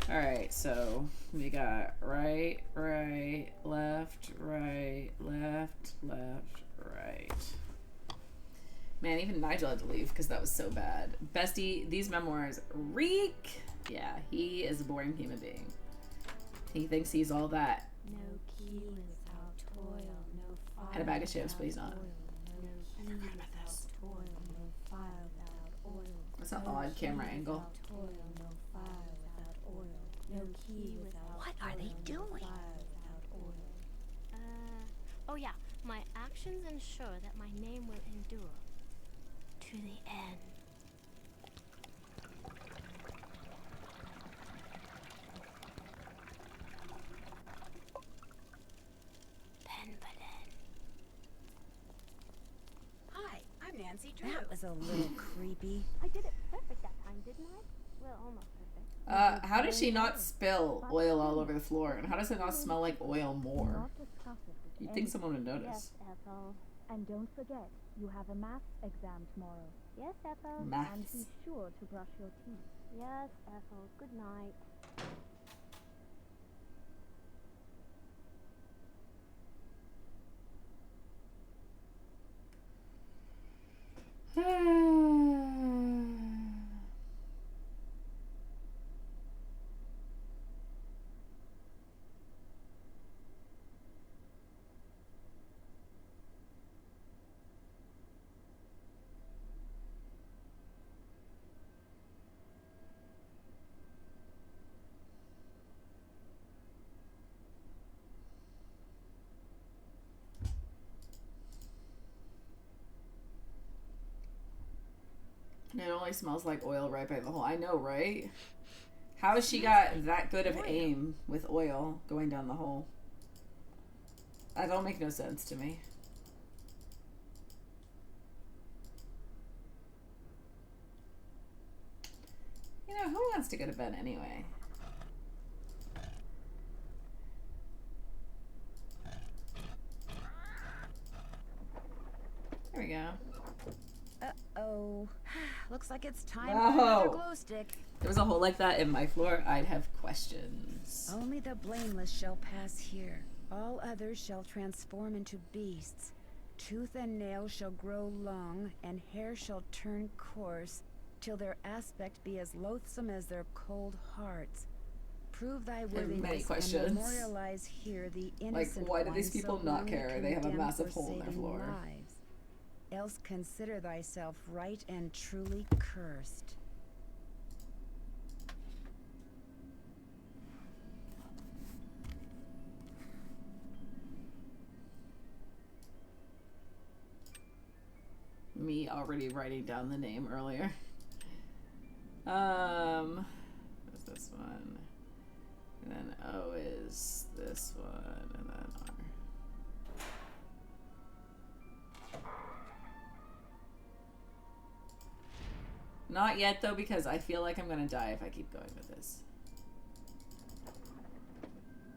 Alright, so we got right, left, right. Man, even Nigel had to leave because that was so bad. Bestie, these memoirs reek. Yeah, he is a boring human being. He thinks he's all that. No key without toil, no fire. And a bag of chips, please not. No key without toil, no fire without oil. That's an odd camera angle. Toil, no fire without oil. No key without. What are they doing? Fire without oil. Oh yeah, my actions ensure that my name will endure to the end. Hi, I'm Nancy Drew. That was a little creepy. I did it perfect that time, didn't I? Well, almost perfect. How does she not spill oil all over the floor? And how does it not smell like oil more? You'd think someone would notice. Yes, Ethel. And don't forget, you have a maths exam tomorrow. Yes, Ethel. And Maths. be sure to brush your teeth. Yes, Ethel. Good night. It only smells like oil right by the hole. I know, right? How has she got that good of aim with oil going down the hole? That don't make no sense to me. You know, who wants to go to bed anyway? There we go. Uh-oh. Looks like it's time Whoa. for another glow stick. If there was a hole like that in my floor, I'd have questions. Only the blameless shall pass here. All others shall transform into beasts. Tooth and nail shall grow long, and hair shall turn coarse, till their aspect be as loathsome as their cold hearts. Prove thy have worthiness many questions. and memorialize here the innocent why do these ones people so not long care? They have a condemned massive for hole in their saving floor. lives. Else consider thyself right and truly cursed. Me already writing down the name earlier. What's this one? And then O is this one, and then R. Not yet though, because I feel like I'm gonna die if I keep going with this.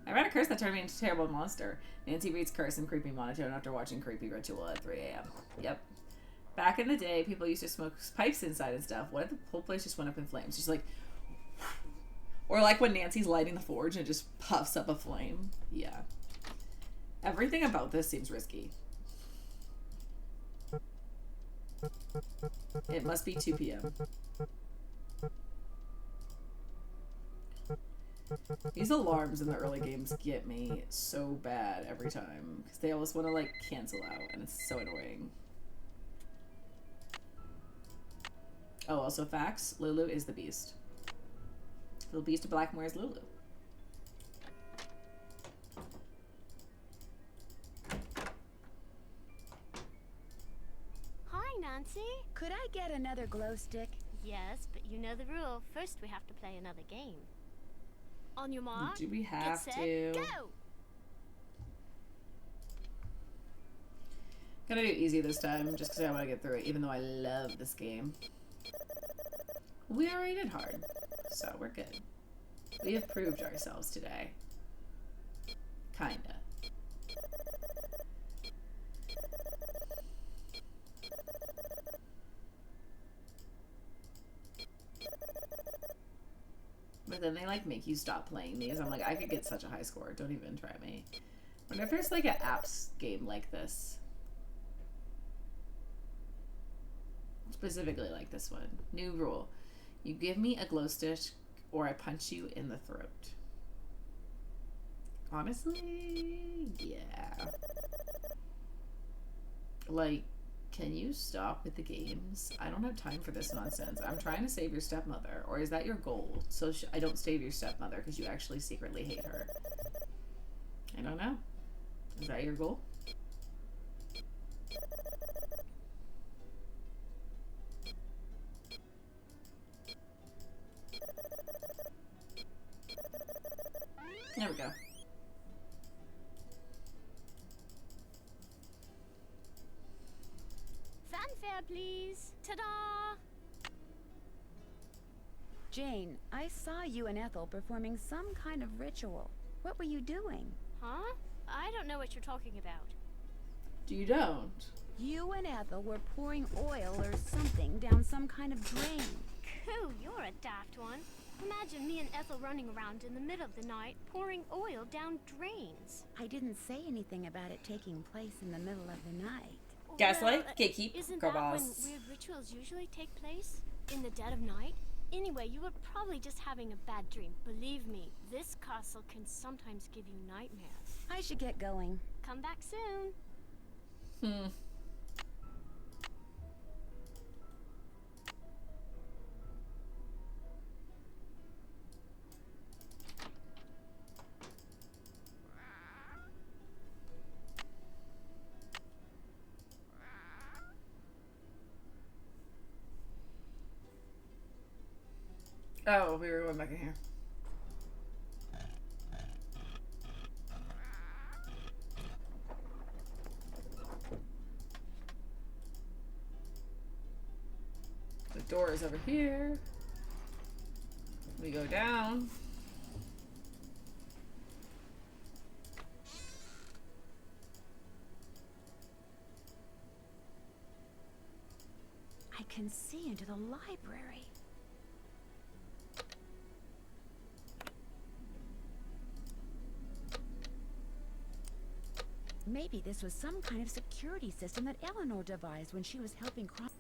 I read a curse that turned me into a terrible monster. Nancy reads curse in creepy monotone after watching creepy ritual at 3 a.m. Yep. Back in the day, people used to smoke pipes inside and stuff. What if the whole place just went up in flames? Just like... Or like when Nancy's lighting the forge and it just puffs up a flame. Yeah. Everything about this seems risky. It must be 2 p.m. These alarms in the early games get me so bad every time. Because they always want to like cancel out and it's so annoying. Oh, also facts. Lulu is the beast. The beast of Blackmore is Lulu. Hi, Nancy. Could I get another glow stick? Yes, but you know the rule. First, we have to play another game. On your mark. Do we have get set, to? Go! Gonna do easy this time, just because I want to get through it, even though I love this game. We already did hard, so we're good. We have proved ourselves today. Kinda. But then they, like, make you stop playing these. I'm like, I could get such a high score. Don't even try me. I wonder if there's, like, an apps game like this. Specifically like this one. New rule. You give me a glow stick or I punch you in the throat. Honestly, yeah. Like, can you stop with the games? I don't have time for this nonsense. I'm trying to save your stepmother. Or is that your goal? So I don't save your stepmother because you actually secretly hate her. I don't know. Is that your goal? There we go. Fanfare, please. Ta-da! Jane, I saw you and Ethel performing some kind of ritual. What were you doing? Huh? I don't know what you're talking about. You don't? You and Ethel were pouring oil or something down some kind of drain. Coo, you're a daft one. Imagine me and Ethel running around in the middle of the night, pouring oil down drains. I didn't say anything about it taking place in the middle of the night. Gaslight, gatekeep, Isn't girl that when boss. weird rituals usually take place? In the dead of night? Anyway, you were probably just having a bad dream. Believe me, this castle can sometimes give you nightmares. I should get going. Come back soon. Oh, we were going back in here. The door is over here. We go down. I can see into the library. Maybe this was some kind of security system that Eleanor devised when she was helping crime.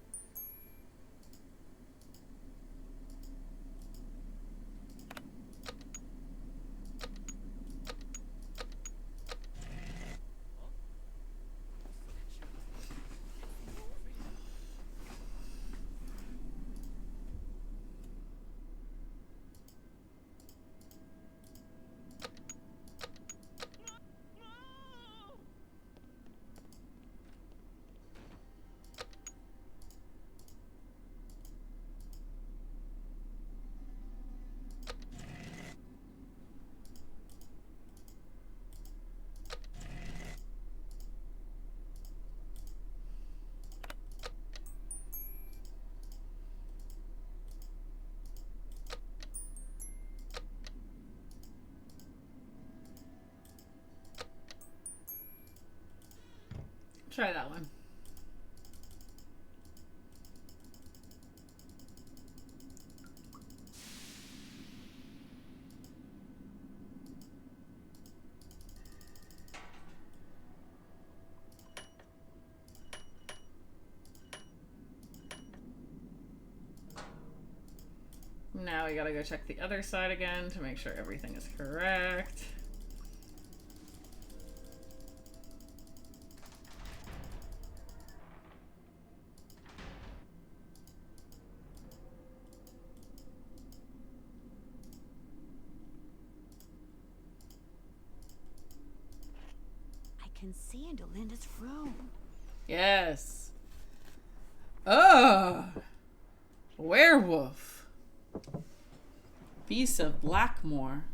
Try that one. Now we gotta go check the other side again to make sure everything is correct. I can see into Linda's room. Yes. Oh, werewolf. Beast of Blackmore.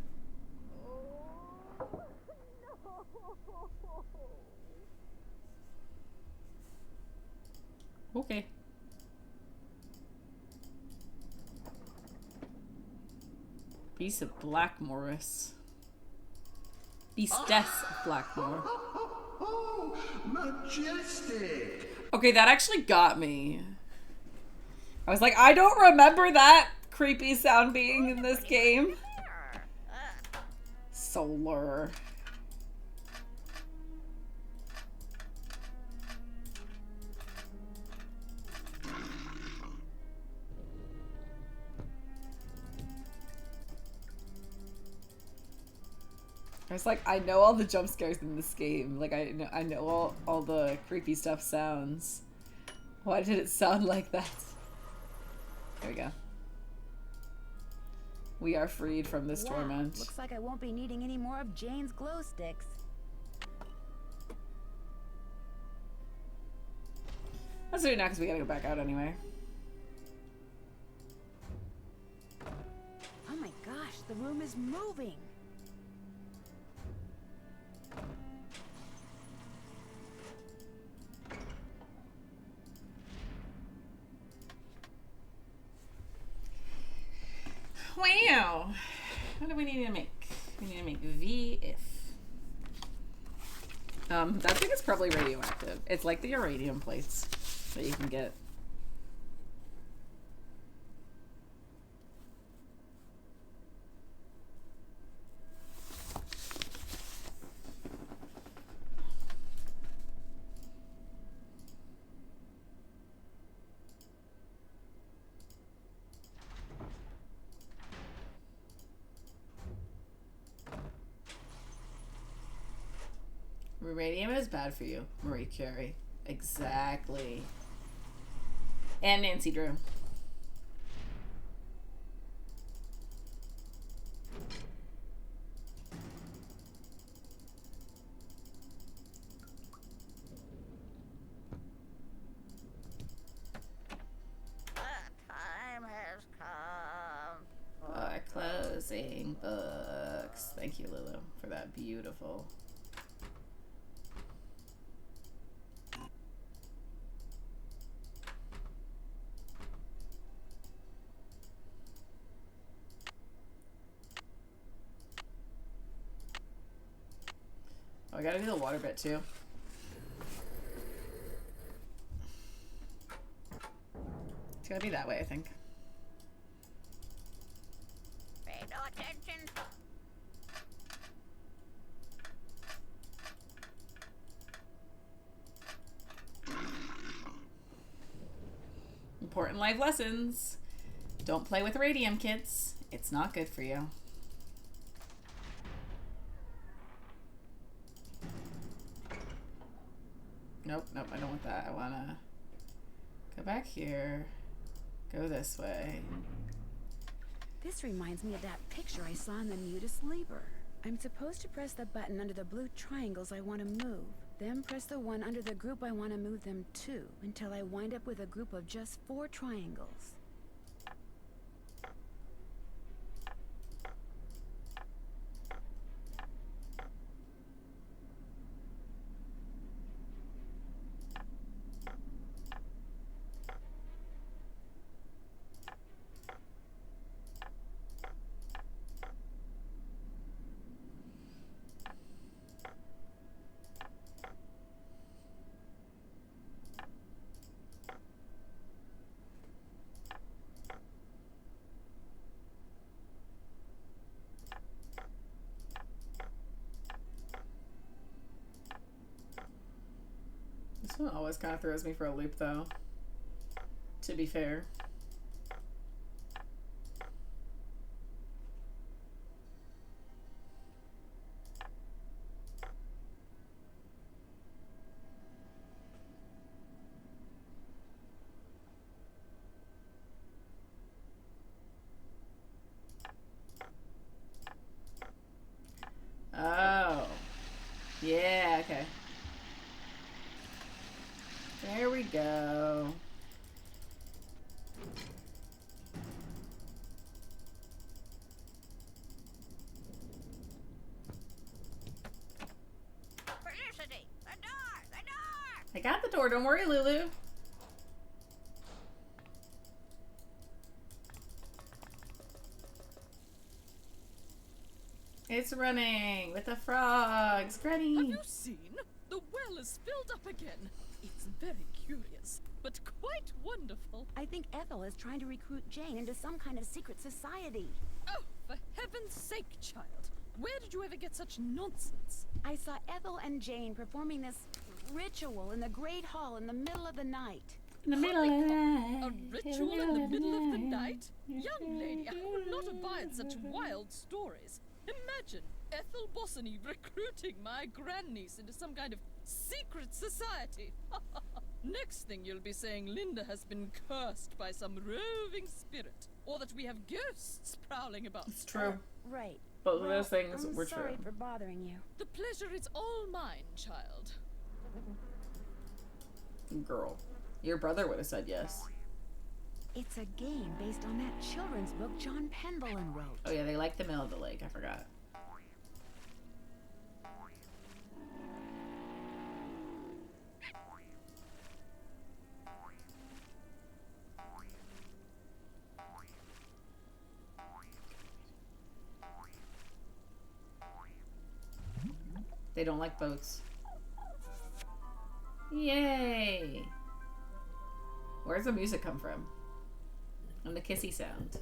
Okay. Beast of Blackmorris. Beastess of Blackmore. Oh, majestic! Okay, that actually got me. I was like, I don't remember that creepy sound being in this game. solar. I was like, I know all the jump scares in this game. Like, I know all the creepy stuff sounds. Why did it sound like that? There we go. We are freed from this torment. Looks like I won't be needing any more of Jane's glow sticks. Let's do it now because we gotta go back out anyway. Oh my gosh, the room is moving. Wow. What do we need to make? We need to make V if. That thing is probably radioactive. It's like the uranium plates that you can get. Radium is bad for you, Marie Curie. Exactly. And Nancy Drew. Time has come. For closing books. Thank you, Lulu, for that beautiful. Oh, I gotta do the water bit too. It's gotta be that way, I think. Pay no attention. Important life lessons. Don't play with radium, kids. It's not good for you. Nope, nope, I don't want that. I wanna go back here. Go this way. This reminds me of that picture I saw in the Nudist Labor. I'm supposed to press the button under the blue triangles I want to move. Then press the one under the group I want to move them to, until I wind up with a group of just 4 triangles. This one always kind of throws me for a loop, though. To be fair. Oh. Yeah, okay. There we go. Felicity, the door, the door. I got the door, don't worry, Lulu. It's running with the frogs. Granny. Have you seen? The well is filled up again. It's very curious, but quite wonderful. I think Ethel is trying to recruit Jane into some kind of secret society. Oh, for heaven's sake, child. Where did you ever get such nonsense? I saw Ethel and Jane performing this ritual in the Great Hall in the middle of the night. In the middle of the night. A ritual in the middle of the night? Young lady, I will not abide such wild stories. Imagine Ethel Bossany recruiting my grandniece into some kind of secret society. Next thing you'll be saying Linda has been cursed by some roving spirit, or that we have ghosts prowling about. It's true. Right. Both of those things I'm were sorry true. for bothering you. The pleasure is all mine, child. Girl, your brother would have said yes. It's a game based on that children's book John Penvellin wrote. Oh yeah, they like the middle of the lake. I forgot. They don't like boats. Yay! Where's the music come from? And the kissy sound.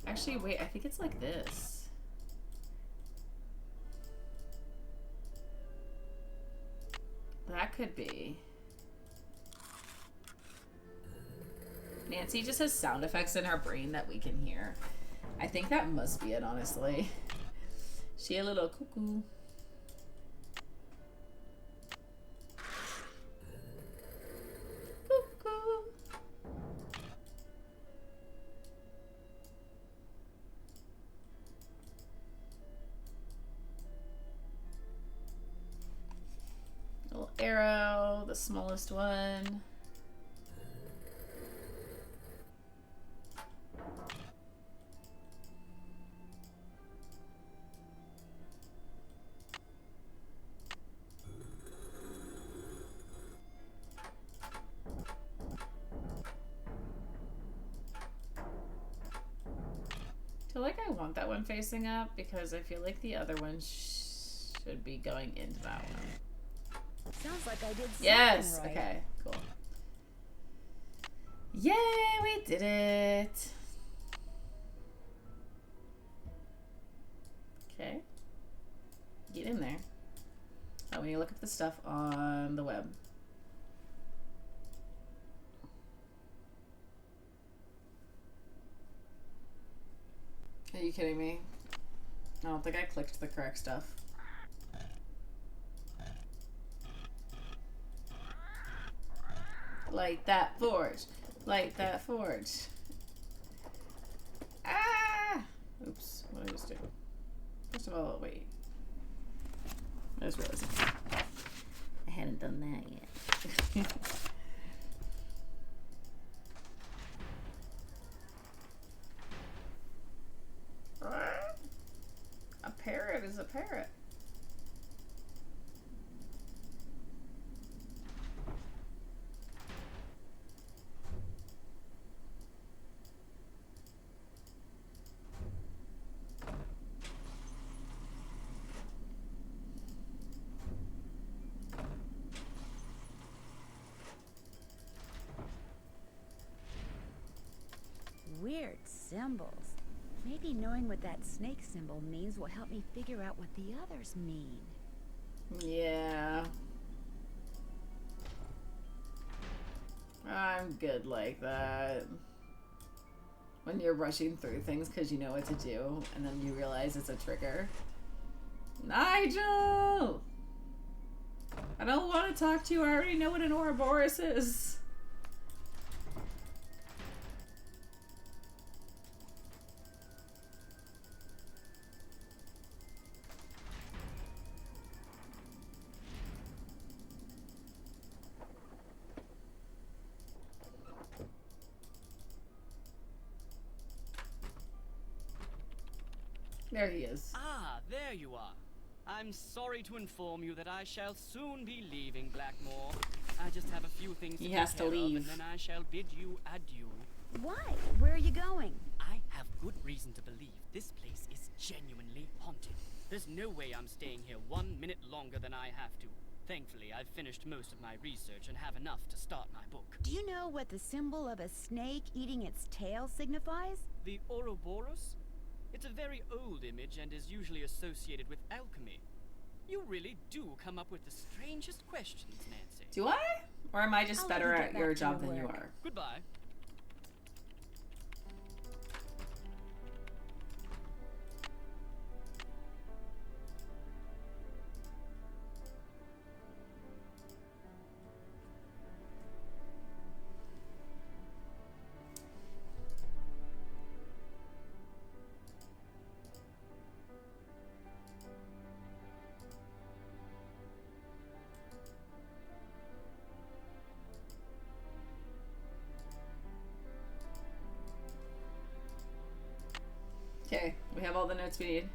Actually, wait, I think it's like this. That could be. Nancy just has sound effects in her brain that we can hear. I think that must be it, honestly. She a little cuckoo. Cuckoo. Little arrow, the smallest one. I feel like I want that one facing up because I feel like the other one should be going into that one. Sounds like I did something Yes! right. Okay, cool. Yay, we did it! Okay. Get in there. Oh, we need to look at the stuff on the web. Are you kidding me? I don't think I clicked the correct stuff. Light that forge. Light that forge. Ah! Oops. What did I just do? First of all, wait. I just realized I hadn't done that yet. A parrot is a parrot. Weird symbols. Maybe knowing what that snake symbol means will help me figure out what the others mean. Yeah. I'm good like that. When you're rushing through things because you know what to do, and then you realize it's a trigger. Nigel! I don't want to talk to you. I already know what an Ouroboros is. There he is. Ah, there you are. I'm sorry to inform you that I shall soon be leaving Blackmore. I just have a few things to He take has to care of, leave. and then I shall bid you adieu. Why? Where are you going? I have good reason to believe this place is genuinely haunted. There's no way I'm staying here 1 minute longer than I have to. Thankfully, I've finished most of my research and have enough to start my book. Do you know what the symbol of a snake eating its tail signifies? The Ouroboros? It's a very old image and is usually associated with alchemy. You really do come up with the strangest questions, Nancy. Do I? Or am I just I'll let better you get at back your to job your than you work. are? Goodbye. Okay, we have all the notes we need.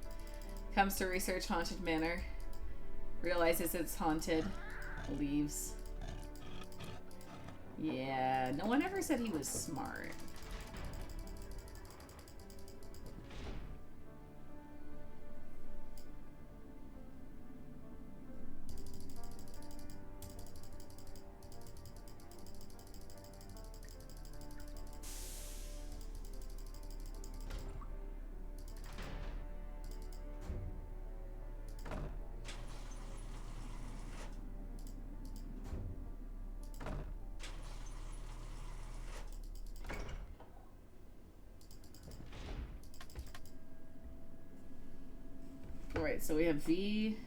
Comes to research haunted manor. Realizes it's haunted. Leaves. Yeah, no one ever said he was smart. Alright, so we have V,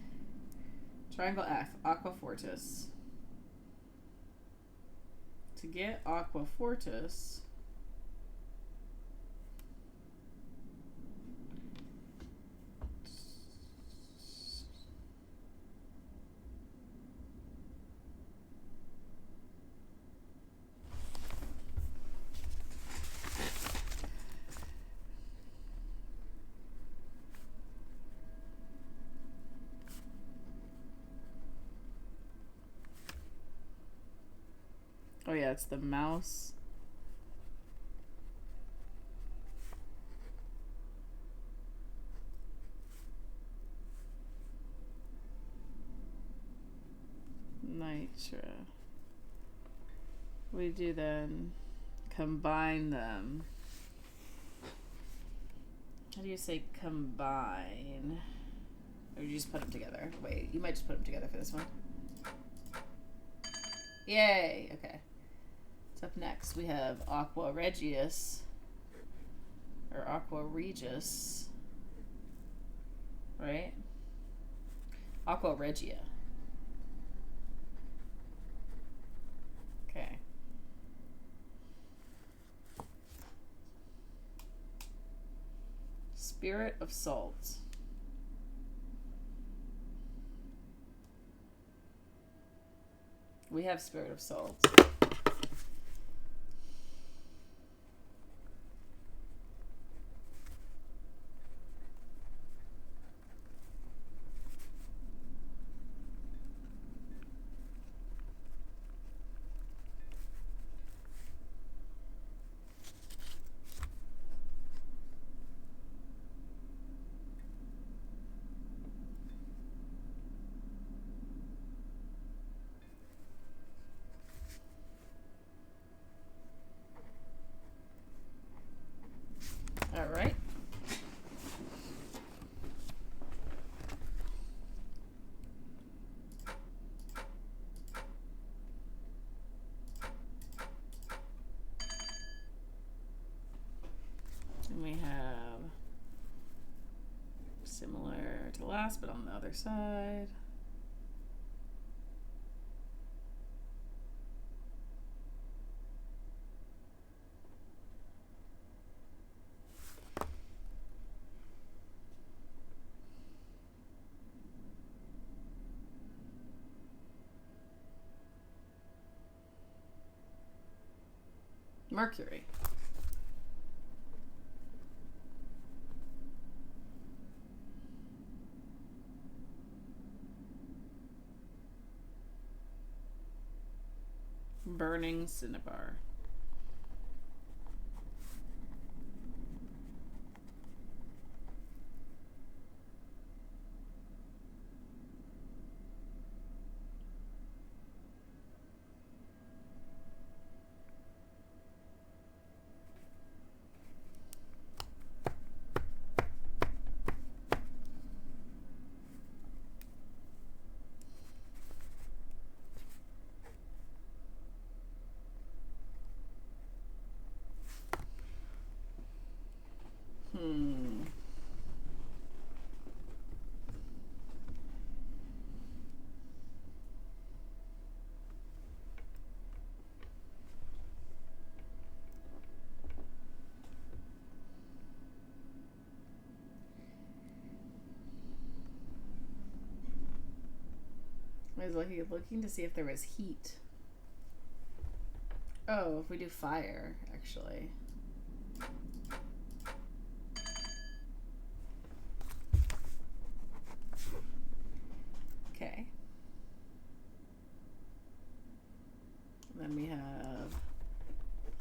triangle F, Aqua Fortis. To get Aqua Fortis, oh yeah, it's the mouse. Nitra. We do then combine them. How do you say combine? Or do you just put them together? Wait, you might just put them together for this one. Yay! Okay. So up next we have Aqua Regius. Or Aqua Regis. Right? Aqua Regia. Okay. Spirit of Salt. We have Spirit of Salt. All right. And we have similar to last, but on the other side. Mercury. burning cinnabar. I was looking to see if there was heat. Oh, if we do fire, actually. Okay. And then we have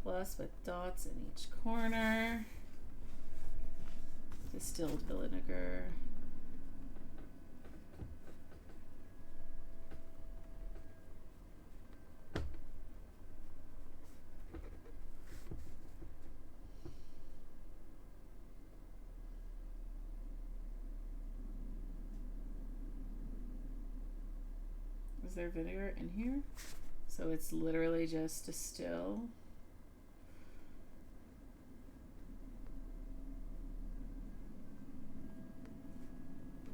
plus with dots in each corner. Distilled vinegar. Is there vinegar in here? So it's literally just distill.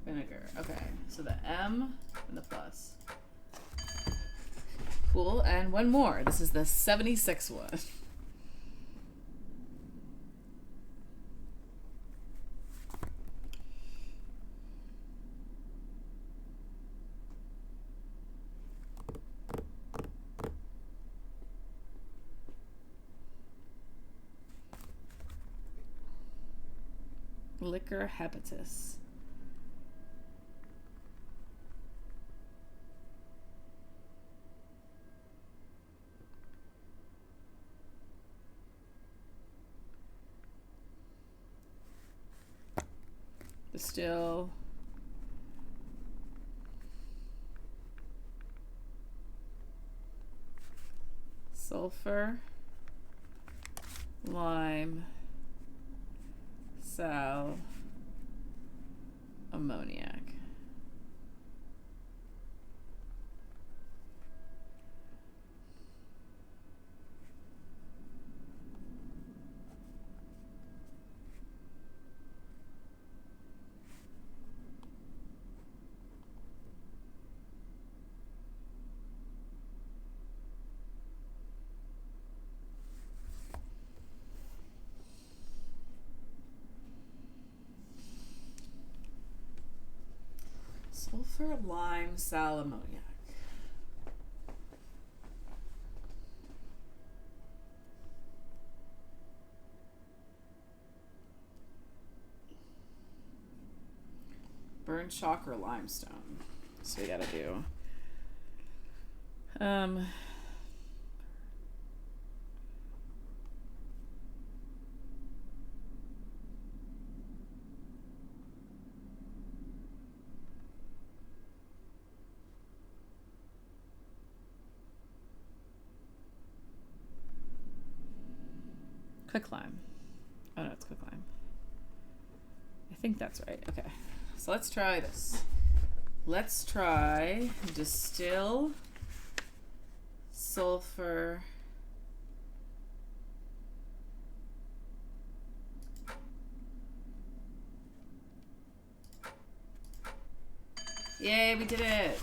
Vinegar. Okay, so the M and the plus. Cool, and one more. This is the 76 one. Liquor habitus. Distill. Sulfur. Lime. Sal. Ammoniac. Sulfur, lime, sal, ammoniac. Burn chalk or limestone. So we gotta do quicklime. Oh no, it's quicklime. I think that's right. Okay. So let's try this. Let's try distill sulfur Yay, we did it.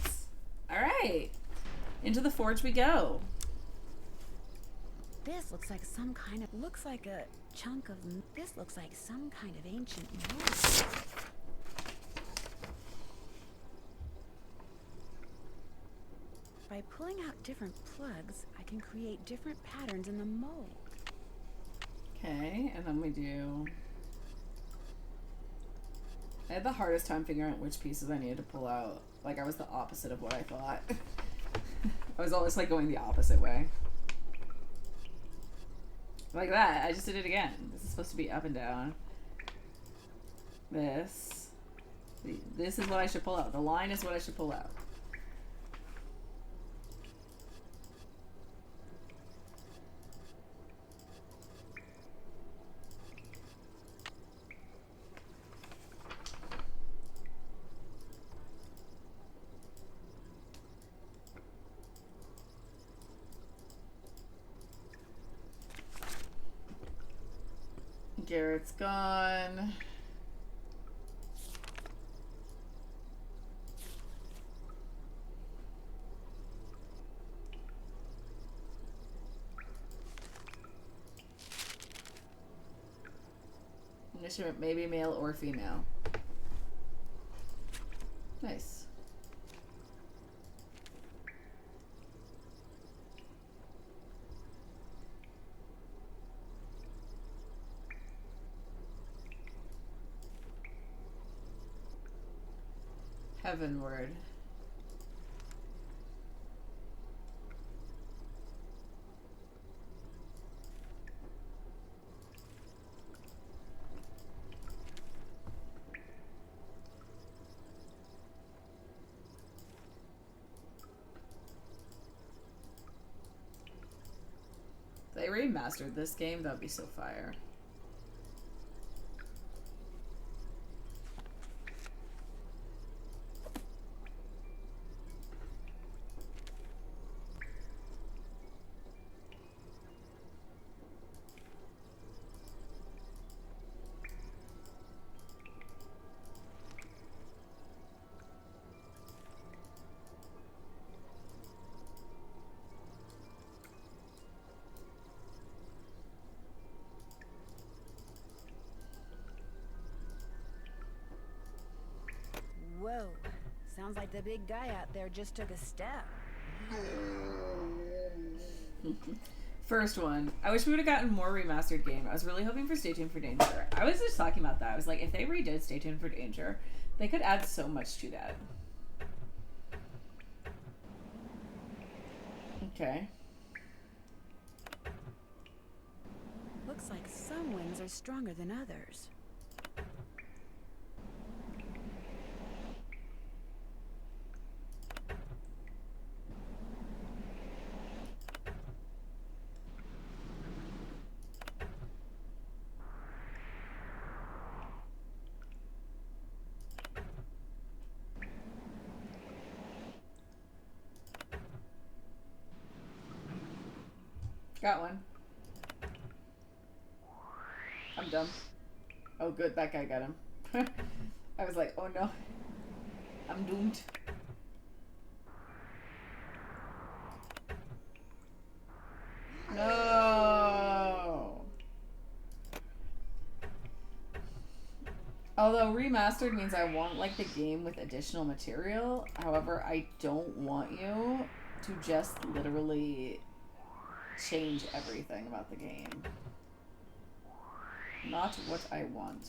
All right. Into the forge we go. This looks like some kind of chunk of this looks like some kind of ancient mold. By pulling out different plugs, I can create different patterns in the mold. Okay, and then we do... I had the hardest time figuring out which pieces I needed to pull out. Like, I was the opposite of what I thought. I was always, like, going the opposite way. Like that. I just did it again. This is supposed to be up and down. This. This is what I should pull out. The line is what I should pull out. Garrett's gone. Initiative maybe male or female. Nice. Heavenward. If they remastered this game, that'd be so fire. Whoa. Sounds like the big guy out there just took a step. First one. I wish we would have gotten more remastered game. I was really hoping for Stay Tuned for Danger. I was just talking about that. I was like, if they redid Stay Tuned for Danger, they could add so much to that. Okay. Looks like some winds are stronger than others. Got one. I'm dumb. Oh good, that guy got him. I was like, oh no. I'm doomed. No. Although remastered means I want like the game with additional material. However, I don't want you to just literally change everything about the game. Not what I want.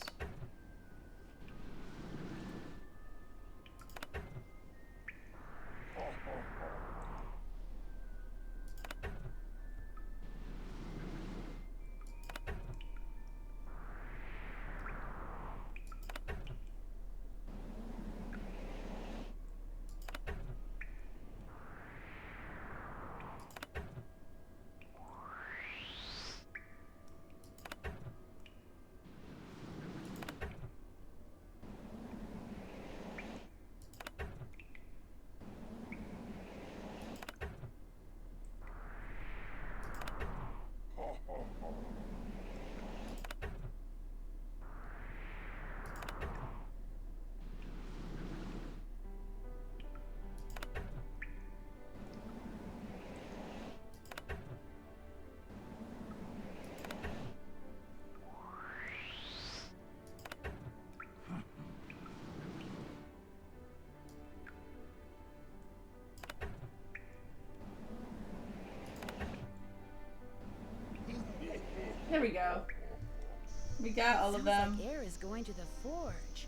There we go. We got all of them. Like air is going to the forge.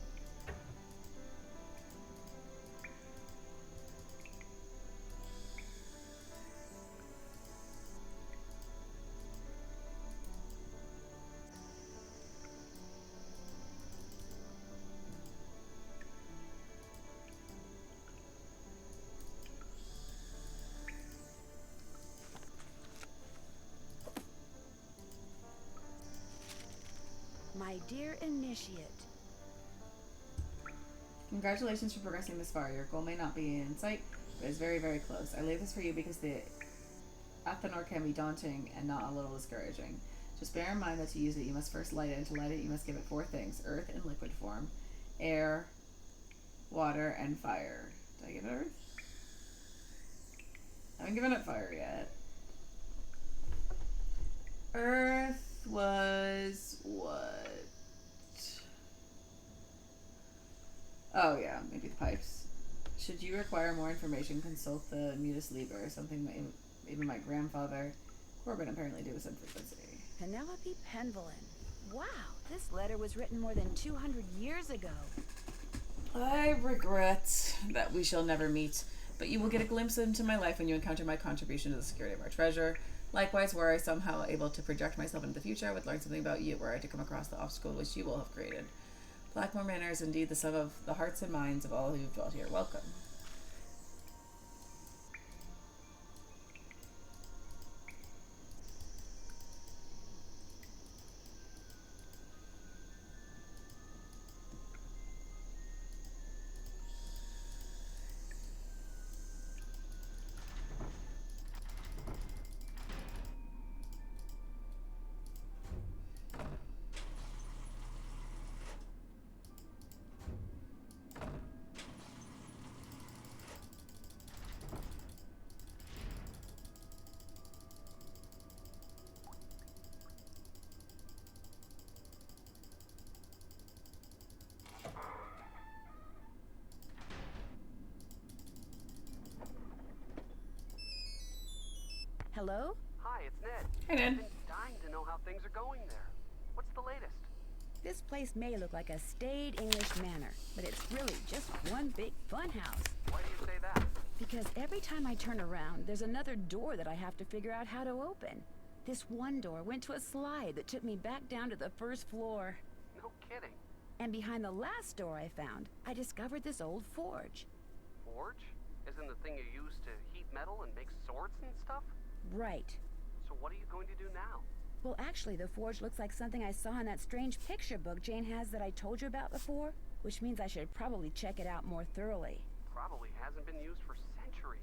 my dear initiate. Congratulations for progressing this far. Your goal may not be in sight, but it's very, very close. I leave this for you because the Athanor can be daunting and not a little discouraging. Just bear in mind that to use it, you must first light it, and to light it, you must give it 4 things: earth in liquid form, air, water, and fire. Did I give it earth? I haven't given it fire yet. Earth was what? Oh yeah, maybe the pipes. Should you require more information, consult the Mutus Liber, something that even my grandfather Corbin apparently do with some frequency. Penelope Penvillin. Wow, this letter was written more than 200 years ago. I regret that we shall never meet, but you will get a glimpse into my life when you encounter my contribution to the security of our treasure. Likewise, were I somehow able to project myself into the future, I would learn something about you, were I to come across the obstacle which you will have created. Blackmore Manor is indeed the sum of the hearts and minds of all who have dwelt here. Welcome. Hello? Hi, it's Ned. Hey, Ned. I've been dying to know how things are going there. What's the latest? This place may look like a staid English manor, but it's really just one big fun house. Why do you say that? Because every time I turn around, there's another door that I have to figure out how to open. This one door went to a slide that took me back down to the first floor. No kidding. And behind the last door I found, I discovered this old forge. Forge? Isn't the thing you use to heat metal and make swords and stuff? Right. So what are you going to do now? Well, actually, the forge looks like something I saw in that strange picture book Jane has that I told you about before, which means I should probably check it out more thoroughly. Probably hasn't been used for centuries.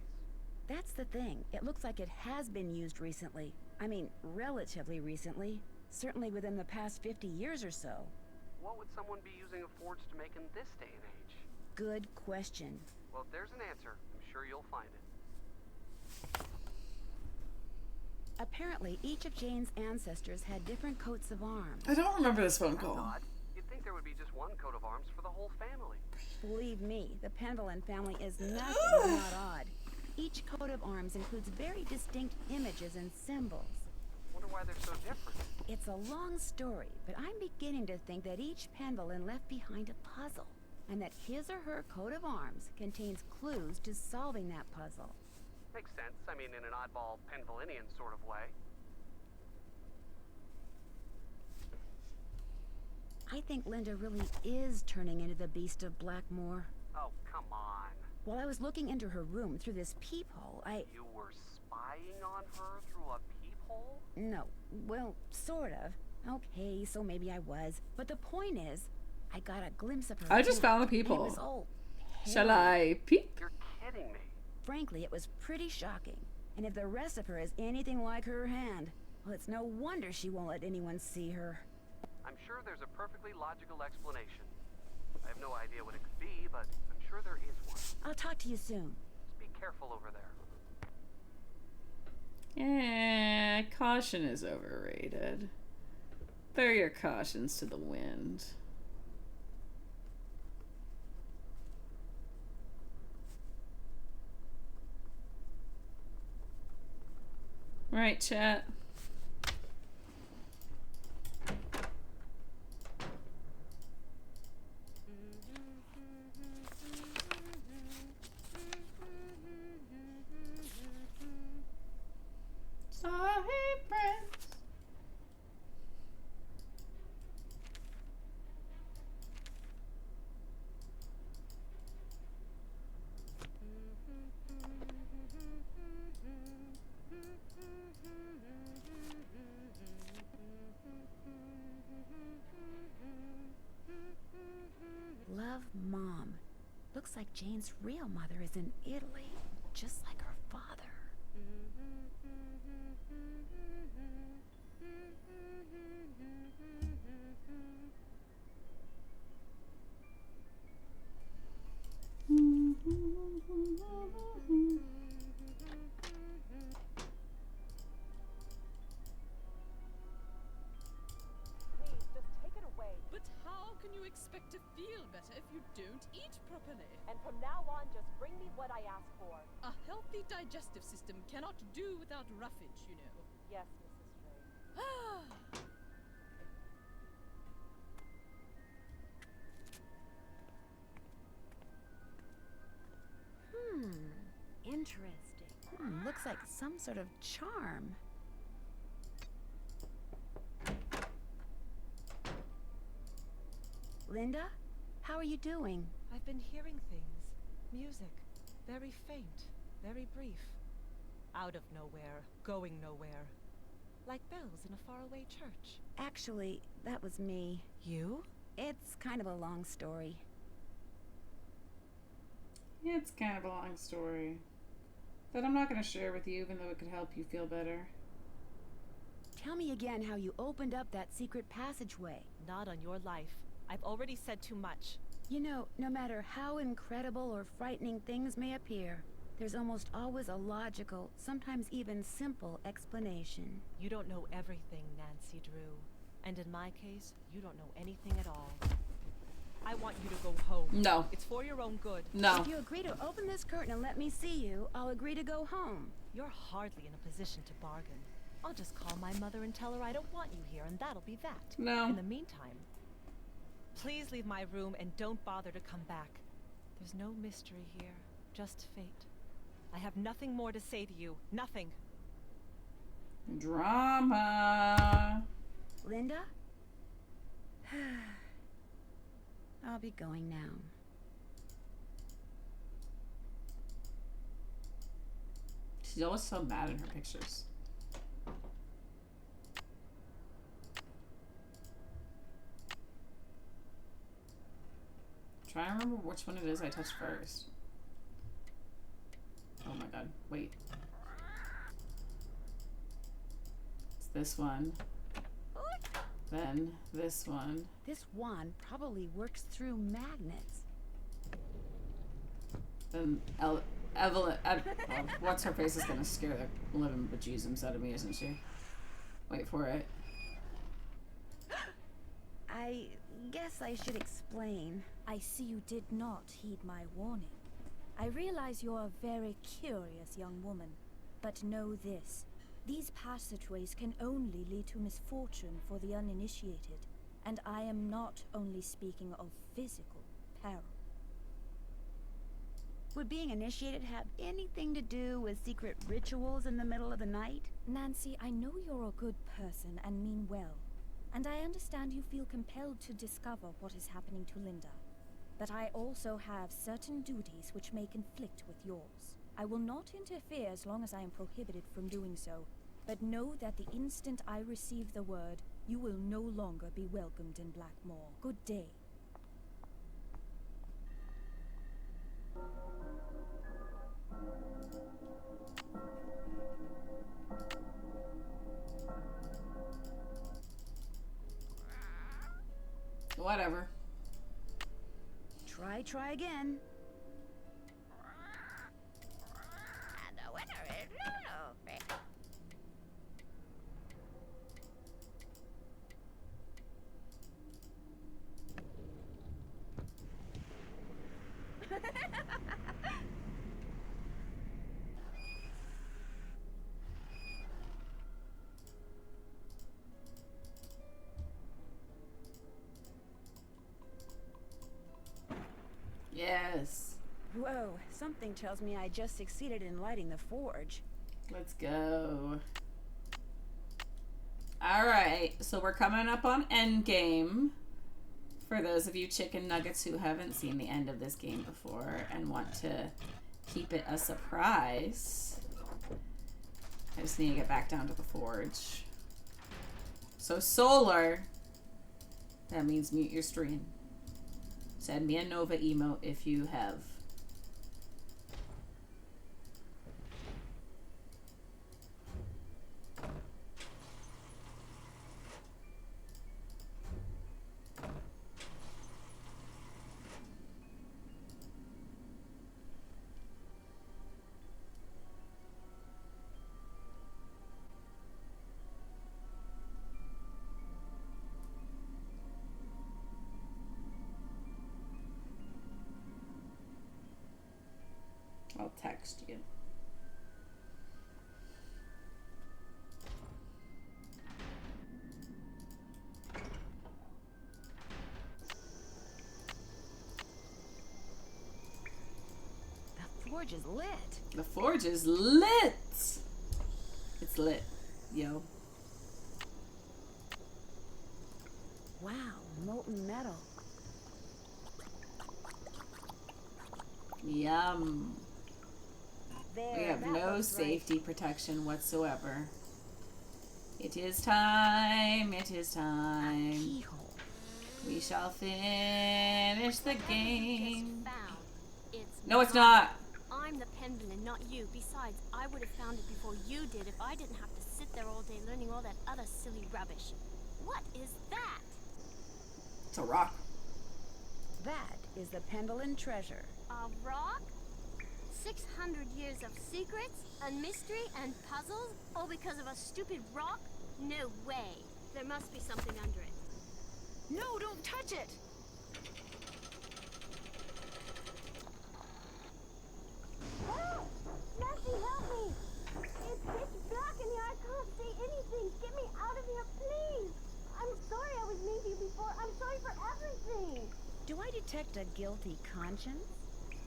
That's the thing. It looks like it has been used recently. I mean, relatively recently. Certainly within the past 50 years or so. What would someone be using a forge to make in this day and age? Good question. Well, if there's an answer, I'm sure you'll find it. Apparently, each of Jane's ancestors had different coats of arms. I don't remember this phone call. Odd. You'd think there would be just one coat of arms for the whole family. Believe me, the Penvillin family is nothing if not odd. Each coat of arms includes very distinct images and symbols. Wonder why they're so different. It's a long story, but I'm beginning to think that each Penvillin left behind a puzzle, and that his or her coat of arms contains clues to solving that puzzle. Makes sense. I mean, in an oddball Penvillinian sort of way. I think Linda really is turning into the Beast of Blackmore. Oh, come on. While I was looking into her room through this peephole, You were spying on her through a peephole? No. Well, sort of. Okay, so maybe I was. But the point is, I got a glimpse of her. I just found a and peephole. It was all Shall hairy. I peek? You're kidding me. Frankly, it was pretty shocking. And if the rest of her is anything like her hand, well, it's no wonder she won't let anyone see her. I'm sure there's a perfectly logical explanation. I have no idea what it could be, but I'm sure there is one. I'll talk to you soon. Just be careful over there. Yeah, caution is overrated. Throw your cautions to the wind. Right, chat. Sorry, friends. Mom. Looks like Jane's real mother is in Italy, just like her father. Please, just take it away. But how can you expect to feel better if you don't eat properly? And from now on, just bring me what I asked for. A healthy digestive system cannot do without roughage, you know. Yes, Mrs. Drake. Interesting. Looks like some sort of charm. Linda, how are you doing? I've been hearing things. Music. Very faint. Very brief. Out of nowhere. Going nowhere. Like bells in a faraway church. Actually, that was me. You? It's kind of a long story. It's kind of a long story that I'm not going to share with you, even though it could help you feel better. Tell me again how you opened up that secret passageway. Not on your life. I've already said too much. You know, no matter how incredible or frightening things may appear, there's almost always a logical, sometimes even simple explanation. You don't know everything, Nancy Drew. And in my case, you don't know anything at all. I want you to go home. No. It's for your own good. No. If you agree to open this curtain and let me see you, I'll agree to go home. You're hardly in a position to bargain. I'll just call my mother and tell her I don't want you here, and that'll be that. No. In the meantime, please leave my room and don't bother to come back. There's no mystery here, just fate. I have nothing more to say to you. Nothing. Drama. Linda? I'll be going now. She's always so mad in her pictures. Try to remember which one it is I touched first. Oh my god, wait. It's this one. Then this one. This wand probably works through magnets. Then Evelyn, what's her face is gonna scare the living bejesus out of me, isn't she? Wait for it. I guess I should explain. I see you did not heed my warning. I realize you're a very curious young woman, but know this. These passageways can only lead to misfortune for the uninitiated, and I am not only speaking of physical peril. Would being initiated have anything to do with secret rituals in the middle of the night? Nancy, I know you're a good person and mean well, and I understand you feel compelled to discover what is happening to Linda. But I also have certain duties which may conflict with yours. I will not interfere as long as I am prohibited from doing so, but know that the instant I receive the word, you will no longer be welcomed in Blackmore. Good day. Whatever. Try again. And the winner is Lulu. Yes. Whoa, something tells me I just succeeded in lighting the forge. Let's go. Alright, so we're coming up on endgame. For those of you chicken nuggets who haven't seen the end of this game before and want to keep it a surprise, I just need to get back down to the forge. So solar, that means mute your stream. Send me a Nova emote if you have. I'll text you. The forge is lit. The forge is lit. It's lit, yo. Wow, molten metal. Yum. There, We have that no looks right. safety protection whatsoever. It is time. It is time. Keyhole. We shall finish the game. Found. It's No, it's not. I'm the pendulum, not you. Besides, I would have found it before you did if I didn't have to sit there all day learning all that other silly rubbish. What is that? It's a rock. That is the Pendleton treasure. A rock? 600 years of secrets and mystery and puzzles, all because of a stupid rock? No way. There must be something under it. No, don't touch it! Help! Nancy, help me! It's pitch black in here. I can't see anything. Get me out of here, please! I'm sorry I was mean to you before. I'm sorry for everything. Do I detect a guilty conscience?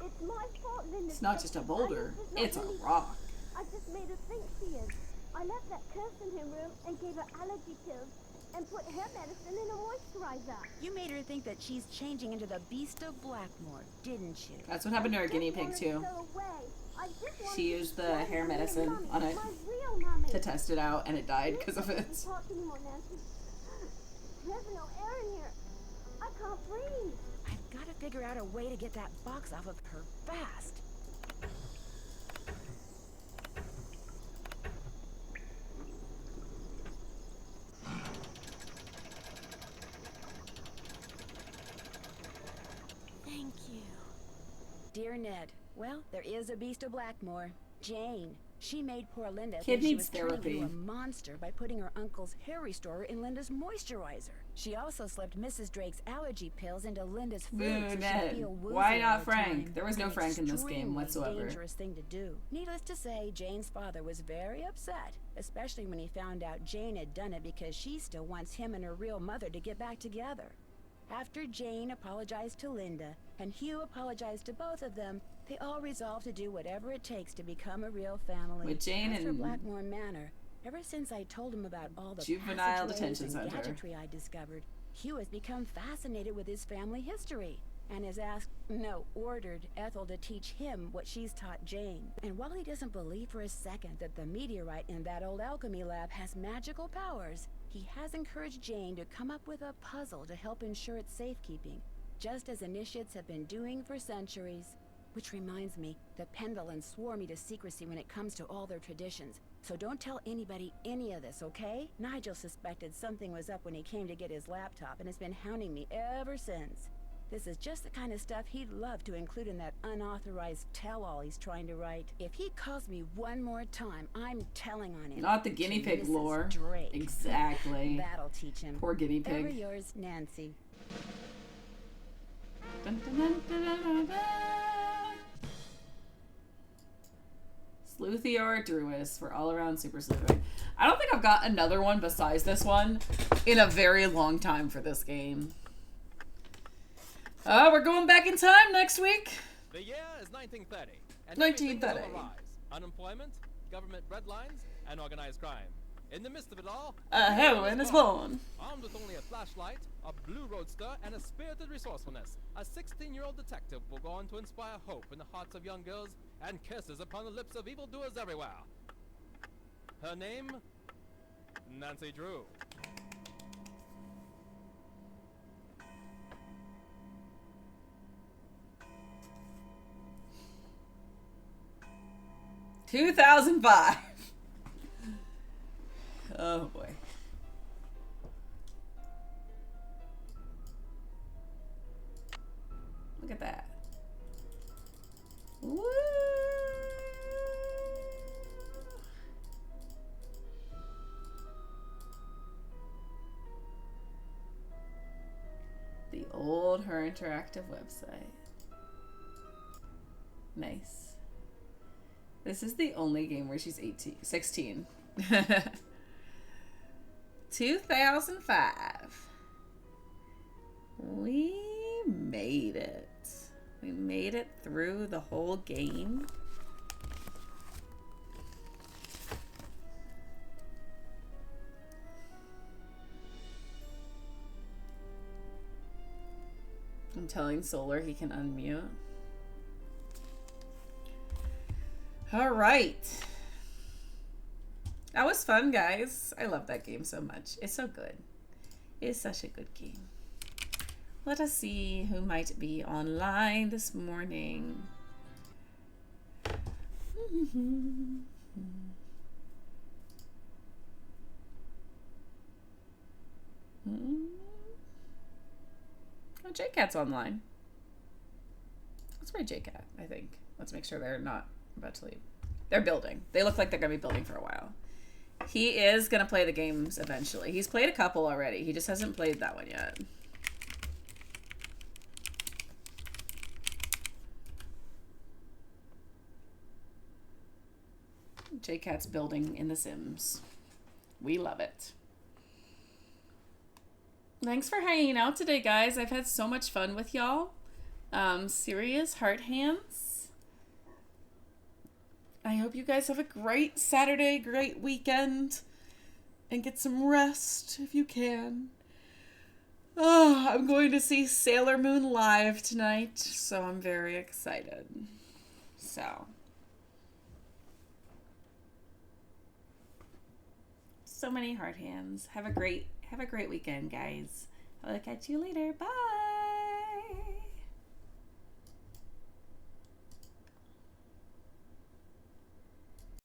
It's my fault, Linda. It's not just a boulder. It's a rock. I just made her think she is. I left that curse in her room and gave her allergy pills and put hair medicine in a moisturizer. You made her think that she's changing into the Beast of Blackmore, didn't you? That's what happened to our guinea pig too. She used the hair medicine on it to test it out, and it died because of it. There's no air in here. I can't breathe. I've got to figure out a way to get that box off of her fast. Thank you. Dear Ned, well, there is a Beast of Blackmore. Jane. She made poor Linda Kid think she needs was turning therapy. into a monster by putting her uncle's hair restorer in Linda's moisturizer. She also slipped Mrs. Drake's allergy pills into Linda's food so she'd Ned. feel woozy Why all not the Frank? time. There was no An Frank in this game extremely whatsoever. Dangerous thing to do. Needless to say, Jane's father was very upset, especially when he found out Jane had done it because she still wants him and her real mother to get back together. After Jane apologized to Linda, and Hugh apologized to both of them, they all resolved to do whatever it takes to become a real family. With Jane As for and Blackmore Manor, ever since I told him about all the Juvenile passageways Detention and Center. gadgetry I discovered, Hugh has become fascinated with his family history and has asked, no, ordered Ethel to teach him what she's taught Jane. And while he doesn't believe for a second that the meteorite in that old alchemy lab has magical powers, he has encouraged Jane to come up with a puzzle to help ensure its safekeeping, just as initiates have been doing for centuries. Which reminds me, the Pendleton swore me to secrecy when it comes to all their traditions, so don't tell anybody any of this, okay? Nigel suspected something was up when he came to get his laptop and has been hounding me ever since. This is just the kind of stuff he'd love to include in that unauthorized tell-all he's trying to write. If he calls me one more time, I'm telling on him. Not the guinea pig Mrs. lore. Drake. Exactly. That'll teach him. Poor guinea pig. Ever yours, Nancy. Dun, dun, dun, dun, dun, dun, dun. Sleuthier Druis for all around super sleuthing. I don't think I've got another one besides this one in a very long time for this game. We're going back in time next week. The year is 1930. And 1930. everything is on the rise. Unemployment, government breadlines, and organized crime. In the midst of it all, A heroine is born. Armed with only a flashlight, a blue roadster, and a spirited resourcefulness, a 16-year-old detective will go on to inspire hope in the hearts of young girls and kisses upon the lips of evildoers everywhere. Her name? Nancy Drew. 2005. Oh boy. Look at that. Woo! The old Her Interactive website. Nice. This is the only game where she's 16. 2005. We made it. We made it through the whole game. I'm telling Solar he can unmute. All right. That was fun, guys. I love that game so much. It's so good. It's such a good game. Let us see who might be online this morning. Oh, J-Cat's online. Let's play J-Cat, I think. Let's make sure they're not about to leave. They're building. They look like they're going to be building for a while. He is going to play the games eventually. He's played a couple already. He just hasn't played that one yet. J-Cat's building in The Sims. We love it. Thanks for hanging out today, guys. I've had so much fun with y'all. Serious heart hands. I hope you guys have a great Saturday, great weekend, and get some rest if you can. Oh, I'm going to see Sailor Moon live tonight, so I'm very excited. So many heart hands. Have a great weekend, guys. I'll catch you later. Bye.